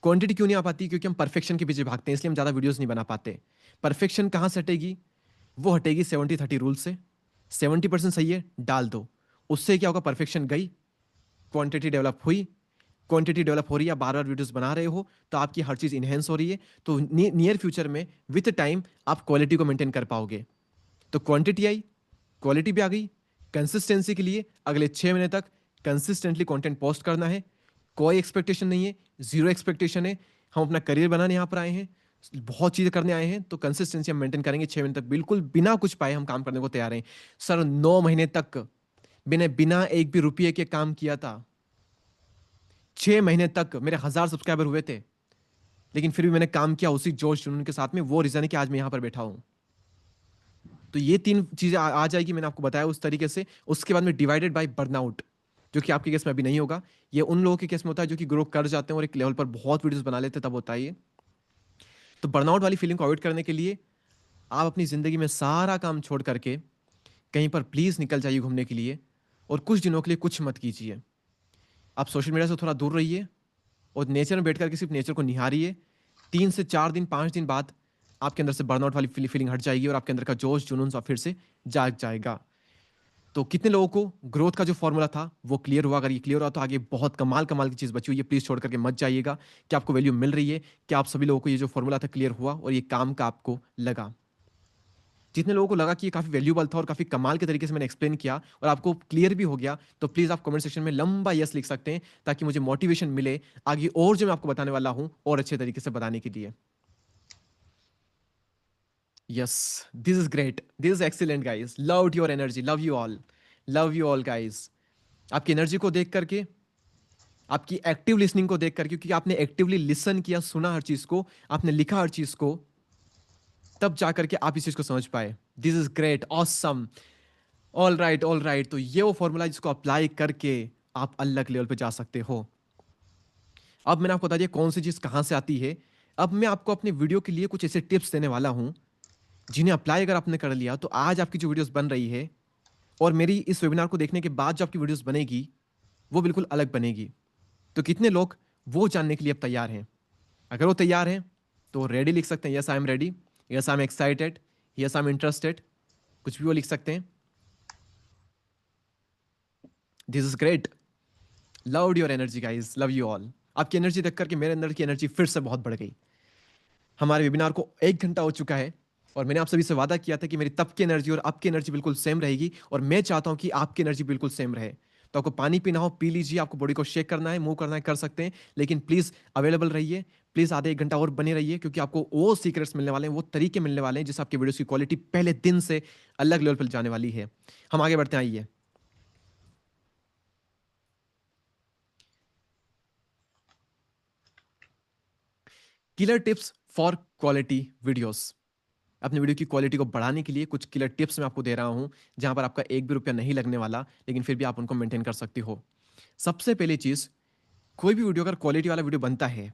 क्वांटिटी क्यों नहीं आ पाती? क्योंकि हम परफेक्शन के पीछे भागते हैं, इसलिए हम ज्यादा वीडियोस नहीं बना पाते। परफेक्शन कहां से हटेगी? वो हटेगी 70-30 रूल से। 70% सही है, डाल दो। उससे क्या होगा? परफेक्शन गई, क्वांटिटी डेवलप हुई। क्वांटिटी डेवलप हो रही है, आप बार बार वीडियोस बना रहे हो, तो आपकी हर चीज इनहेंस हो रही है। तो नियर फ्यूचर में विथ टाइम आप क्वालिटी को मेंटेन कर पाओगे। तो क्वांटिटी आई, क्वालिटी भी आ गई। कंसिस्टेंसी के लिए अगले 6 महीने तक कंसिस्टेंटली कंटेंट पोस्ट करना है। कोई एक्सपेक्टेशन नहीं है, जीरो एक्सपेक्टेशन है। हम अपना करियर बनाने यहाँ पर आए हैं, बहुत चीजें करने आए हैं, तो कंसिस्टेंसी हम मेंटेन करेंगे। 6 महीने तक बिल्कुल बिना कुछ पाए हम काम करने को तैयार हैं। सर 9 महीने तक मैंने बिना एक भी रुपये के काम किया था। 6 महीने तक मेरे 1000 सब्सक्राइबर हुए थे, लेकिन फिर भी मैंने काम किया उसी जोश जुनून के साथ में। वो रीजन है कि आज मैं यहाँ पर बैठा हूँ। तो ये 3 चीजें आ जाएगी, मैंने आपको बताया उस तरीके से। उसके बाद में डिवाइडेड बाय बर्नआउट, जो कि आपके केस में अभी नहीं होगा। ये उन लोगों के केस में होता है जो कि ग्रो कर जाते हैं और एक लेवल पर बहुत वीडियोस बना लेते हैं, तब होता है ये। तो बर्नआउट वाली फीलिंग को अवॉइड करने के लिए आप अपनी जिंदगी में सारा काम छोड़ करके कहीं पर प्लीज निकल जाइए घूमने के लिए, और कुछ दिनों के लिए कुछ मत कीजिए। आप सोशल मीडिया से थोड़ा दूर रहिए और नेचर में बैठ करके सिर्फ नेचर को निहारिए। 3 से 4 दिन 5 दिन बाद आपके अंदर से बर्नआउट वाली फीलिंग हट जाएगी और आपके अंदर का जोश जुनून सब फिर से जाग जाएगा। तो कितने लोगों को ग्रोथ का जो फॉर्मूला था वो क्लियर हुआ? अगर ये क्लियर हुआ तो आगे बहुत कमाल कमाल की चीज बची हुई है, प्लीज छोड़ करके मत जाइएगा। कि आपको वैल्यू मिल रही है, कि आप सभी लोगों को ये जो फॉर्मूला था क्लियर हुआ और ये काम का आपको लगा? जितने लोगों को लगा कि ये काफी वैल्यूबल था और काफी कमाल के तरीके से मैंने एक्सप्लेन किया और आपको क्लियर भी हो गया, तो प्लीज आप कमेंट सेक्शन में लंबा यस लिख सकते हैं, ताकि मुझे मोटिवेशन मिले आगे और जो मैं आपको बताने वाला हूं और अच्छे तरीके से बताने के लिए। Yes, this is great, this is excellent guys, love your energy, love you all, love you all guys. आपकी एनर्जी को देख करके, आपकी एक्टिव लिसनिंग को देख करके, क्योंकि आपने एक्टिवली लिसन किया, सुना हर चीज को, आपने लिखा हर चीज को, तब जाकर के आप इस चीज को समझ पाए। This is great, awesome. All right, all right. तो ये वो फॉर्मूला जिसको अप्लाई करके आप अलग लेवल पे जा सकते हो। अब मैंने आपको बता दिया कौन सी चीज कहां से आती है। अब मैं आपको अपने वीडियो के लिए कुछ ऐसे टिप्स देने वाला हूं जिन्हें अप्लाई अगर आपने कर लिया तो आज आपकी जो वीडियोस बन रही है और मेरी इस वेबिनार को देखने के बाद जो आपकी वीडियोस बनेगी वो बिल्कुल अलग बनेगी। तो कितने लोग वो जानने के लिए अब तैयार हैं? अगर वो तैयार हैं तो रेडी लिख सकते हैं, yes I am ready, yes I am excited, yes I am interested, कुछ भी वो लिख सकते हैं। This is great, love your energy guys, love you all. आपकी एनर्जी देख करके मेरे अंदर की एनर्जी फिर से बहुत बढ़ गई। हमारे वेबिनार को 1 घंटा हो चुका है और मैंने आप सभी से वादा किया था कि मेरी तब की एनर्जी और अब की एनर्जी बिल्कुल सेम रहेगी, और मैं चाहता हूं कि आपकी एनर्जी बिल्कुल सेम रहे। तो आपको पानी पीना हो पी लीजिए, आपको बॉडी को शेक करना है, मूव करना है, कर सकते हैं, लेकिन प्लीज अवेलेबल रहिए। प्लीज आधे 1 घंटा और बने रहिए, क्योंकि आपको वो सीक्रेट्स मिलने वाले हैं, वो तरीके मिलने वाले हैं जिससे आपकी वीडियो की क्वालिटी पहले दिन से अलग लेवल पर जाने वाली है। हम आगे बढ़ते हैं, आइए। Killer tips for quality videos. अपनी वीडियो की क्वालिटी को बढ़ाने के लिए कुछ किलर टिप्स मैं आपको दे रहा हूं, जहां पर आपका एक भी रुपया नहीं लगने वाला, लेकिन फिर भी आप उनको मेंटेन कर सकते हो। सबसे पहली चीज, कोई भी वीडियो अगर क्वालिटी वाला वीडियो बनता है,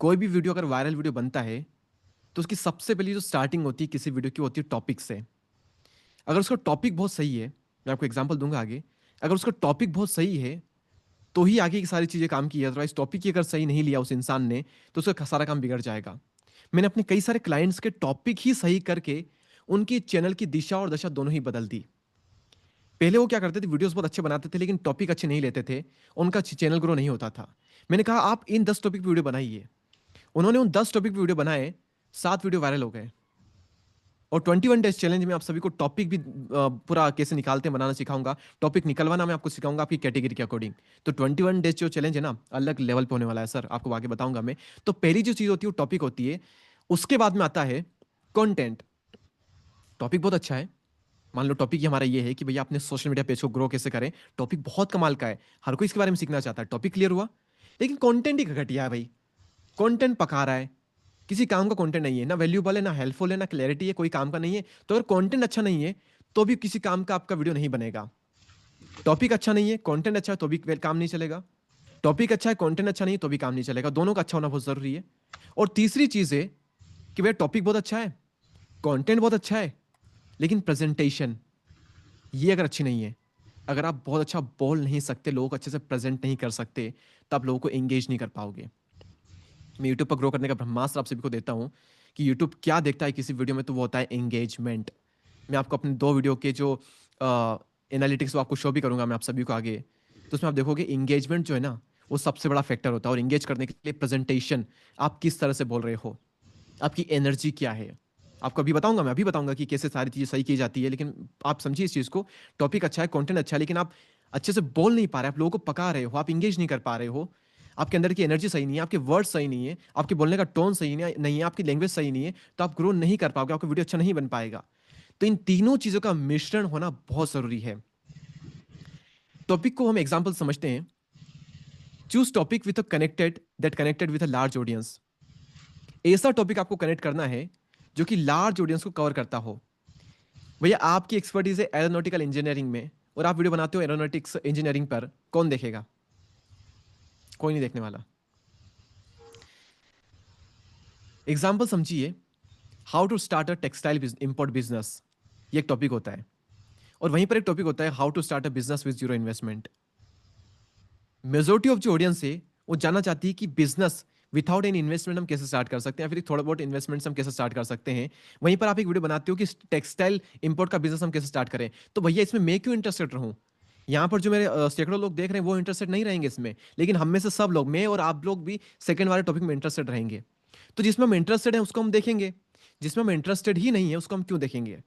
कोई भी वीडियो अगर वायरल वीडियो बनता है, तो उसकी सबसे पहली जो स्टार्टिंग होती है किसी वीडियो की, होती है टॉपिक से। अगर उसका टॉपिक बहुत सही है, मैं आपको एग्जांपल दूंगा आगे, अगर उसका टॉपिक बहुत सही है तो ही आगे की सारी चीजें काम की है। अदरवाइज टॉपिक ही अगर सही नहीं लिया उस इंसान ने, तो उसका सारा काम बिगड़ जाएगा। मैंने अपने कई सारे क्लाइंट्स के टॉपिक ही सही करके उनकी चैनल की दिशा और दशा दोनों ही बदल दी। पहले वो क्या करते थे, वीडियोस बहुत अच्छे बनाते थे लेकिन टॉपिक अच्छे नहीं लेते थे, उनका चैनल ग्रो नहीं होता था। मैंने कहा आप इन 10 टॉपिक पे वीडियो बनाइए। उन्होंने उन 10 टॉपिक पे वीडियो बनाए, 7 वीडियो वायरल हो गए। और 21 डेज चैलेंज में आप सभी को टॉपिक भी पूरा कैसे निकालते हैं बनाना सिखाऊंगा, टॉपिक निकलवाना मैं आपको सिखाऊंगा आपकी कैटेगरी के अकॉर्डिंग। तो 21 डेज जो चैलेंज है ना, अलग लेवल पे होने वाला है सर, आपको आगे बताऊंगा मैं। तो पहली जो चीज होती है वो टॉपिक होती है। उसके बाद में आता है कंटेंट। टॉपिक बहुत अच्छा है, मान लो टॉपिक ही हमारा ये है कि भैया अपने सोशल मीडिया पेज को ग्रो कैसे करें। टॉपिक बहुत कमाल का है, हर कोई इसके बारे में सीखना चाहता है, टॉपिक क्लियर हुआ। लेकिन कंटेंट ही घटिया है भाई, कंटेंट पका रहा है, किसी काम का कंटेंट नहीं है, ना वैल्यूबल है, ना हेल्पफुल है, ना क्लैरिटी है, कोई काम का नहीं है। तो अगर कंटेंट अच्छा नहीं है तो भी किसी काम का आपका वीडियो नहीं बनेगा। टॉपिक अच्छा नहीं है, कंटेंट अच्छा है तो भी काम नहीं चलेगा। टॉपिक अच्छा है, कंटेंट अच्छा नहीं है तो भी काम नहीं चलेगा। दोनों का अच्छा होना बहुत जरूरी है। और तीसरी चीज है कि भैया टॉपिक बहुत अच्छा है, कंटेंट बहुत अच्छा है, लेकिन प्रेजेंटेशन ये अगर अच्छी नहीं है, अगर आप बहुत अच्छा बोल नहीं सकते, लोगों को अच्छे से प्रेजेंट नहीं कर सकते, तो आप लोगों को एंगेज नहीं कर पाओगे। मैं यूट्यूब पर ग्रो करने का ब्रह्मास्त्र आप सभी को देता हूं कि यूट्यूब क्या देखता है किसी वीडियो में, तो वो होता है एंगेजमेंट। मैं आपको अपने 2 वीडियो के जो एनालिटिक्स वो आपको शो भी करूंगा मैं आप सभी को आगे। तो उसमें आप देखोगे एंगेजमेंट जो है ना, वो सबसे बड़ा फैक्टर होता है। और एंगेज करने के लिए प्रेजेंटेशन, आप किस तरह से बोल रहे हो, आपकी एनर्जी क्या है, आपको अभी बताऊंगा, मैं अभी बताऊंगा कि कैसे सारी चीजें सही की जाती है। लेकिन आप समझिए इस चीज को, टॉपिक अच्छा है, कंटेंट अच्छा है, लेकिन आप अच्छे से बोल नहीं पा रहे, आप लोगों को पका रहे हो, आप इंगेज नहीं कर पा रहे हो, आपके अंदर की एनर्जी सही नहीं है, आपके वर्ड सही नहीं है, आपके बोलने का टोन सही नहीं है, आपकी लैंग्वेज सही नहीं है, तो आप ग्रो नहीं कर पाओगे, आपका वीडियो अच्छा नहीं बन पाएगा। तो इन तीनों चीजों का मिश्रण होना बहुत जरूरी है। टॉपिक को हम एग्जाम्पल समझते हैं। Choose topic with a connected that connected with a large audience. ऐसा टॉपिक आपको कनेक्ट करना है जो कि लार्ज ऑडियंस को कवर करता हो। भैया आपकी एक्सपर्टीज है एरोनॉटिकल इंजीनियरिंग में, और आप वीडियो बनाते हो एरोनॉटिक्स इंजीनियरिंग पर, कौन देखेगा? कोई नहीं देखने वाला। एग्जाम्पल समझिए, how to start a textile import business, ये एक टॉपिक होता है। और वहीं पर एक टॉपिक होता है how to start a business with zero investment. Majority of जो ऑडियंस है वो जानना चाहती है कि बिजनेस विदाउट एनी इन्वेस्टमेंट हम कैसे स्टार्ट कर सकते हैं, या फिर थोड़ा बहुत इन्वेस्टमेंट हम कैसे स्टार्ट कर सकते हैं। वहीं पर आप एक वीडियो बनाते हो कि टेक्सटाइल इंपोर्ट का बिजनेस हम कैसे स्टार्ट करें। तो भैया इसमें मैं क्यों इंटरेस्टेड रहूं? यहाँ पर जो मेरे सैकड़ों लोग देख रहे हैं वो इंटरेस्टेड नहीं रहेंगे इसमें, लेकिन हम में से सब लोग, मैं और आप लोग भी सेकंड वाले टॉपिक में इंटरेस्टेड रहेंगे। तो जिसमें हम इंटरेस्टेड हैं उसको हम देखेंगे, जिसमें हम इंटरेस्टेड ही नहीं है उसको हम क्यों देखेंगे?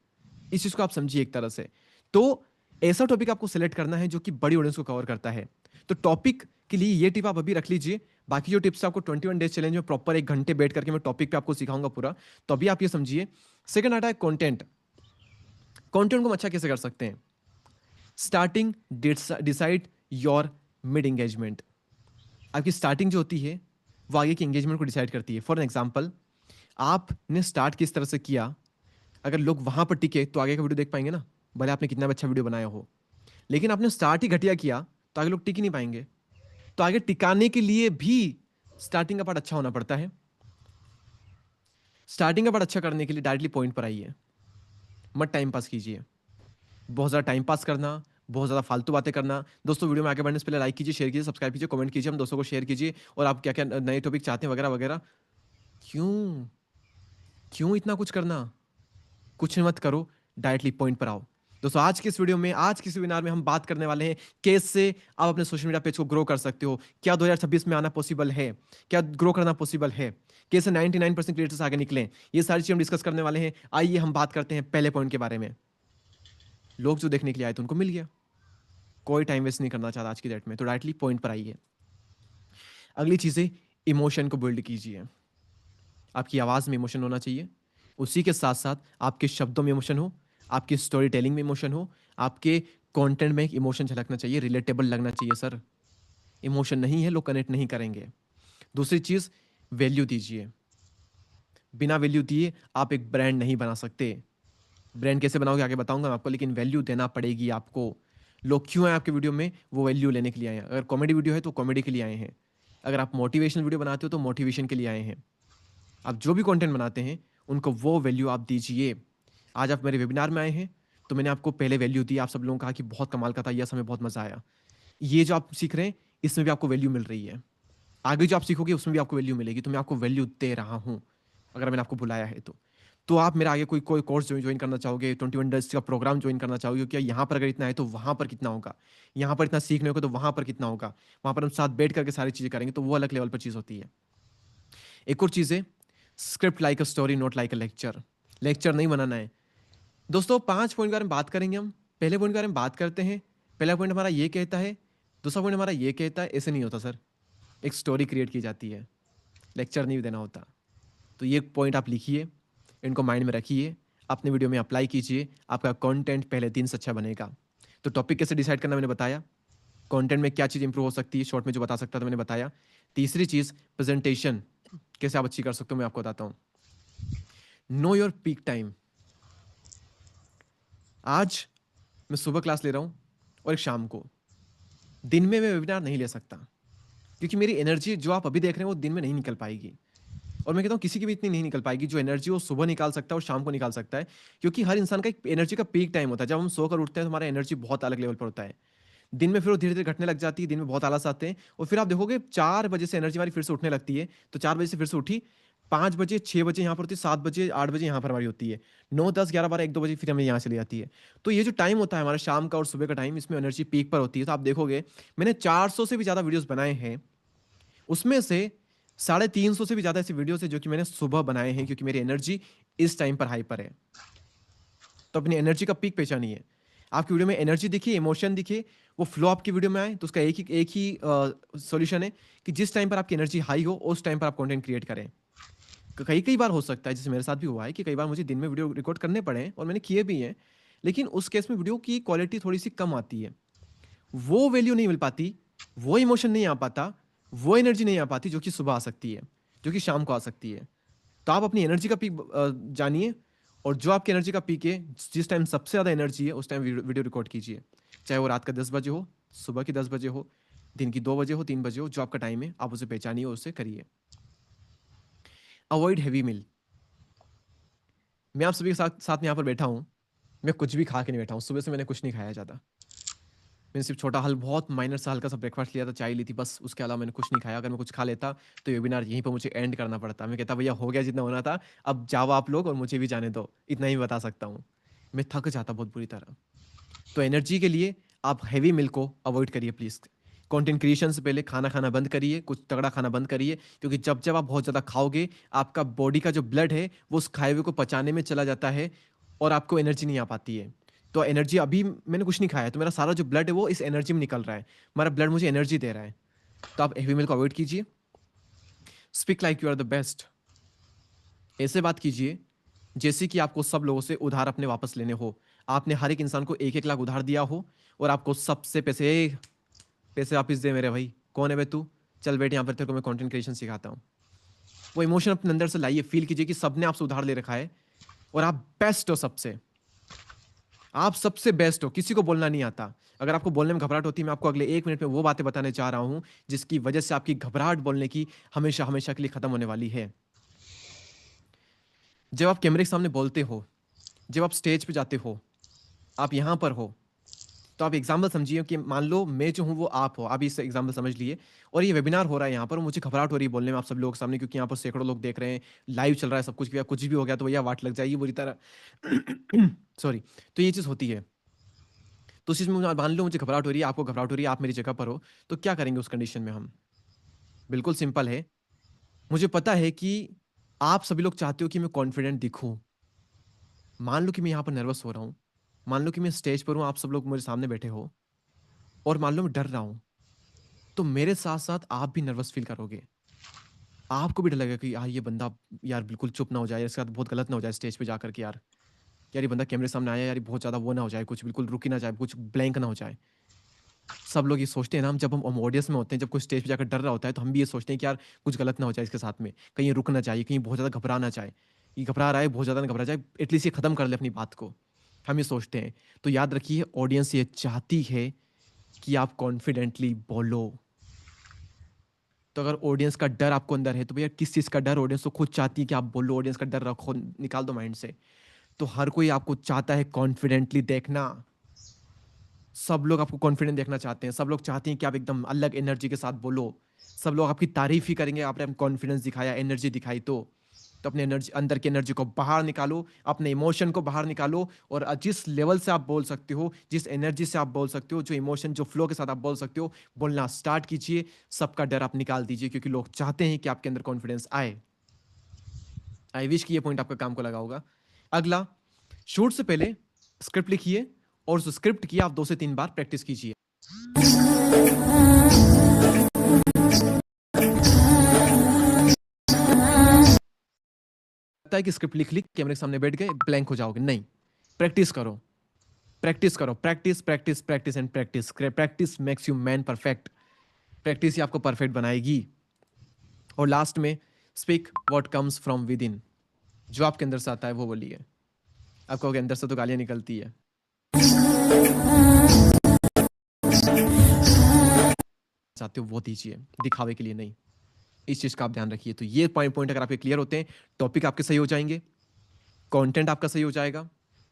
इस चीज को आप समझिए एक तरह से। तो ऐसा टॉपिक आपको सिलेक्ट करना है जो कि बड़ी ऑडियंस को कवर करता है। तो टॉपिक के लिए ये टिप आप अभी रख लीजिए। बाकी जो टिप्स आपको 21 डेज चैलेंज में प्रॉपर 1 घंटे बैठ करके मैं टॉपिक पे आपको सिखाऊंगा पूरा। तो अभी आप ये समझिए। सेकंड आता है कंटेंट। कंटेंट को हम अच्छा कैसे कर सकते हैं? Starting decide your mid engagement. आपकी स्टार्टिंग जो होती है वो आगे की एंगेजमेंट को डिसाइड करती है। फॉर एग्जाम्पल, आपने स्टार्ट किस तरह से किया, अगर लोग वहां पर टिके तो आगे का वीडियो देख पाएंगे ना, भले आपने कितना भी अच्छा वीडियो बनाया हो। लेकिन आपने स्टार्ट ही घटिया किया तो आगे लोग टिक ही नहीं पाएंगे। तो आगे टिकाने के लिए भी स्टार्टिंग का पार्ट अच्छा होना पड़ता है। स्टार्टिंग का पार्ट अच्छा करने के लिए डायरेक्टली पॉइंट पर आइए, मत टाइम पास कीजिए। बहुत ज़्यादा टाइम पास करना, बहुत ज़्यादा फालतू बातें करना। दोस्तों वीडियो में आगे बढ़ने से पहले लाइक कीजिए, शेयर कीजिए, सब्सक्राइब कीजिए, कमेंट कीजिए, हम दोस्तों को शेयर कीजिए। और आप क्या क्या नए टॉपिक चाहते हैं वगैरह वगैरह। क्यों क्यों इतना कुछ करना? कुछ मत करो, डायरेक्टली पॉइंट पर आओ। दोस्तों आज के इस वीडियो में, आज के इस वेबिनार में हम बात करने वाले हैं कैसे आप अपने सोशल मीडिया पेज को ग्रो कर सकते हो। क्या 2026 में आना पॉसिबल है? क्या ग्रो करना पॉसिबल है? कैसे 99% क्रिएटर्स आगे निकले? ये सारी चीज हम डिस्कस करने वाले हैं। आइए हम बात करते हैं पहले पॉइंट के बारे में। लोग जो देखने के लिए आए थे उनको मिल गया, कोई टाइम वेस्ट नहीं करना चाहता आज की डेट में, तो डायरेक्टली पॉइंट पर आइए। अगली चीजें, इमोशन को बिल्ड कीजिए। आपकी आवाज में इमोशन होना चाहिए, उसी के साथ साथ आपके शब्दों में इमोशन हो, आपकी स्टोरी टेलिंग में इमोशन हो, आपके कंटेंट में एक इमोशन झलकना चाहिए, रिलेटेबल लगना चाहिए सर। इमोशन नहीं है, लोग कनेक्ट नहीं करेंगे। दूसरी चीज, वैल्यू दीजिए। बिना वैल्यू दिए आप एक ब्रांड नहीं बना सकते। ब्रांड कैसे बनाओगे आगे बताऊंगा मैं आपको, लेकिन वैल्यू देना पड़ेगी आपको। लोग क्यों आए आपके वीडियो में? वो वैल्यू लेने के लिए आए हैं। अगर कॉमेडी वीडियो है तो कॉमेडी के लिए आए हैं, अगर आप मोटिवेशनल वीडियो बनाते हो तो मोटिवेशन के लिए आए हैं। आप जो भी कंटेंट बनाते हैं उनको वो वैल्यू आप दीजिए। आज आप मेरे वेबिनार में आए हैं तो मैंने आपको पहले वैल्यू दी, आप सब लोगों ने कहा कि बहुत कमाल का था, यस हमें बहुत मजा आया। ये जो आप सीख रहे हैं इसमें भी आपको वैल्यू मिल रही है, आगे जो आप सीखोगे उसमें भी आपको वैल्यू मिलेगी। तो मैं आपको वैल्यू दे रहा हूं, अगर मैंने आपको बुलाया है तो। तो आप मेरा आगे कोई कोई कोर्स ज्वाइन करना चाहोगे, 21 डेज का प्रोग्राम ज्वाइन करना चाहोगे, क्या यहाँ पर अगर इतना है तो वहाँ पर कितना होगा, यहाँ पर इतना सीखने होगा तो वहाँ पर कितना होगा, वहाँ पर हम साथ बैठ करके सारी चीज़ें करेंगे, तो वो अलग लेवल पर चीज़ होती है। एक और चीज़ है, script like a story not like a lecture. Lecture नहीं बनाना है दोस्तों। 5 पॉइंट के बारे में बात करेंगे हम। पहले पॉइंट के बारे में बात करते हैं। पहला पॉइंट हमारा ये कहता है, दूसरा पॉइंट हमारा ये कहता है, ऐसे नहीं होता सर, एक स्टोरी क्रिएट की जाती है, लेक्चर नहीं देना होता। तो ये पॉइंट आप लिखिए, इनको माइंड में रखिए, अपने वीडियो में अप्लाई कीजिए, आपका कंटेंट पहले दिन से अच्छा बनेगा। तो टॉपिक कैसे डिसाइड करना मैंने बताया, कंटेंट में क्या चीज़ इंप्रूव हो सकती है, शॉर्ट में जो बता सकता था मैंने बताया। तीसरी चीज़, प्रेजेंटेशन कैसे आप अच्छी कर सकते हो मैं आपको बताता हूँ। Know your peak time. आज मैं सुबह क्लास ले रहा हूँ और एक शाम को, दिन में मैं वेबिनार नहीं ले सकता, क्योंकि मेरी एनर्जी जो आप अभी देख रहे हैं वो दिन में नहीं निकल पाएगी। और मैं कहता हूँ किसी की भी इतनी नहीं निकल पाएगी जो एनर्जी वो सुबह निकाल सकता है और शाम को निकाल सकता है, क्योंकि हर इंसान का एक एनर्जी का पीक टाइम होता है। जब हम सोकर उठते हैं तो हमारा एनर्जी बहुत अलग लेवल पर होता है। दिन में फिर वो धीरे धीरे घटने लग जाती है, दिन में बहुत आलस आते हैं, और फिर आप देखोगे 4 बजे से एनर्जी हमारी फिर से उठने लगती है। तो 4 बजे से फिर से उठी, 5 बजे 6 बजे यहाँ पर होती है, 7 बजे 8 बजे यहाँ पर हमारी होती है, 9 10 11 12 1 2 बजे फिर हमें यहाँ चली जाती है। तो ये जो टाइम होता है हमारा शाम का और सुबह का टाइम, इसमें एनर्जी पीक पर होती है। तो आप देखोगे मैंने 400 से भी ज़्यादा वीडियोस बनाए हैं, उसमें से 350 से भी ज़्यादा ऐसे वीडियोस है जो कि मैंने सुबह बनाए हैं, क्योंकि मेरी एनर्जी इस टाइम पर हाई पर है। तो अपनी एनर्जी का पीक पहचानिए। आपकी वीडियो में एनर्जी दिखी, इमोशन दिखे, वो फ्लो आपकी वीडियो में आए, तो उसका एक ही सॉल्यूशन है कि जिस टाइम पर आपकी एनर्जी हाई हो उस टाइम पर आप कंटेंट क्रिएट करें। कई कई बार हो सकता है, जैसे मेरे साथ भी हुआ है कि कई बार मुझे दिन में वीडियो रिकॉर्ड करने पड़े हैं और मैंने किए भी हैं, लेकिन उस केस में वीडियो की क्वालिटी थोड़ी सी कम आती है, वो वैल्यू नहीं मिल पाती, वो इमोशन नहीं आ पाता, वो एनर्जी नहीं आ पाती जो कि सुबह आ सकती है, जो कि शाम को आ सकती है। तो आप अपनी एनर्जी का पीक जानिए, और जो आपकी एनर्जी का पीक है, जिस टाइम सबसे ज़्यादा एनर्जी है उस टाइम वीडियो रिकॉर्ड कीजिए, चाहे वो रात का 10 बजे हो, सुबह की 10 बजे हो, दिन की 2 बजे हो, 3 बजे हो, जो आपका टाइम है आप उसे पहचानिए और उसे करिए। अवॉइड हैवी मील। मैं आप सभी के साथ साथ में यहाँ पर बैठा हूँ, मैं कुछ भी खा के नहीं बैठा हूँ, सुबह से मैंने कुछ नहीं खाया ज़्यादा। मैंने सिर्फ छोटा हल बहुत माइनर सा हल्का सा ब्रेकफास्ट लिया था, चाय ली थी, बस उसके अलावा मैंने कुछ नहीं खाया। अगर मैं कुछ खा लेता तो वेबिनार यहीं पर मुझे एंड करना पड़ता। मैं कहता भैया हो गया जितना होना था, अब जाओ आप लोग और मुझे भी जाने दो, इतना ही बता सकता हूँ। मैं थक जाता बहुत बुरी तरह। तो एनर्जी के लिए आप हैवी मिल को अवॉइड करिए प्लीज़। कंटेंट क्रिएशन से पहले खाना खाना बंद करिए, कुछ तगड़ा खाना बंद करिए, क्योंकि जब जब आप बहुत ज़्यादा खाओगे, आपका बॉडी का जो ब्लड है वो उस खाए हुए को पचाने में चला जाता है और आपको एनर्जी नहीं आ पाती है। तो एनर्जी, अभी मैंने कुछ नहीं खाया तो मेरा सारा जो ब्लड है वो इस एनर्जी में निकल रहा है, हमारा ब्लड मुझे एनर्जी दे रहा है। तो आप हैवी मिल को अवॉइड कीजिए। Speak like you are the best. ऐसे बात कीजिए जैसे कि आपको सब लोगों से उधार अपने वापस लेने हो। आपने हर एक इंसान को 1-1 लाख उधार दिया हो और आपको सबसे पैसे, पैसे वापस दे मेरे भाई, कौन है बे तू, चल बैठ यहाँ पर, तेरे को मैं कंटेंट क्रिएशन सिखाता हूँ। वो इमोशन अपने अंदर से लाइए, फील कीजिए कि सबने आपसे उधार ले रखा है और आप बेस्ट हो सबसे, आप सबसे बेस्ट हो, किसी को बोलना नहीं आता। अगर आपको बोलने में घबराहट होती है, मैं आपको अगले 1 मिनट में वो बातें बताने जा रहा हूँ जिसकी वजह से आपकी घबराहट बोलने की हमेशा हमेशा के लिए खत्म होने वाली है। जब आप कैमरे के सामने बोलते हो, जब आप स्टेज पे जाते हो, आप यहाँ पर हो, तो आप एग्जाम्पल समझिए कि मान लो मैं जो हूँ वो आप हो, आप इस एग्जाम्पल समझ लिए, और ये वेबिनार हो रहा है यहाँ पर, मुझे घबराहट हो रही है बोलने में आप सब लोगों के सामने, क्योंकि यहाँ पर सैकड़ों लोग देख रहे हैं, लाइव चल रहा है सब कुछ, कुछ भी हो गया तो भैया वाट लग जाएगी बुरी तरह। सॉरी। तो ये चीज़ होती है। तो उस चीज़ में मान लो मुझे घबराहट हो रही है, आपको घबराहट हो रही है, आप मेरी जगह पर हो, तो क्या करेंगे उस कंडीशन में हम? बिल्कुल सिंपल है। मुझे पता है कि आप सभी लोग चाहते हो कि मैं कॉन्फिडेंट दिखूं। मान लो कि मैं यहाँ पर नर्वस हो रहा हूँ, मान लो कि मैं स्टेज पर हूँ, आप सब लोग मेरे सामने बैठे हो, और मान लो मैं डर रहा हूँ, तो मेरे साथ साथ आप भी नर्वस फील करोगे। आपको भी डर लगेगा कि यार ये बंदा, यार बिल्कुल चुप ना हो जाए, इसके साथ बहुत गलत ना हो जाए स्टेज पे जाकर के, यार यार ये बंदा कैमरे सामने आया, यार ये बहुत ज़्यादा वो ना हो जाए, कुछ बिल्कुल रुक ही ना जाए, कुछ ब्लैंक ना हो जाए। सब लोग ये सोचते हैं ना, हम जब हम ऑडियंस में होते हैं, जब कोई स्टेज पे जाकर डर रहा होता है, तो हम भी ये सोचते हैं कि यार कुछ गलत ना हो जाए इसके साथ में, कहीं ये रुक ना जाए, कहीं बहुत ज़्यादा घबरा ना जाए, ये घबरा रहा है बहुत ज़्यादा ना घबरा जाए, एटलीस्ट ये खत्म कर ले अपनी बात को, हम ये सोचते हैं। तो याद रखिए, ऑडियंस ये चाहती है कि आप कॉन्फिडेंटली बोलो। तो अगर ऑडियंस का डर आपको अंदर है, तो भैया किस चीज़ का डर, ऑडियंस तो खुद चाहती है कि आप बोलो, ऑडियंस का डर रखो, निकाल दो माइंड से। तो हर कोई आपको चाहता है कॉन्फिडेंटली देखना, सब लोग आपको कॉन्फिडेंट देखना चाहते हैं, सब लोग चाहते हैं कि आप एकदम अलग एनर्जी के साथ बोलो, सब लोग आपकी तारीफ ही करेंगे, आपने कॉन्फिडेंस दिखाया, एनर्जी दिखाई। तो तो अपने एनर्जी, अंदर की एनर्जी को बाहर निकालो, अपने इमोशन को बाहर निकालो, और जिस लेवल से आप बोल सकते हो, जिस एनर्जी से आप बोल सकते हो, जो इमोशन, जो फ्लो के साथ आप बोल सकते हो, बोलना स्टार्ट कीजिए। सबका डर आप निकाल दीजिए, क्योंकि लोग चाहते हैं कि आपके अंदर कॉन्फिडेंस आए। आई विश कि ये पॉइंट आपका काम को लगा होगा। अगला, शूट से पहले स्क्रिप्ट लिखिए, और उस स्क्रिप्ट की आप 2 से 3 बार प्रैक्टिस कीजिए। लगता है कि स्क्रिप्ट लिख लिख कैमरे के सामने बैठ गए, ब्लैंक हो जाओगे, नहीं। प्रैक्टिस करो, प्रैक्टिस करो, practice practice practice and practice. Practice makes you man perfect. Practice ही आपको परफेक्ट बनाएगी। और लास्ट में, speak what comes from within. जो आपके अंदर से आता है वो बोलिए। आपको अंदर से तो गालियां निकलती है, चाहते हो वो दीजिए, दिखावे के लिए नहीं। इस चीज का आप ध्यान रखिए। तो ये पॉइंट पॉइंट अगर आपके क्लियर होते हैं, टॉपिक आपके सही हो जाएंगे, कंटेंट आपका सही हो जाएगा,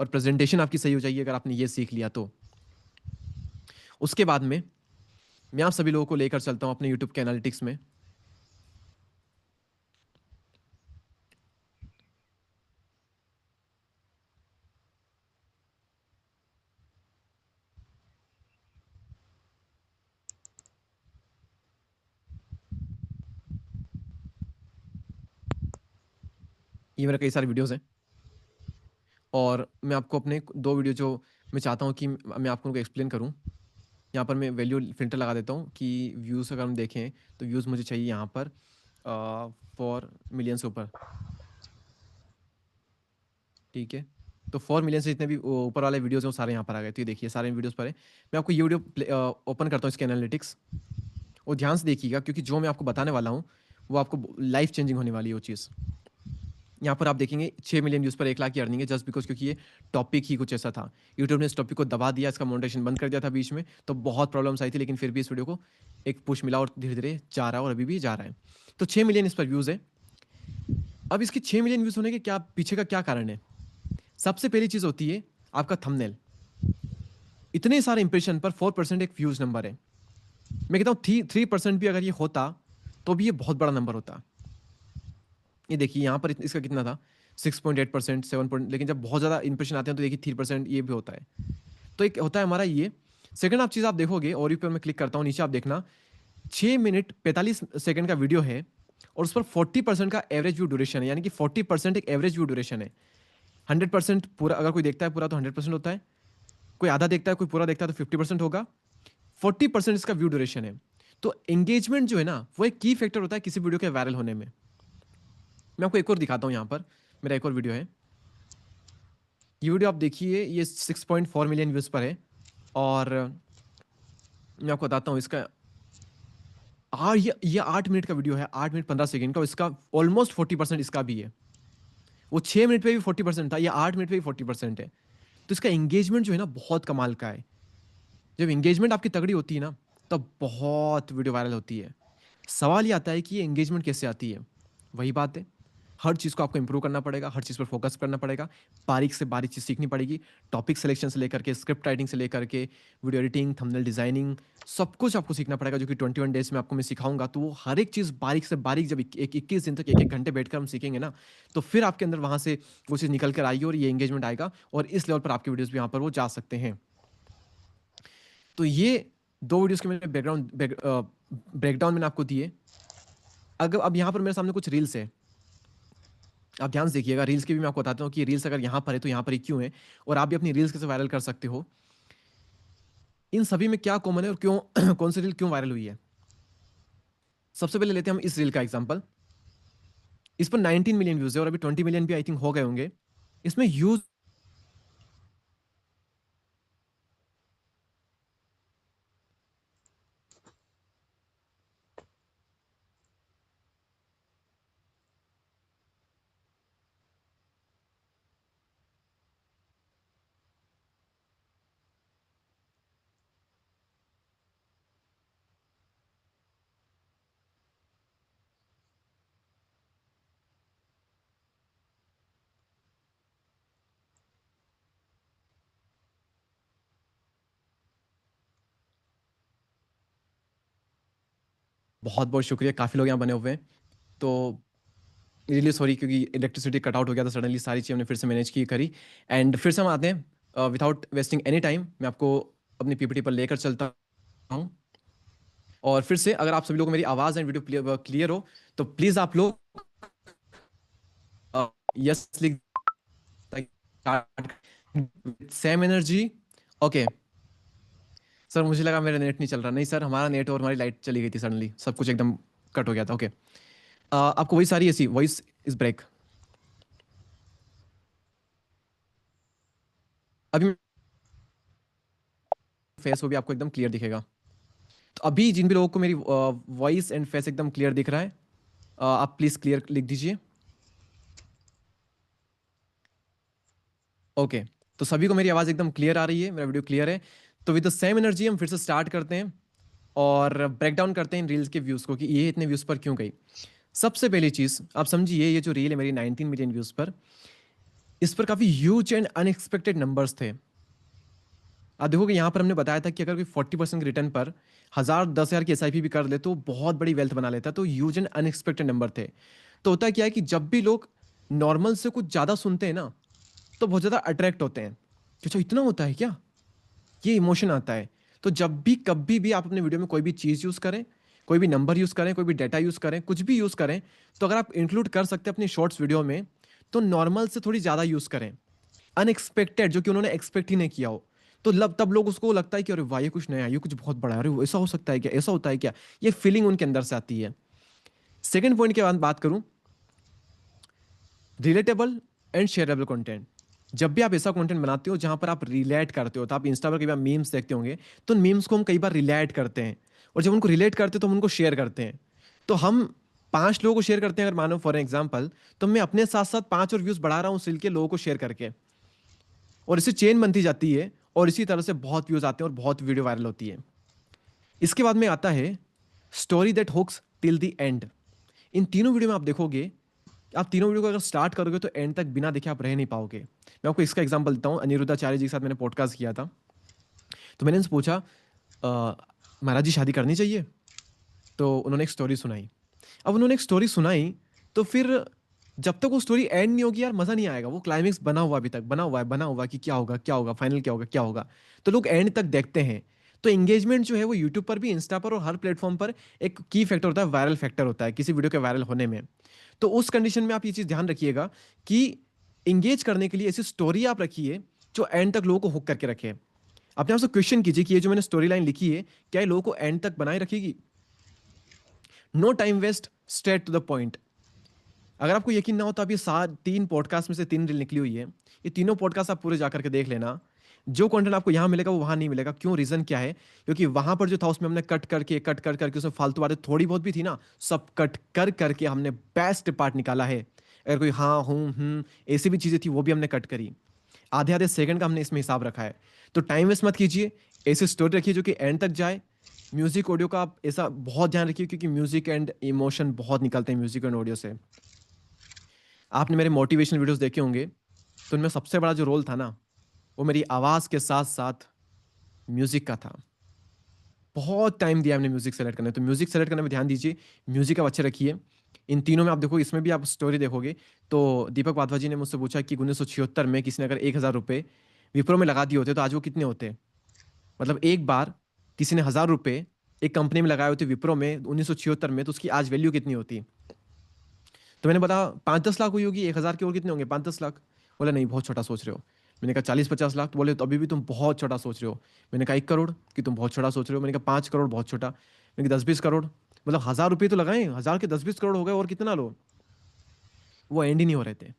और प्रेजेंटेशन आपकी सही हो जाएगी, अगर आपने ये सीख लिया तो। उसके बाद में मैं आप सभी लोगों को लेकर चलता हूं अपने यूट्यूब के एनालिटिक्स में। ये मेरे कई सारे वीडियोस हैं, और मैं आपको अपने 2 वीडियो जो मैं चाहता हूँ कि मैं आपको उनको एक्सप्लेन करूँ। यहाँ पर मैं वैल्यू फिल्टर लगा देता हूँ कि व्यूज़ अगर हम देखें, तो व्यूज़ मुझे चाहिए यहाँ पर 4 मिलियन से ऊपर। ठीक है, तो 4 मिलियन से जितने भी ऊपर वाले वीडियोस हैं वो सारे यहाँ पर आ गए। तो ये देखिए, सारे वीडियोस पर है। मैं आपको ये वीडियो ओपन करता हूँ, इसके एनालिटिक्स, और ध्यान से देखिएगा, क्योंकि जो मैं आपको बताने वाला हूँ वो आपको लाइफ चेंजिंग होने वाली है वो चीज़। यहाँ पर आप देखेंगे 6 मिलियन व्यूज़ पर 1 लाख की अर्निंग है, जस्ट बिकॉज क्योंकि ये टॉपिक ही कुछ ऐसा था। यूट्यूब ने इस टॉपिक को दबा दिया, इसका मोनेटाइजेशन बंद कर दिया था बीच में, तो बहुत प्रॉब्लम्स आई थी, लेकिन फिर भी इस वीडियो को एक पुश मिला, और धीरे धीरे जा रहा है, और अभी भी जा रहा है। तो 6 मिलियन इस पर व्यूज़ है। अब इसकी 6 मिलियन व्यूज़ होने के क्या पीछे का क्या कारण है? सबसे पहली चीज़ होती है आपका थंबनेल। इतने सारे इंप्रेशन पर 4% एक व्यूज़ नंबर है। मैं कहता हूँ 3% भी अगर ये होता, तो भी ये बहुत बड़ा नंबर होता। ये देखिए यहाँ पर इसका कितना था, 6.8%, 7 लेकिन जब बहुत ज़्यादा इंप्रेशन आते हैं तो देखिए 3% ये भी होता है। तो एक होता है हमारा ये। सेकंड आप चीज़ आप देखोगे, और ऊपर मैं क्लिक करता हूँ, नीचे आप देखना, 6 मिनट 45 सेकंड का वीडियो है, और उस पर 40% का एवरेज व्यू ड्यूरेशन है, यानी कि 40% एक एवरेज व्यू ड्यूरेशन है। 100% पूरा, अगर कोई देखता है पूरा तो 100% होता है, कोई आधा देखता है, कोई पूरा देखता है तो 50% होगा। 40% इसका व्यू ड्यूरेशन है। तो एंगेजमेंट जो है ना, वो एक की फैक्टर होता है किसी वीडियो के वायरल होने में। मैं आपको एक और दिखाता हूँ, यहाँ पर मेरा एक और वीडियो है। ये वीडियो आप देखिए, ये 6.4 मिलियन व्यूज पर है, और मैं आपको बताता हूँ इसका। ये 8 मिनट का वीडियो है, 8 मिनट 15 सेकंड का, और इसका ऑलमोस्ट 40% इसका भी है। वो 6 मिनट पे भी 40% था, ये 8 मिनट पे भी 40% है। तो इसका एंगेजमेंट जो है ना, बहुत कमाल का है। जब एंगेजमेंट आपकी तगड़ी होती है ना, तब बहुत वीडियो वायरल होती है। सवाल ये आता है कि ये एंगेजमेंट कैसे आती है? वही बात है, हर चीज़ को आपको इंप्रूव करना पड़ेगा, हर चीज़ पर फोकस करना पड़ेगा, बारीक से बारीक चीज़ सीखनी पड़ेगी। टॉपिक सिलेक्शन से लेकर के, स्क्रिप्ट राइटिंग से लेकर के, वीडियो एडिटिंग, थंबनेल डिजाइनिंग, सब कुछ आपको सीखना पड़ेगा, जो कि 21 डेज में आपको मैं सिखाऊंगा। तो वो हर एक चीज़ बारीक से बारीक, जब 21 दिन तक 1 1 घंटे बैठकर हम सीखेंगे ना, तो फिर आपके अंदर वहाँ से वो चीज़ निकल कर आएगी, और ये एंगेजमेंट आएगा, और इस लेवल पर आपके वीडियोज़ भी यहाँ पर वो जा सकते हैं। तो ये 2 वीडियोज़ के मैंने ब्रेकडाउन मैंने आपको दिए। अगर अब यहाँ पर मेरे सामने कुछ रील्स है, आप ध्यान से देखिएगा। रील्स की भी मैं आपको बताता हूँ कि रील्स अगर यहाँ पर है तो यहाँ पर ही क्यों है, और आप भी अपनी रील्स कैसे वायरल कर सकते हो। इन सभी में क्या कॉमन है, और क्यों कौन सी रील क्यों वायरल हुई है। सबसे पहले लेते हैं हम इस रील का एग्जांपल। इस पर 19 मिलियन व्यूज है, और अभी 20 मिलियन भी आई थिंक हो गए होंगे। इसमें यूज बहुत बहुत शुक्रिया, काफी लोग यहाँ बने हुए हैं। तो रियली सॉरी, क्योंकि इलेक्ट्रिसिटी कट आउट हो गया था सडनली, सारी चीज़ हमने फिर से मैनेज की करी। एंड फिर से हम आते हैं, विदाउट वेस्टिंग एनी टाइम मैं आपको अपनी पीपीटी पर लेकर चलता हूँ। और फिर से अगर आप सभी लोगों को मेरी आवाज़ एंड वीडियो क्लियर हो तो प्लीज़ आप लोग यस लिख, सेम एनर्जी। ओके सर, मुझे लगा मेरा नेट नहीं चल रहा। नहीं सर, हमारा नेट और हमारी लाइट चली गई थी, सडनली सब कुछ एकदम कट हो गया था। ओके आपको वही सारी ऐसी वॉइस इज ब्रेक। अभी फेस वो भी आपको एकदम क्लियर दिखेगा। तो अभी जिन भी लोगों को मेरी वॉइस एंड फेस एकदम क्लियर दिख रहा है, आप प्लीज क्लियर लिख दीजिए। ओके तो सभी को मेरी आवाज़ एकदम क्लियर आ रही है, मेरा वीडियो क्लियर है। तो विद द सेम एनर्जी हम फिर से स्टार्ट करते हैं और ब्रेक डाउन करते हैं इन रील्स के व्यूज़ को कि ये इतने व्यूज़ पर क्यों गई। सबसे पहली चीज़ आप समझिए, ये जो रील है मेरी 19 मिलियन व्यूज़ पर, इस पर काफ़ी ह्यूज एंड अनएक्सपेक्टेड नंबर्स थे। आप देखोगे यहाँ पर हमने बताया था कि अगर कोई 40% के रिटर्न पर 1000 10,000 की एसआईपी भी कर ले तो बहुत बड़ी वेल्थ बना लेता है। तो ह्यूज एंड अनएक्सपेक्टेड नंबर थे। तो होता क्या है कि जब भी लोग नॉर्मल से कुछ ज़्यादा सुनते हैं ना, तो बहुत ज़्यादा अट्रैक्ट होते हैं कि अच्छा इतना होता है क्या, ये इमोशन आता है। तो जब भी कभी भी आप अपने वीडियो में कोई भी चीज़ यूज़ करें, कोई भी नंबर यूज़ करें, कोई भी डेटा यूज़ करें, कुछ भी यूज़ करें, तो अगर आप इंक्लूड कर सकते हैं अपनी शॉर्ट्स वीडियो में, तो नॉर्मल से थोड़ी ज़्यादा यूज़ करें, अनएक्सपेक्टेड, जो कि उन्होंने एक्सपेक्ट ही नहीं किया हो। तो तब लोग उसको लगता है कि अरे वाह ये कुछ नया, ये कुछ बहुत बड़ा है, अरे ऐसा हो सकता है क्या, ऐसा होता है क्या, ये फीलिंग उनके अंदर से आती है। सेकेंड पॉइंट के बाद बात करूं, रिलेटेबल एंड शेयरेबल कंटेंट। जब भी आप ऐसा कंटेंट बनाते हो जहां पर आप रिलेट करते हो, तो आप इंस्टा पर कई बार मीम्स देखते होंगे, तो मीम्स को हम कई बार रिलेट करते हैं, और जब उनको रिलेट करते हैं तो हम उनको शेयर करते हैं। तो हम 5 लोगों को शेयर करते हैं अगर मानो फॉर एग्जाम्पल, तो मैं अपने साथ साथ 5 और व्यूज बढ़ा रहा हूँ उस रील के लोगों को शेयर करके, और इससे चेन बनती जाती है, और इसी तरह से बहुत व्यूज आते हैं और बहुत वीडियो वायरल होती है। इसके बाद में आता है story that hooks till the end. इन तीनों वीडियो में आप देखोगे, आप तीनों वीडियो को अगर स्टार्ट करोगे तो एंड तक बिना देखे आप रह नहीं पाओगे। मैं आपको इसका एग्जांपल देता हूँ। अनिरुद्धाचार्य जी के साथ मैंने पॉडकास्ट किया था, तो मैंने उनसे पूछा महाराज जी शादी करनी चाहिए? तो उन्होंने एक स्टोरी सुनाई। अब उन्होंने एक स्टोरी सुनाई, तो फिर जब तक वो स्टोरी एंड नहीं होगी यार मजा नहीं आएगा। वो क्लाइमेक्स बना हुआ, अभी तक बना हुआ कि क्या होगा क्या होगा, फाइनल क्या होगा क्या होगा, तो लोग एंड तक देखते हैं। तो एंगेजमेंट जो है वो यूट्यूब पर भी, इंस्टा पर और हर प्लेटफॉर्म पर एक की फैक्टर होता है, वायरल फैक्टर होता है किसी वीडियो के वायरल होने में। तो उस कंडीशन में आप ये चीज ध्यान रखिएगा कि इंगेज करने के लिए ऐसी स्टोरी आप रखिए जो एंड तक लोगों को हुक करके रखे। अपने आप से क्वेश्चन कीजिए कि ये जो मैंने स्टोरी लाइन लिखी है, क्या ये लोगों को एंड तक बनाए रखेगी? No time waste, straight to the point. अगर आपको यकीन ना हो तो आप ये 3 पॉडकास्ट में से 3 रील निकली हुई है, ये तीनों पॉडकास्ट आप पूरे जाकर के देख लेना। जो कंटेंट आपको यहाँ मिलेगा वो वहां नहीं मिलेगा। क्यों? रीजन क्या है? क्योंकि वहां पर जो था उसमें हमने कट करके उसमें फालतू बातें थोड़ी बहुत भी थी ना, सब कट कर करके हमने बेस्ट पार्ट निकाला है। अगर कोई हाँ ऐसी भी चीजें थी वो भी हमने कट करी। आधे आधे सेकंड का हमने इसमें हिसाब रखा है। तो टाइम वेस्ट मत कीजिए, ऐसी स्टोरी रखिए जो कि एंड तक जाए। म्यूजिक ऑडियो का आप ऐसा बहुत ध्यान रखिए, क्योंकि म्यूजिक एंड इमोशन बहुत निकलते हैं म्यूजिक एंड ऑडियो से। आपने मेरे मोटिवेशनल वीडियोस देखे होंगे, तो उनमें सबसे बड़ा जो रोल था ना, वो मेरी आवाज़ के साथ साथ म्यूज़िक का था। बहुत टाइम दिया हमने म्यूज़िक सेलेक्ट करने, तो म्यूज़िक सेलेक्ट करने में ध्यान दीजिए, म्यूज़िक आप अच्छे रखिए। इन तीनों में आप देखो, इसमें भी आप स्टोरी देखोगे तो दीपक वाधवा जी ने मुझसे पूछा कि 1976 में किसी ने अगर 1000 रुपये विप्रो में लगा दिए होते तो आज वो कितने होते। मतलब एक बार किसी ने 1000 रुपये एक कंपनी में लगाए होते विप्रो में 1976 में, तो उसकी आज वैल्यू कितनी होती? तो मैंने बताया 5-10 लाख हुई होगी। 1000 के और कितने होंगे? 5-10 लाख। बोला नहीं, बहुत छोटा सोच रहे हो। मैंने कहा 40-50 लाख। तो बोले तो अभी भी तुम बहुत छोटा सोच रहे हो। मैंने कहा 1 करोड़, कि तुम बहुत छोटा सोच रहे हो। मैंने कहा 5 करोड़ बहुत छोटा। मैंने कहा 10-20 करोड़। मतलब 1000 रुपये तो लगाए, 1000 के 10-20 करोड़ हो गए, और कितना लो। वो एंड ही नहीं हो रहे थे।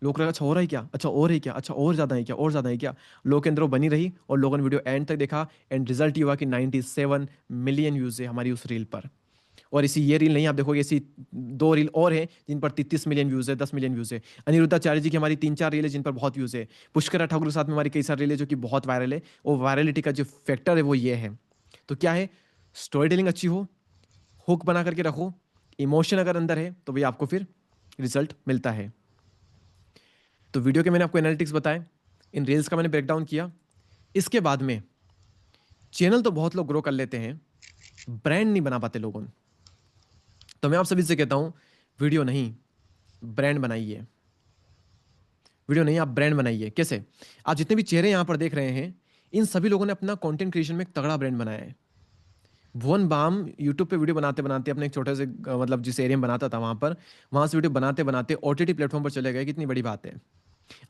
लोग कह रहे अच्छा हो रहा है क्या, अच्छा और है क्या, अच्छा और ज़्यादा है क्या, और ज़्यादा है क्या। लोगों के अंदर वो बनी रही और लोगों ने वीडियो एंड तक देखा, एंड रिजल्ट ये हुआ कि 97 मिलियन व्यूज़ है हमारी उस रील पर। और इसी ये रील नहीं, आप देखोगे ऐसी 2 रील और हैं जिन पर 33 मिलियन व्यूज है, 10 मिलियन व्यूज है। अनिरुद्धाचार्य जी की हमारी 3-4 रील है जिन पर बहुत व्यूज है। पुष्कर ठाकुर के साथ में हमारी कई सारी रील है जो कि बहुत वायरल है। और वायरलिटी का जो फैक्टर है वो ये है। तो क्या है? स्टोरी टेलिंग अच्छी हो, हुक बना करके रखो, इमोशन अगर अंदर है तो भी आपको फिर रिजल्ट मिलता है। तो वीडियो के मैंने आपको एनालिटिक्स बताए, इन रील्स का मैंने ब्रेकडाउन किया। इसके बाद में चैनल तो बहुत लोग ग्रो कर लेते हैं, ब्रांड नहीं बना पाते लोगों। तो मैं आप सभी से कहता हूं, वीडियो नहीं, ब्रांड बनाइए, वीडियो नहीं, आप ब्रांड बनाइए। कैसे? आप जितने भी चेहरे यहाँ पर देख रहे हैं, इन सभी लोगों ने अपना कंटेंट क्रिएशन में एक तगड़ा ब्रांड बनाया है। भुवन बाम यूट्यूब पे वीडियो बनाते बनाते अपने एक छोटे से मतलब जिस एरिया में बनाता था वहां से वीडियो बनाते बनाते ओटीटी प्लेटफॉर्म पर चले गए। कितनी बड़ी बात है।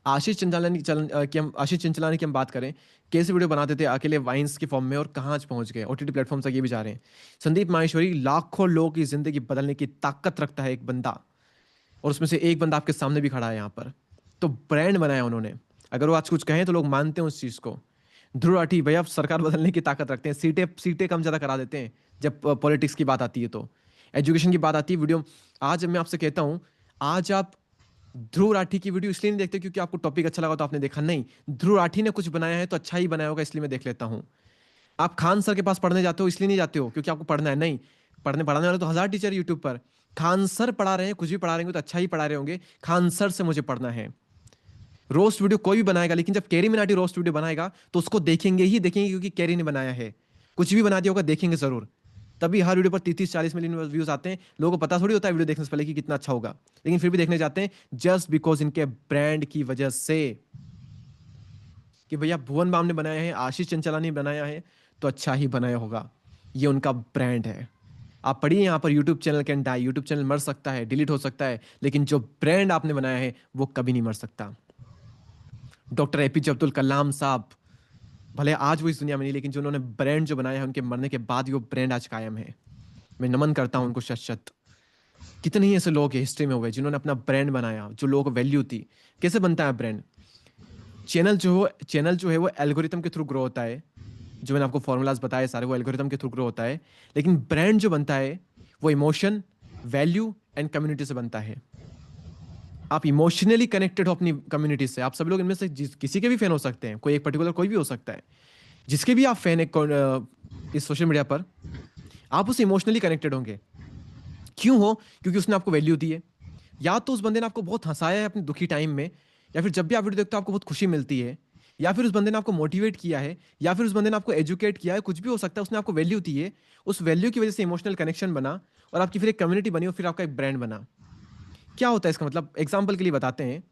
आशीष चंचलानी की हम आशीष चंचलानी की हम बात करें, कैसे वीडियो बनाते थे अकेले वाइन्स के फॉर्म में, और कहाँ आज पहुंच गए, ओटीटी प्लेटफॉर्म तक ये भी जा रहे हैं। संदीप माहेश्वरी, लाखों लोगों की जिंदगी बदलने की ताकत रखता है एक बंदा, और उसमें से एक बंदा आपके सामने भी खड़ा है यहाँ पर। तो ब्रांड बनाया उन्होंने। अगर वो आज कुछ कहें तो लोग मानते हैं उस चीज को। ध्रुव राठी भैया सरकार बदलने की ताकत रखते हैं, सीटें सीटें कम ज्यादा करा देते हैं जब पॉलिटिक्स की बात आती है, तो एजुकेशन की बात आती है। वीडियो आज मैं आपसे कहता हूं, आज आप ध्रुव राठी की वीडियो इसलिए नहीं देखते क्योंकि आपको टॉपिक अच्छा लगा तो आपने देखा, नहीं, ध्रुव राठी ने कुछ बनाया है तो अच्छा ही बनाया होगा इसलिए मैं देख लेता हूं। आप खान सर के पास पढ़ने जाते हो इसलिए नहीं जाते हो क्योंकि आपको पढ़ना है, नहीं, पढ़ाने वाले तो हजार टीचर यूट्यूब पर। खान सर पढ़ा रहे हैं, कुछ भी पढ़ा रहे होंगे तो अच्छा ही पढ़ा रहे होंगे, खान सर से मुझे पढ़ना है। रोस्ट वीडियो कोई भी बनाएगा, लेकिन जब कैरी मिनाटी रोस्ट वीडियो बनाएगा तो उसको देखेंगे ही देखेंगे क्योंकि कैरी ने बनाया है। कुछ भी बना दिया होगा देखेंगे जरूर, तभी हर वीडियो पर 30-40 मिलियन व्यूज आते हैं। लोगों को पता थोड़ी होता है वीडियो देखने से पहले कि कितना अच्छा होगा, लेकिन फिर भी देखने जाते हैं जस्ट बिकॉज इनके ब्रांड की वजह से, कि भैया भुवन बाम ने बनाया है, आशीष चंचलानी ने बनाया है तो अच्छा ही बनाया होगा, ये उनका ब्रांड है। आप पढ़िए यहाँ पर, YouTube channel can die, YouTube channel मर सकता है, डिलीट हो सकता है, लेकिन जो ब्रांड आपने बनाया है वो कभी नहीं मर सकता। डॉक्टर एपीजे अब्दुल कलाम साहब, भले आज वो इस दुनिया में नहीं, लेकिन जो उन्होंने ब्रांड जो बनाया है उनके मरने के बाद भी वो ब्रांड आज कायम है। मैं नमन करता हूँ उनको शत शत। कितने ही ऐसे लोग हिस्ट्री में हुए जिन्होंने अपना ब्रांड बनाया, जो लोगों को वैल्यू थी। कैसे बनता है ब्रांड? चैनल जो है वो एल्गोरिथम के थ्रू ग्रो होता है, जो मैंने आपको फॉर्मूलाज बताए सारे, वो एल्गोरिथम के थ्रू ग्रो होता है। लेकिन ब्रांड जो बनता है वो इमोशन, वैल्यू एंड कम्युनिटी से बनता है। आप इमोशनली कनेक्टेड हो अपनी कम्युनिटी से। आप सब लोग इनमें से किसी के भी फैन हो सकते हैं, कोई एक पर्टिकुलर कोई भी हो सकता है, जिसके भी आप फैन है इस सोशल मीडिया पर, आप उससे इमोशनली कनेक्टेड होंगे। क्यों हो? क्योंकि उसने आपको वैल्यू दी है। या तो उस बंदे ने आपको बहुत हंसाया है अपने दुखी टाइम में, या फिर जब भी आप वीडियो देखते हो आपको बहुत खुशी मिलती है, या फिर उस बंदे ने आपको मोटिवेट किया है, या फिर उस बंदे ने आपको एजुकेट किया है, कुछ भी हो सकता है, उसने आपको वैल्यू दी है। उस वैल्यू की वजह से इमोशनल कनेक्शन बना और आपकी फिर एक कम्युनिटी बनी और फिर आपका एक ब्रांड बना। क्या होता है इसका मतलब? एग्जाम्पल के लिए बताते हैं,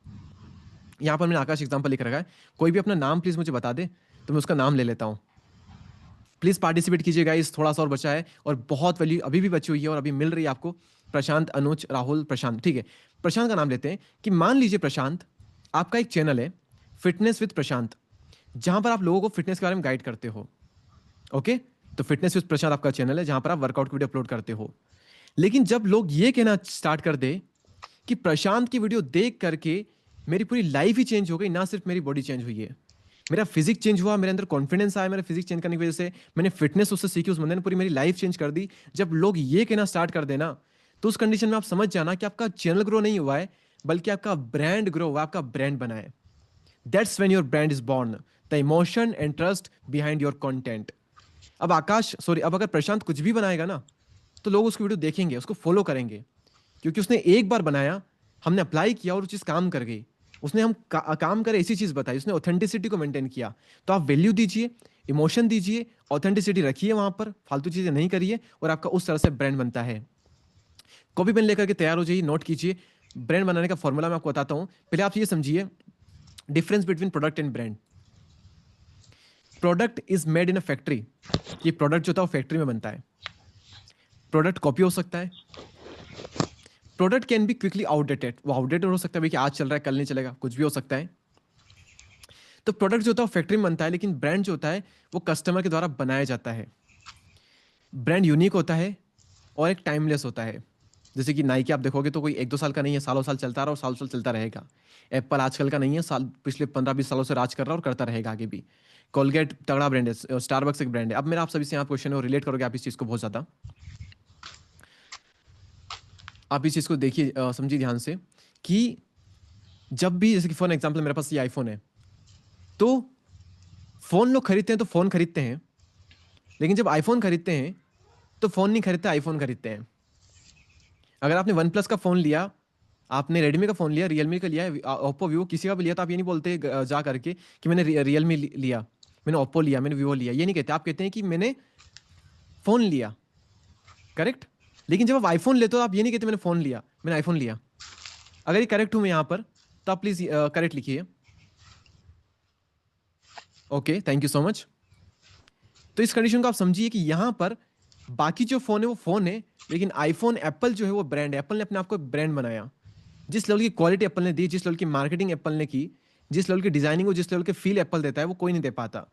यहाँ पर मैंने आकाश एग्जाम्पल लिख रखा है। कोई भी अपना नाम प्लीज मुझे बता दे तो मैं उसका नाम ले लेता हूँ। प्लीज पार्टिसिपेट कीजिएगा, इस थोड़ा सा और बचा है और बहुत वैल्यू अभी भी बची हुई है और अभी मिल रही है आपको। प्रशांत, अनुज, राहुल, प्रशांत, ठीक है। प्रशांत का नाम लेते हैं कि मान लीजिए प्रशांत, आपका एक चैनल है फिटनेस विद प्रशांत, जहां पर आप लोगों को फिटनेस के बारे में गाइड करते हो। ओके, तो फिटनेस विद प्रशांत आपका चैनल है जहां पर आप वर्कआउट की वीडियो अपलोड करते हो। लेकिन जब लोग ये कहना स्टार्ट कर दे कि प्रशांत की वीडियो देख करके मेरी पूरी लाइफ ही चेंज हो गई, ना सिर्फ मेरी बॉडी चेंज हुई है, मेरा फिजिक चेंज हुआ, मेरे अंदर कॉन्फिडेंस आया, मेरा फिजिक चेंज करने की वजह से मैंने फिटनेस उससे सीखी, उस बंदे ने पूरी मेरी लाइफ चेंज कर दी। जब लोग ये कहना स्टार्ट कर देना, तो उस कंडीशन में आप समझ जाना कि आपका चैनल ग्रो नहीं हुआ है, बल्कि आपका ब्रांड ग्रो हुआ, आपका ब्रांड बना है। That's when your brand is born, the emotion and trust behind your content. अब अगर प्रशांत कुछ भी बनाएगा ना, तो लोग उसकी वीडियो देखेंगे, उसको फॉलो करेंगे, क्योंकि उसने एक बार बनाया, हमने अप्लाई किया और वो चीज़ काम कर गई। उसने काम करे ऐसी चीज़ बताई, उसने ऑथेंटिसिटी को मेंटेन किया। तो आप वैल्यू दीजिए, इमोशन दीजिए, ऑथेंटिसिटी रखिए वहां पर, फालतू चीज़ें नहीं करिए, और आपका उस तरह से ब्रांड बनता है। कॉपी पेन लेकर के तैयार हो जाइए, नोट कीजिए। ब्रांड बनाने का फॉर्मूला मैं आपको बताता हूं। पहले आप ये समझिए difference between product and brand. Product is made in a factory. ये प्रोडक्ट जो था वो फैक्ट्री में बनता है। प्रोडक्ट कॉपी हो सकता है, product can be quickly outdated, वो आउटडेटेड हो सकता है कि आज चल रहा है कल नहीं चलेगा, कुछ भी हो सकता है। तो प्रोडक्ट जो होता है वो फैक्ट्री में बनता है, लेकिन ब्रांड जो होता है वो कस्टमर के द्वारा बनाया जाता है। ब्रांड यूनिक होता है और एक टाइमलेस होता है। जैसे कि नाइकी आप देखोगे तो कोई 1-2 साल का नहीं है, सालों साल चलता रहा और सालों साल चलता रहेगा। एप्पल आजकल का नहीं है, साल पिछले 15-20 सालों से राज कर रहा है और करता रहेगा आगे भी। कोलगेट तगड़ा ब्रांड है, स्टारबक्स एक ब्रांड है। अब मेरा आप सभी से यहाँ क्वेश्चन है और रिलेट करोगे आप इस चीज़ को बहुत ज़्यादा। आप इस चीज़ को देखिए, समझिए ध्यान से, कि जब भी, जैसे कि फॉर एग्जाम्पल मेरे पास ये आईफोन है, तो फ़ोन लोग खरीदते हैं तो फ़ोन खरीदते हैं, लेकिन जब आईफोन खरीदते हैं तो फ़ोन नहीं खरीदते, आईफोन खरीदते हैं। अगर आपने वन प्लस का फ़ोन लिया, आपने रेडमी का फ़ोन लिया, रियलमी का लिया, ओप्पो, वीवो, किसी का भी लिया, तो आप ये नहीं बोलते जा करके कि मैंने रियलमी लिया, मैंने ओप्पो लिया, मैंने वीवो लिया, ये नहीं कहते। आप कहते हैं कि मैंने फ़ोन लिया, करेक्ट। लेकिन जब आप आईफोन लेते हो आप ये नहीं कहते मैंने फ़ोन लिया, मैंने आईफोन लिया। अगर ये करेक्ट हूं मैं यहाँ पर तो आप प्लीज करेक्ट लिखिए। Okay, thank you so much. तो इस कंडीशन को आप समझिए कि यहां पर बाकी जो फोन है वो फोन है, लेकिन आईफोन एप्पल जो है वो ब्रांड है। एप्पल ने अपने आप को ब्रांड बनाया। जिस लेवल की क्वालिटी एप्पल ने दी, जिस लेवल की मार्केटिंग एप्पल ने की, जिस लेवल की डिजाइनिंग और जिस लेवल के फील एप्पल देता है वो कोई नहीं दे पाता।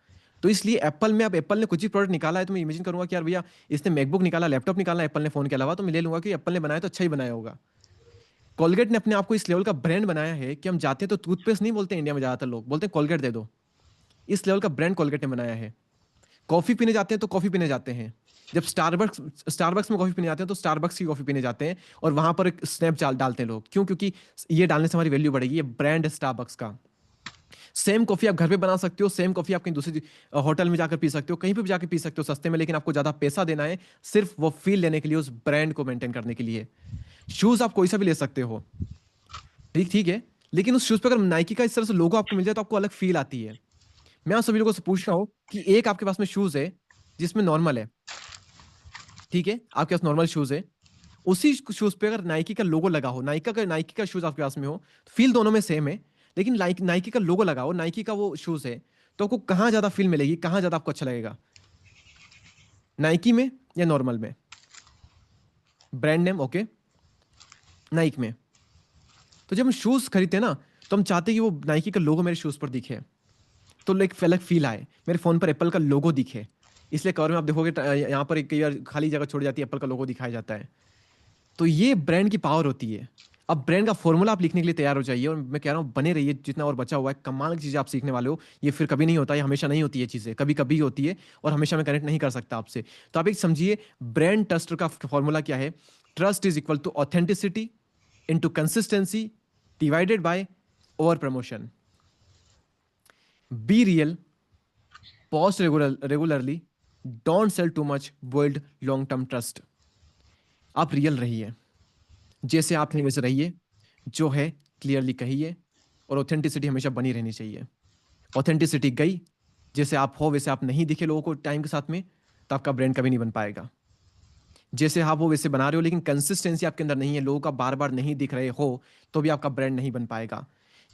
तो इसलिए एप्पल में, अब एप्पल ने कुछ ही प्रोडक्ट निकाला है तो मैं इमेजिन करूंगा कि यार भैया इसने मैकबुक निकाला, लैपटॉप निकाला एप्पल ने फोन के अलावा, तो मैं ले लूंगा कि एप्पल ने बनाया तो अच्छा ही बनाया होगा। कोलगेट ने अपने आप को इस लेवल का ब्रांड बनाया है कि हम जाते हैं तो टूथपेस्ट नहीं बोलते इंडिया में, ज्यादातर लोग बोलते हैं कोलगेट दे दो। इस लेवल का ब्रांड कोलगेट ने बनाया है। कॉफी पीने जाते हैं तो कॉफी पीने जाते हैं, जब स्टारबक्स स्टारबक्स में कॉफी पीने जाते हैं तो स्टारबक्स की कॉफी पीने जाते हैं, और वहां पर एक स्नैप डालते हैं लोग। क्यों? क्योंकि ये डालने से हमारी वैल्यू बढ़ेगी। ये ब्रांड है स्टारबक्स का। सेम कॉफी आप घर पे बना सकते हो, सेम कॉफी आप कहीं दूसरी होटल में जाकर पी सकते हो, कहीं पे भी जाकर पी सकते हो सस्ते में, लेकिन आपको ज्यादा पैसा देना है सिर्फ वो फील लेने के लिए, उस ब्रांड को मेंटेन करने के लिए। शूज आप कोई सा भी ले सकते हो, ठीक ठीक है, लेकिन उस शूज पर अगर नाइकी का इस तरह से लोगो आपको मिल जाए तो आपको अलग फील आती है। मैं आप सभी लोगों से पूछ रहा हूं कि एक आपके पास में शूज है जिसमें नॉर्मल है, ठीक है, आपके पास नॉर्मल शूज है, उसी शूज पे अगर नाइकी का लोगो लगा हो, नाइकी का शूज आपके पास में हो, तो फील दोनों में सेम है, लेकिन नाइकी का लोगो लगा हो, नाइकी का वो शूज है, तो आपको कहां ज्यादा फील मिलेगी, कहां ज्यादा आपको अच्छा लगेगा, नाइकी में या नॉर्मल में? ब्रांड नेम, ओके, नाइक में। तो जब हम शूज खरीदते हैं ना, तो हम चाहते हैं कि वो नाइकी का लोगो मेरे शूज पर दिखे, तो एक अलग फील आए, मेरे फोन पर एप्पल का लोगो दिखे। इसलिए कवर में आप देखोगे यहाँ पर कई बार खाली जगह छोड़ जाती है, एप्पल का लोगो दिखाया जाता है। तो ये ब्रांड की पावर होती है। अब ब्रांड का फॉर्मूला आप लिखने के लिए तैयार हो जाइए, और मैं कह रहा हूँ बने रहिए, जितना और बचा हुआ है कमाल की चीज़ें आप सीखने वाले हो। ये फिर कभी नहीं होता, ये हमेशा नहीं होती है चीज़ें, कभी कभी होती है, और हमेशा मैं कनेक्ट नहीं कर सकता आपसे। तो आप एक समझिए, ब्रांड ट्रस्ट का फॉर्मूला क्या है? Trust is equal to authenticity into consistency divided by over promotion. Be real, post regularly, don't sell too much, build long term trust. आप रियल रहिए, जैसे आप हैं वैसे रहिए, जो है क्लियरली कहिए, और ऑथेंटिसिटी हमेशा बनी रहनी चाहिए। ऑथेंटिसिटी गई, जैसे आप हो वैसे आप नहीं दिखे लोगों को टाइम के साथ में, तो आपका ब्रांड कभी नहीं बन पाएगा। जैसे आप हो वैसे बना रहे हो, लेकिन कंसिस्टेंसी आपके अंदर नहीं है, लोगों का बार बार नहीं दिख रहे हो, तो भी आपका ब्रांड नहीं बन पाएगा।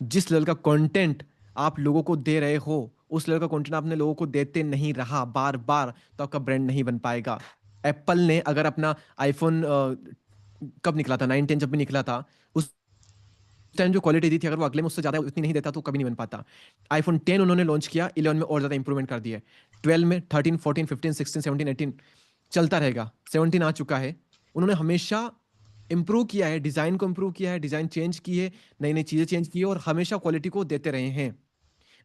जिस लेवल का कंटेंट आप लोगों को दे रहे हो, उस लेवल का कंटेंट आपने लोगों को देते नहीं रहा बार बार, तो आपका ब्रांड नहीं बन पाएगा। एप्पल ने अगर अपना आईफोन कब निकला था, 9 10 जब भी निकला था, उस टाइम जो क्वालिटी दी थी, अगर वो अगले में उससे ज्यादा उतनी नहीं देता तो कभी नहीं बन पाता। आईफोन 10 उन्होंने लॉन्च किया, 11 में और ज्यादा इंप्रूवमेंट कर दिया, 12 में, 13 14 15 16 17 18 चलता रहेगा, 17 आ चुका है। उन्होंने हमेशा इंप्रूव किया है, डिजाइन को इंप्रूव किया है, डिजाइन चेंज की है, नई नई चीजें चेंज की है, और हमेशा क्वालिटी को देते रहे हैं।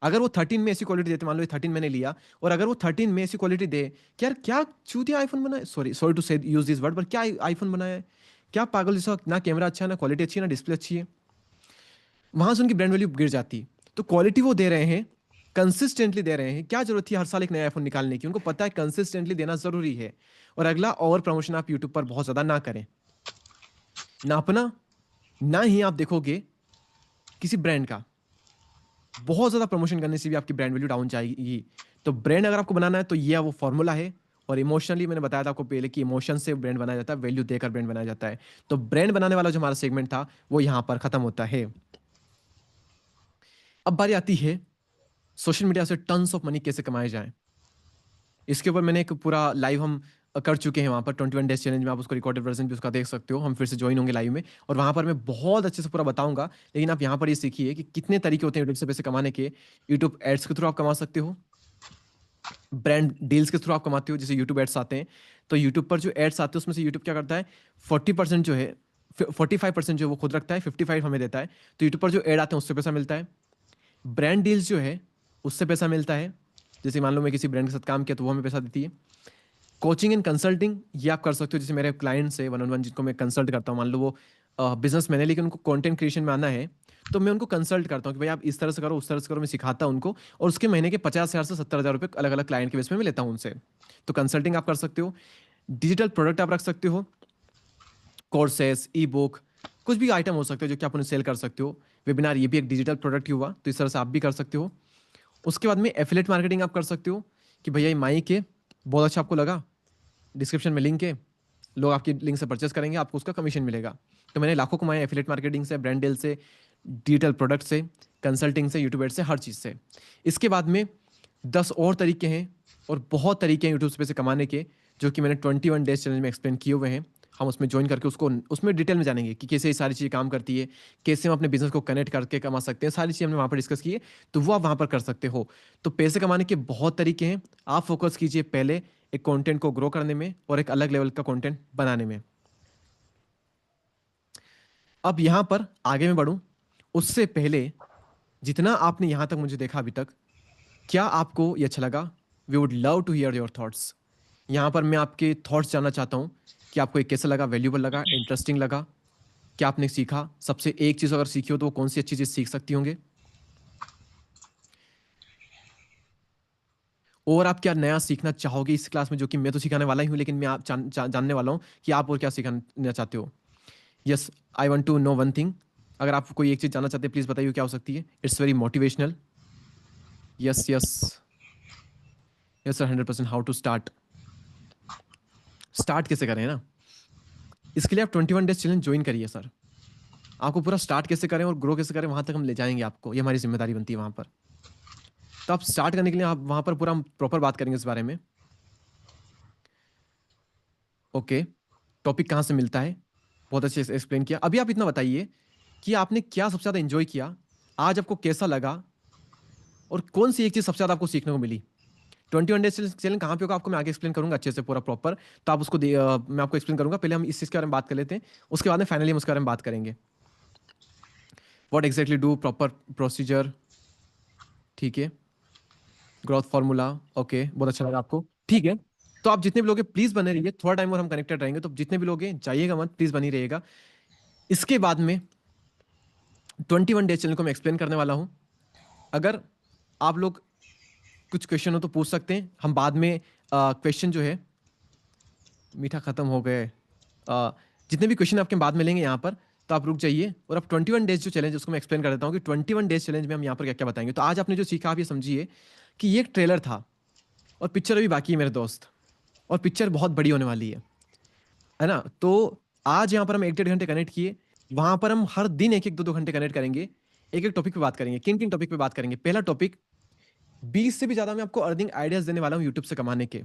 अगर वो 13 में ऐसी क्वालिटी देते, मान लो 13 मैंने लिया, और अगर वो 13 में ऐसी क्वालिटी दे कि यार क्या चूतिया आईफोन बनाया, सॉरी सॉरी टू से यूज दिस वर्ड, पर क्या आईफोन बनाया है, क्या पागल जैसा, ना कैमरा अच्छा है, ना क्वालिटी अच्छी है, ना डिस्प्ले अच्छी है, वहां से उनकी ब्रांड वैल्यू गिर जाती। तो क्वालिटी वो दे रहे हैं, कंसिस्टेंटली दे रहे हैं, क्या जरूरत थी हर साल एक नया आईफोन निकालने की? उनको पता है कंसिस्टेंटली देना जरूरी है। और अगला, ओवर प्रमोशन आप यूट्यूब पर बहुत ज्यादा ना करें, ना अपना, ना ही आप देखोगे किसी ब्रांड का। बहुत ज्यादा प्रमोशन करने से भी आपकी ब्रांड वैल्यू डाउन जाएगी। तो ब्रांड अगर आपको बनाना है तो ये वो फॉर्मूला है। और इमोशनली, मैंने बताया था आपको पहले कि इमोशन से ब्रांड बनाया जाता है, वैल्यू देकर ब्रांड बनाया जाता है। तो ब्रांड बनाने वाला जो हमारा सेगमेंट था वो यहां पर खत्म होता है। अब बारी आती है सोशल मीडिया से टन्स ऑफ मनी कैसे कमाए जाएं। इसके ऊपर मैंने एक पूरा लाइव हम कर चुके हैं, वहाँ पर 21 डेज चैलेंज में, आप उसको रिकॉर्डेड वर्जन भी उसका देख सकते हो। हम फिर से ज्वाइन होंगे लाइव में, और वहाँ पर मैं बहुत अच्छे से पूरा बताऊंगा। लेकिन आप यहाँ पर ये सीखिए कि कितने तरीके होते हैं यूट्यूब से पैसे कमाने के। यूट्यूब एड्स के थ्रू आप कमा सकते हो, ब्रांड डील्स के थ्रू आप कमाते हो, जैसे यूट्यूब एड्स आते हैं। तो यूट्यूब पर जो एड्स आते हैं उसमें से यूट्यूब क्या करता है, 40% जो है, 45% जो वो खुद रखता है, 55 हमें देता है। तो यूट्यूब पर जो एड आते हैं उससे पैसा मिलता है। ब्रांड डील्स जो है उससे पैसा मिलता है, जैसे मान लो मैं किसी ब्रांड के साथ काम किया तो वो हमें पैसा देती है। कोचिंग एंड कंसल्टिंग ये आप कर सकते हो, जैसे मेरे क्लाइंट्स है 1 on 1 जिनको मैं कंसल्ट करता हूँ, मान लो वो बिजनेस मैन है लेकिन उनको कंटेंट क्रिएशन में आना है, तो मैं उनको कंसल्ट करता हूँ कि भाई आप इस तरह से करो, उस तरह से करो, मैं सिखाता हूँ उनको। और उसके महीने के 50,000 से 70,000 रुपये अलग अलग क्लाइंट के बेस में मैं लेता हूँ उनसे। तो कंसल्टिंग आप कर सकते हो। डिजिटल प्रोडक्ट आप रख सकते हो, कोर्सेस, ई बुक, कुछ भी आइटम हो सकते हो जो कि आप उन्हें सेल कर सकते हो। वेबिनार, ये भी एक डिजिटल प्रोडक्ट ही हुआ, तो इस तरह से आप भी कर सकते हो। उसके बाद में एफिलेट मार्केटिंग आप कर सकते हो कि भैया ये माइक है, बहुत अच्छा आपको लगा, डिस्क्रिप्शन में लिंक है, लोग आपकी लिंक से परचेस करेंगे, आपको उसका कमीशन मिलेगा। तो मैंने लाखों कमाए एफिलिएट मार्केटिंग से, ब्रांड डील से, डिजिटल प्रोडक्ट से, कंसल्टिंग से, यूट्यूब से, हर चीज़ से। इसके बाद में 10 और तरीके हैं और बहुत तरीके हैं यूट्यूब पे से कमाने के, जो कि मैंने 21 डेज चैलेंज में एक्सप्लेन किए हुए हैं। हम उसमें ज्वाइन करके उसको उसमें डिटेल में जानेंगे कि कैसे ये सारी चीज़ें काम करती है, कैसे हम अपने बिजनेस को कनेक्ट करके कमा सकते हैं, सारी चीज़ें हमने वहाँ पर डिस्कस की है। तो वो आप वहाँ पर कर सकते हो। तो पैसे कमाने के बहुत तरीके हैं। आप फोकस कीजिए पहले एक कंटेंट को ग्रो करने में और एक अलग लेवल का कंटेंट बनाने में। अब यहाँ पर आगे मैं बढ़ूँ उससे पहले, जितना आपने यहाँ तक मुझे देखा अभी तक, क्या आपको ये अच्छा लगा? We would love to hear your thoughts. यहाँ पर मैं आपके थॉट्स जानना चाहता हूँ कि आपको ये कैसा लगा, वैल्यूबल लगा, इंटरेस्टिंग लगा, क्या आपने सीखा? सबसे एक चीज़ अगर सीखी हो तो वो कौन सी अच्छी चीज़ सीख सकती होंगे? और आप क्या नया सीखना चाहोगे इस क्लास में, जो कि मैं तो सिखाने वाला ही हूँ, लेकिन मैं आप जानने वाला हूँ कि आप और क्या सीखना चाहते हो। Yes, I want to know one thing. अगर आप कोई एक चीज़ जानना चाहते हैं प्लीज़ बताइए, क्या हो सकती है? It's very motivational. Yes yes yes sir, 100%। How to start, start कैसे करें ना, इसके लिए आप 21 डेज चैलेंज ज्वाइन करिए सर। आपको पूरा स्टार्ट कैसे करें और ग्रो कैसे करें वहां तक हम ले जाएंगे आपको, ये हमारी जिम्मेदारी बनती है वहां पर। तो आप स्टार्ट करने के लिए आप वहां पर पूरा प्रॉपर बात करेंगे इस बारे में। ओके, टॉपिक कहाँ से मिलता है, बहुत अच्छे से एक्सप्लेन किया। अभी आप इतना बताइए कि आपने क्या सबसे ज़्यादा एंजॉय किया, आज आपको कैसा लगा, और कौन सी एक चीज़ सबसे ज़्यादा आपको सीखने को मिली? 21 डेज चैलेंज कहाँ पे होगा आपको मैं आगे एक्सप्लेन करूंगा अच्छे से पूरा प्रॉपर। तो आप उसको मैं आपको एक्सप्लेन करूंगा। पहले हम इस चीज़ के बारे में बात कर लेते हैं, उसके बाद में फाइनली हम उसके बारे में बात करेंगे। What exactly do, proper procedure, ठीक है, ग्रोथ फार्मूला, ओके, बहुत अच्छा लगा आपको, ठीक है। तो आप जितने भी लोग हैं प्लीज बने रहिए, थोड़ा टाइम और हम कनेक्टेड रहेंगे। तो जितने भी लोग हैं जाइएगा मत, प्लीज बनी रहिएगा। इसके बाद में 21 डेज चैनल को मैं एक्सप्लेन करने वाला हूं। अगर आप लोग कुछ क्वेश्चन हो तो पूछ सकते हैं, हम बाद में क्वेश्चन जो है, मीठा खत्म हो गए, जितने भी क्वेश्चन आपके बाद में लेंगे यहाँ पर, तो आप रुक जाइए और आप 21 डेज जो चैलेंज उसको मैं एक्सप्लेन कर देता हूँ कि 21 डेज चैलेंज में हम यहाँ पर क्या क्या बताएंगे। तो आज आपने जो सीखा आप ये समझिए कि ये एक ट्रेलर था और पिक्चर अभी बाकी है मेरे दोस्त, और पिक्चर बहुत बड़ी होने वाली है ना। तो आज यहाँ पर हम 1-1.5 घंटे कनेक्ट किए, वहां पर हम हर दिन 1-1, 2-2 घंटे कनेक्ट करेंगे, एक एक टॉपिक पे बात करेंगे। किन किन टॉपिक पे बात करेंगे? पहला टॉपिक, 20 से भी ज्यादा मैं आपको अर्निंग आइडियाज देने वाला हूँ यूट्यूब से कमाने के,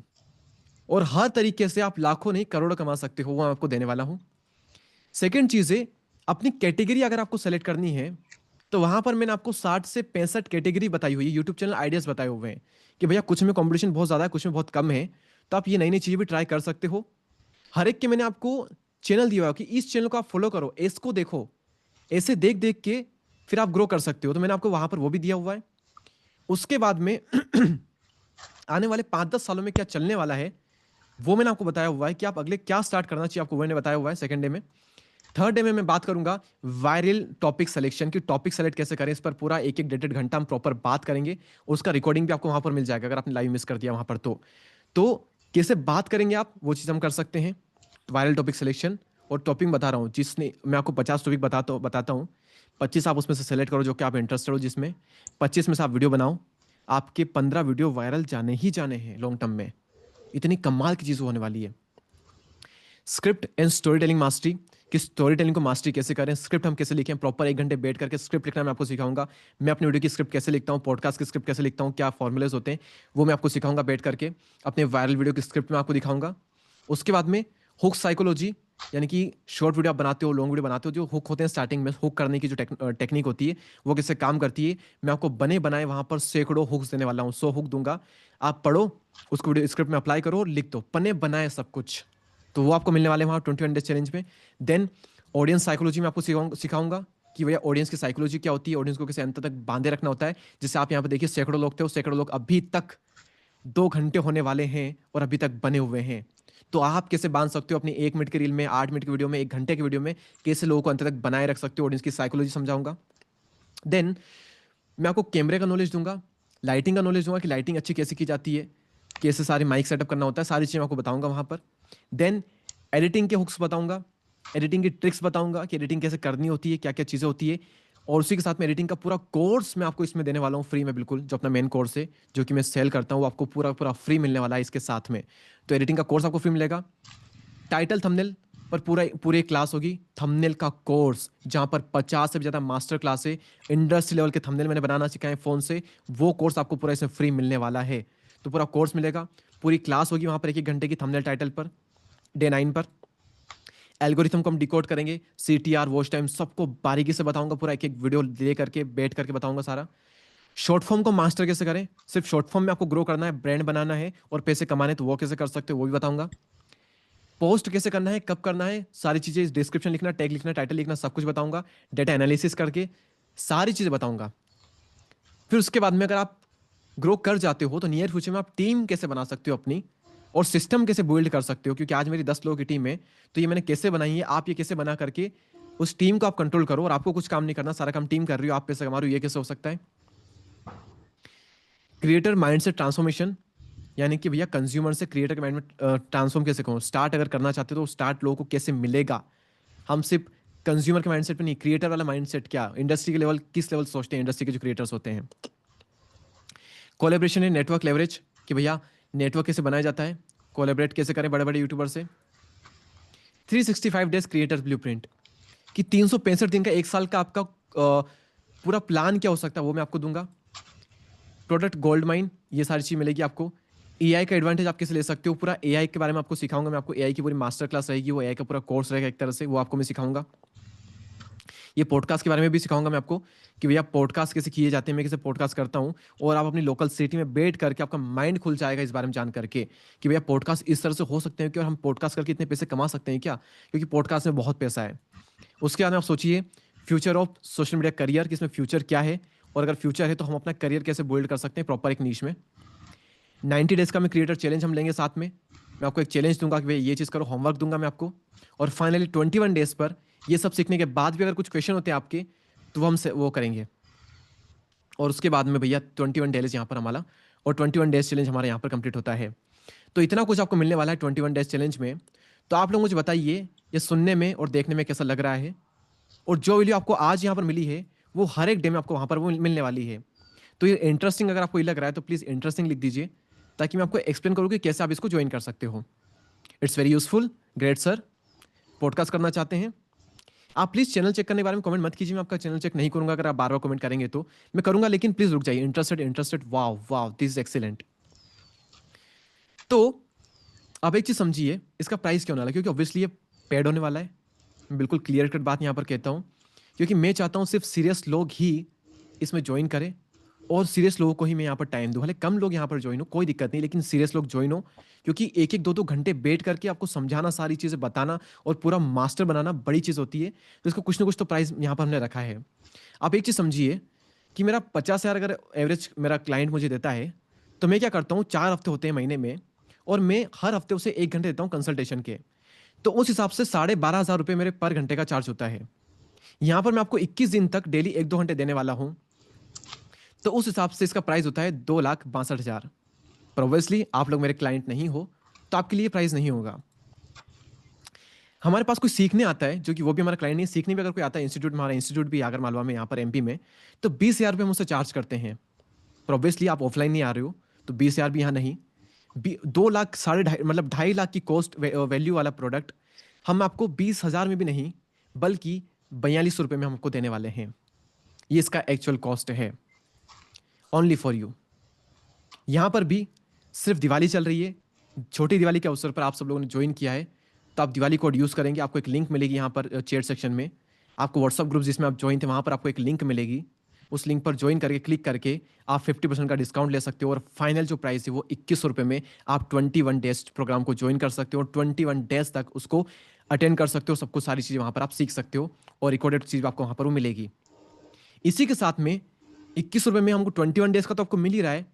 और हर तरीके से आप लाखों नहीं करोड़ों कमा सकते हो, वो मैं आपको देने वाला हूँ। सेकेंड चीज है, अपनी कैटेगरी अगर आपको सेलेक्ट करनी है तो वहां पर मैंने आपको 60 से 65 कैटेगरी बताई हुई है, यूट्यूब चैनल आइडियाज बताए हुए हैं कि भैया कुछ में कंपटीशन बहुत ज्यादा है, कुछ में बहुत कम है, तो आप ये नई नई चीजें भी ट्राई कर सकते हो। हर एक के मैंने आपको चैनल दिया हुआ है कि इस चैनल को आप फॉलो करो, इसको देखो, ऐसे देख देख के फिर आप ग्रो कर सकते हो। तो मैंने आपको वहां पर वो भी दिया हुआ है। उसके बाद में आने वाले 5-10 सालों में क्या चलने वाला है वो मैंने आपको बताया हुआ है कि आप अगले क्या स्टार्ट करना चाहिए, आपको मैंने बताया हुआ है सेकंड डे में। थर्ड डे में मैं बात करूंगा वायरल टॉपिक सिलेक्शन की, टॉपिक सेलेक्ट कैसे करें, इस पर पूरा 1-1, 1.5 घंटा हम प्रॉपर बात करेंगे, और उसका रिकॉर्डिंग भी आपको वहां पर मिल जाएगा अगर आपने लाइव मिस कर दिया वहां पर। तो कैसे बात करेंगे आप, वो चीज़ हम कर सकते हैं। वायरल टॉपिक सिलेक्शन और टॉपिक बता रहा हूँ, जिसने मैं आपको 50 टॉपिक बताता हूँ, 25 आप उसमें से सेलेक्ट करो जो कि आप इंटरेस्टेड हो जिसमें, 25 में से आप वीडियो बनाओ, आपके 15 वीडियो वायरल जाने ही जाने हैं लॉन्ग टर्म में। इतनी कमाल की चीज़ होने वाली है। Script and story telling mastery, कि स्टोरी टेलिंग को मास्टरी कैसे करें, स्क्रिप्ट हम कैसे लिखें, प्रॉपर 1 घंटे बैठ करके स्क्रिप्ट लिखना मैं आपको सिखाऊंगा। मैं अपनी वीडियो की स्क्रिप्ट कैसे लिखता हूँ, पॉडकास्ट की स्क्रिप्ट कैसे लिखता हूँ, क्या फॉर्मूलेज होते हैं वो मैं आपको सिखाऊंगा बैठ करके, अपने वायरल वीडियो की स्क्रिप्ट में आपको दिखाऊंगा। उसके बाद में हुक साइकोलॉजी, यानी कि शॉर्ट वीडियो आप बनाते हो, लॉन्ग वीडियो बनाते हो, जो हुक होते हैं स्टार्टिंग में, हुक करने की जो टेक्निक होती है वो कैसे काम करती है, मैं आपको बने बनाए वहां पर सैकड़ों हुक्स देने वाला हूँ, 100 हुक दूंगा। आप पढ़ो, उसको वीडियो स्क्रिप्ट में अप्लाई करो और लिख दो, बने बनाए सब कुछ। तो वो आपको मिलने वाले हैं वहाँ 21 डेज चैलेंज में। देन ऑडियंस साइकोलॉजी में आपको सिखाऊंगा कि भैया ऑडियंस की साइकोलॉजी क्या होती है, ऑडियंस को कैसे अंत तक बांधे रखना होता है। जैसे आप यहाँ पे देखिए सैकड़ों लोग थे, वो सैकड़ों लोग अभी तक 2 घंटे होने वाले हैं और अभी तक बने हुए हैं। तो आप कैसे बांध सकते हो अपनी 1 मिनट की रील में, 8 मिनट की वीडियो में, 1 घंटे की वीडियो में, कैसे लोगों को अंत तक बनाए रख सकते हो, ऑडियंस की साइकोलॉजी समझाऊंगा। देन मैं आपको कैमरे का नॉलेज दूंगा, लाइटिंग का नॉलेज दूंगा कि लाइटिंग अच्छी कैसे की जाती है, कैसे सारे माइक सेटअप करना होता है, सारी चीज़ें आपको बताऊंगा वहां पर। देन एडिटिंग के हुक्स बताऊंगा, एडिटिंग की ट्रिक्स बताऊंगा कि एडिटिंग कैसे करनी होती है, क्या क्या चीज़ें होती है। और उसी के साथ में एडिटिंग का पूरा कोर्स मैं आपको इसमें देने वाला हूँ फ्री में, बिल्कुल, जो अपना मेन कोर्स है जो कि मैं सेल करता हूँ, वो आपको पूरा पूरा फ्री मिलने वाला है इसके साथ में। तो एडिटिंग का कोर्स आपको फ्री मिलेगा। टाइटल थंबनेल पर पूरे क्लास होगी, थंबनेल का कोर्स जहां पर 50 से भी ज्यादा मास्टर क्लास है, इंडस्ट्री लेवल के थंबनेल मैंने बनाना सिखाए फोन से, वो कोर्स आपको पूरा इसमें फ्री मिलने वाला है। तो पूरा कोर्स मिलेगा, पूरी क्लास होगी वहां पर 1-1 घंटे की थंबनेल टाइटल पर, डे 9 पर। एल्गोरिथम को हम डिकोड करेंगे, CTR, वॉच टाइम, सबको बारीकी से बताऊंगा, पूरा एक एक वीडियो ले करके बैठ करके बताऊंगा सारा। शॉर्ट फॉर्म को मास्टर कैसे करें, सिर्फ शॉर्ट फॉर्म में आपको ग्रो करना है, ब्रांड बनाना है और पैसे कमाने, तो वो कैसे कर सकते हो वो भी बताऊंगा। पोस्ट कैसे करना है, कब करना है, सारी चीजें, डिस्क्रिप्शन लिखना, टैग लिखना, टाइटल लिखना, सब कुछ बताऊंगा। डेटा एनालिसिस करके सारी चीजें बताऊंगा। फिर उसके बाद में अगर आप ग्रो कर जाते हो तो नियर फ्यूचर में आप टीम कैसे बना सकते हो अपनी, और सिस्टम कैसे बिल्ड कर सकते हो, क्योंकि आज मेरी 10 लोगों की टीम है, तो ये मैंने कैसे बनाई है, आप ये कैसे बना करके उस टीम को आप कंट्रोल करो, और आपको कुछ काम नहीं करना, सारा काम टीम कर रही हो, आप पैसे कमा रहे हो, ये कैसे हो सकता है। क्रिएटर माइंडसेट ट्रांसफॉर्मेशन, यानी कि भैया कंज्यूमर से क्रिएटर के माइंड में ट्रांसफॉर्म कैसे करो, स्टार्ट अगर करना चाहते हो तो स्टार्ट लोगों को कैसे मिलेगा। हम सिर्फ कंज्यूमर के माइंडसेट पे नहीं, क्रिएटर वाला माइंडसेट, क्या इंडस्ट्री के लेवल, किस लेवल सोचते हैं इंडस्ट्री के जो क्रिएटर्स होते हैं। कोलेब्रेशन है, नेटवर्क लेवरेज, कि भैया नेटवर्क कैसे बनाया जाता है, कोलेबरेट कैसे करें बड़े बड़े यूट्यूबर से। 365 डेज क्रिएटर्स ब्लूप्रिंट, कि 365 दिन का, 1 साल का आपका पूरा प्लान क्या हो सकता है वो मैं आपको दूंगा। प्रोडक्ट गोल्ड माइन, ये सारी चीज मिलेगी आपको। एआई का एडवांटेज आप कैसे ले सकते हो, पूरा एआई के बारे में आपको सिखाऊंगा मैं, आपको एआई की पूरी मास्टर क्लास रहेगी, वो एआई का पूरा कोर्स रहेगा एक तरह से, वो आपको मैं सिखाऊंगा। ये पॉडकास्ट के बारे में भी सिखाऊंगा मैं आपको, कि भैया पॉडकास्ट कैसे किए जाते हैं, मैं कैसे पॉडकास्ट करता हूँ, और आप अपनी लोकल सिटी में बैठ करके आपका माइंड खुल जाएगा इस बारे में जान करके, कि भैया पॉडकास्ट इस तरह से हो सकते हैं कि, और हम पॉडकास्ट करके इतने पैसे कमा सकते हैं क्या, क्योंकि पॉडकास्ट में बहुत पैसा है। उसके बाद में आप सोचिए future of social media career, कि इसमें फ्यूचर क्या है, और अगर फ्यूचर है तो हम अपना करियर कैसे बिल्ड कर सकते हैं प्रॉपर एक नीश में। 90 डेज का मैं क्रिएटर चैलेंज हम लेंगे साथ में, मैं आपको एक चैलेंज दूंगा कि भाई ये चीज़ करो, होमवर्क दूंगा मैं आपको। और फाइनली 21 डेज पर ये सब सीखने के बाद भी अगर कुछ क्वेश्चन होते हैं आपके, तो वो हमसे वो करेंगे। और उसके बाद में भैया 21 डेज यहाँ पर हमारा, और 21 डेज चैलेंज हमारा यहाँ पर कंप्लीट होता है। तो इतना कुछ आपको मिलने वाला है 21 डेज चैलेंज में। तो आप लोग मुझे बताइए ये सुनने में और देखने में कैसा लग रहा है, और जो वैल्यू आपको आज यहाँ पर मिली है वो हर एक डे में आपको वहाँ पर वो मिलने वाली है। तो ये इंटरेस्टिंग अगर आपको ये लग रहा है तो प्लीज़ इंटरेस्टिंग लिख दीजिए, ताकि मैं आपको एक्सप्लेन करूँ कि कैसे आप इसको ज्वाइन कर सकते हो। It's very useful, great sir. Podcast करना चाहते हैं आप, प्लीज़ चैनल चेक करने के बारे में कमेंट मत कीजिए, मैं आपका चैनल चेक नहीं करूंगा, अगर आप बार बार कमेंट करेंगे तो मैं करूंगा, लेकिन प्लीज़ रुक जाइए। Interested, interested, wow wow, this is excellent. तो अब एक चीज़ समझिए, इसका प्राइस क्यों ना लगा, क्योंकि ऑब्वियसली ये पेड होने वाला है। मैं बिल्कुल क्लियर कट बात यहाँ पर कहता हूँ, क्योंकि मैं चाहता हूँ सिर्फ सीरियस लोग ही इसमें ज्वाइन करें, और सीरियस लोगों को ही मैं यहाँ पर टाइम दूँ, भले कम लोग यहाँ पर ज्वाइन हो कोई दिक्कत नहीं, लेकिन सीरियस लोग ज्वाइन हो, क्योंकि 1-1 2-2 घंटे बैठ करके आपको समझाना, सारी चीज़ें बताना और पूरा मास्टर बनाना बड़ी चीज़ होती है। तो इसको कुछ ना कुछ तो प्राइस यहाँ पर हमने रखा है। आप एक चीज़ समझिए कि मेरा 50,000 अगर एवरेज मेरा क्लाइंट मुझे देता है, तो मैं क्या करता हूँ, 4 हफ्ते होते हैं महीने में, और मैं हर हफ्ते उसे 1 घंटे देता हूँ कंसल्टेशन के। तो उस हिसाब से 12,500 रुपये मेरे पर घंटे का चार्ज होता है। यहाँ पर मैं आपको 21 दिन तक डेली 1-2 घंटे देने वाला हूँ, तो उस हिसाब से इसका प्राइस होता है 2,62,000। पर ऑब्वियसली आप लोग मेरे क्लाइंट नहीं हो, तो आपके लिए प्राइस नहीं होगा। हमारे पास कोई सीखने आता है, जो कि वो भी हमारा क्लाइंट नहीं है, सीखने भी अगर कोई आता है इंस्टीट्यूट में, हमारा इंस्टीट्यूट भी आगर मालवा में यहाँ पर MP में, तो 20,000 रुपये हम उससे चार्ज करते हैं। पर ऑब्वियसली आप ऑफलाइन नहीं आ रहे हो, तो 20,000 भी यहाँ नहीं। 2 लाख, 2.5 मतलब 2.5 लाख की कॉस्ट वैल्यू वाला प्रोडक्ट हम आपको 20,000 में भी नहीं, बल्कि 4200 रुपये में हमको देने वाले हैं। ये इसका एक्चुअल कॉस्ट है, ओनली फॉर यू। यहाँ पर भी सिर्फ दिवाली चल रही है, छोटी दिवाली के अवसर पर आप सब लोगों ने ज्वाइन किया है, तो आप दिवाली कोड यूज़ करेंगे, आपको एक लिंक मिलेगी यहाँ पर चैट सेक्शन में। आपको व्हाट्सअप ग्रुप जिसमें आप ज्वाइन थे, वहाँ पर आपको एक लिंक मिलेगी, उस लिंक पर ज्वाइन करके क्लिक करके आप 50% का डिस्काउंट ले सकते हो, और फाइनल जो प्राइस है वो 2100 रुपये में आप 21 डेज प्रोग्राम को ज्वाइन कर सकते हो, और 21 डेज तक उसको अटेंड कर सकते हो, सब कुछ सारी चीज़ें वहाँ पर आप सीख सकते हो, और रिकॉर्डेड चीज़ आपको वहाँ पर वो मिलेगी। इसी के साथ में 21 रुपये में हमको 21 डेज का तो आपको मिल ही रहा है।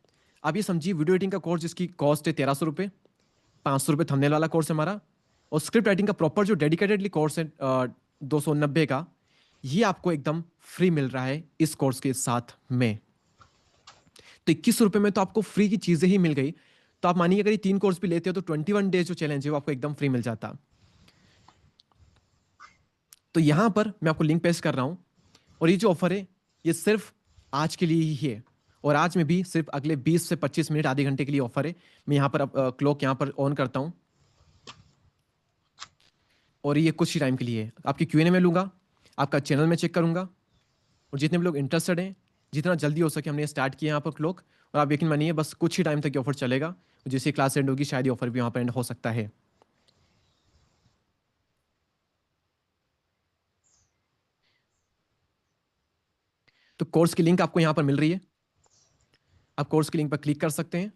आप ये समझिए वीडियो एडिटिंग का कोर्स जिसकी कॉस्ट है 1300 रुपये, 500 रुपये थंबनेल वाला कोर्स है हमारा, और स्क्रिप्ट राइटिंग का प्रॉपर जो डेडिकेटेडली कोर्स है 290 का, ये आपको एकदम फ्री मिल रहा है इस कोर्स के साथ में। तो 21 रुपये में तो आपको फ्री की चीजें ही मिल गई। तो आप मानिए अगर ये 3 कोर्स भी लेते हो तो 21 डेज जो चैलेंज है वो आपको एकदम फ्री मिल जाता। तो यहां पर मैं आपको लिंक पेस्ट कर रहा हूं, और ये जो ऑफर है ये सिर्फ आज के लिए ही है, और आज में भी सिर्फ अगले 20 से 25 मिनट, आधे घंटे के लिए ऑफर है। मैं यहाँ पर क्लॉक यहाँ पर ऑन करता हूँ, और ये कुछ ही टाइम के लिए है। आपकी Q&A में लूँगा, आपका चैनल में चेक करूँगा, और जितने भी लोग इंटरेस्टेड हैं, जितना जल्दी हो सके हमने ये स्टार्ट किया यहाँ पर क्लॉक, और आप यकीन मानिए बस कुछ ही टाइम तक ये ऑफर चलेगा। जैसे क्लास एंड होगी शायद ये ऑफर भी यहाँ पर एंड हो सकता है। तो कोर्स की लिंक आपको यहाँ पर मिल रही है, आप कोर्स की लिंक पर क्लिक कर सकते हैं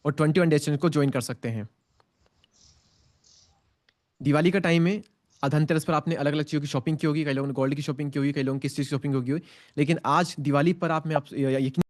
और 21 डेज को ज्वाइन कर सकते हैं। दिवाली का टाइम है, धनतेरस पर आपने अलग अलग चीज़ों की शॉपिंग की होगी, कई लोगों ने गोल्ड की शॉपिंग की होगी, कई लोगों ने किस चीज़ की शॉपिंग होगी, लेकिन आज दिवाली पर आप, मैं आप यकीन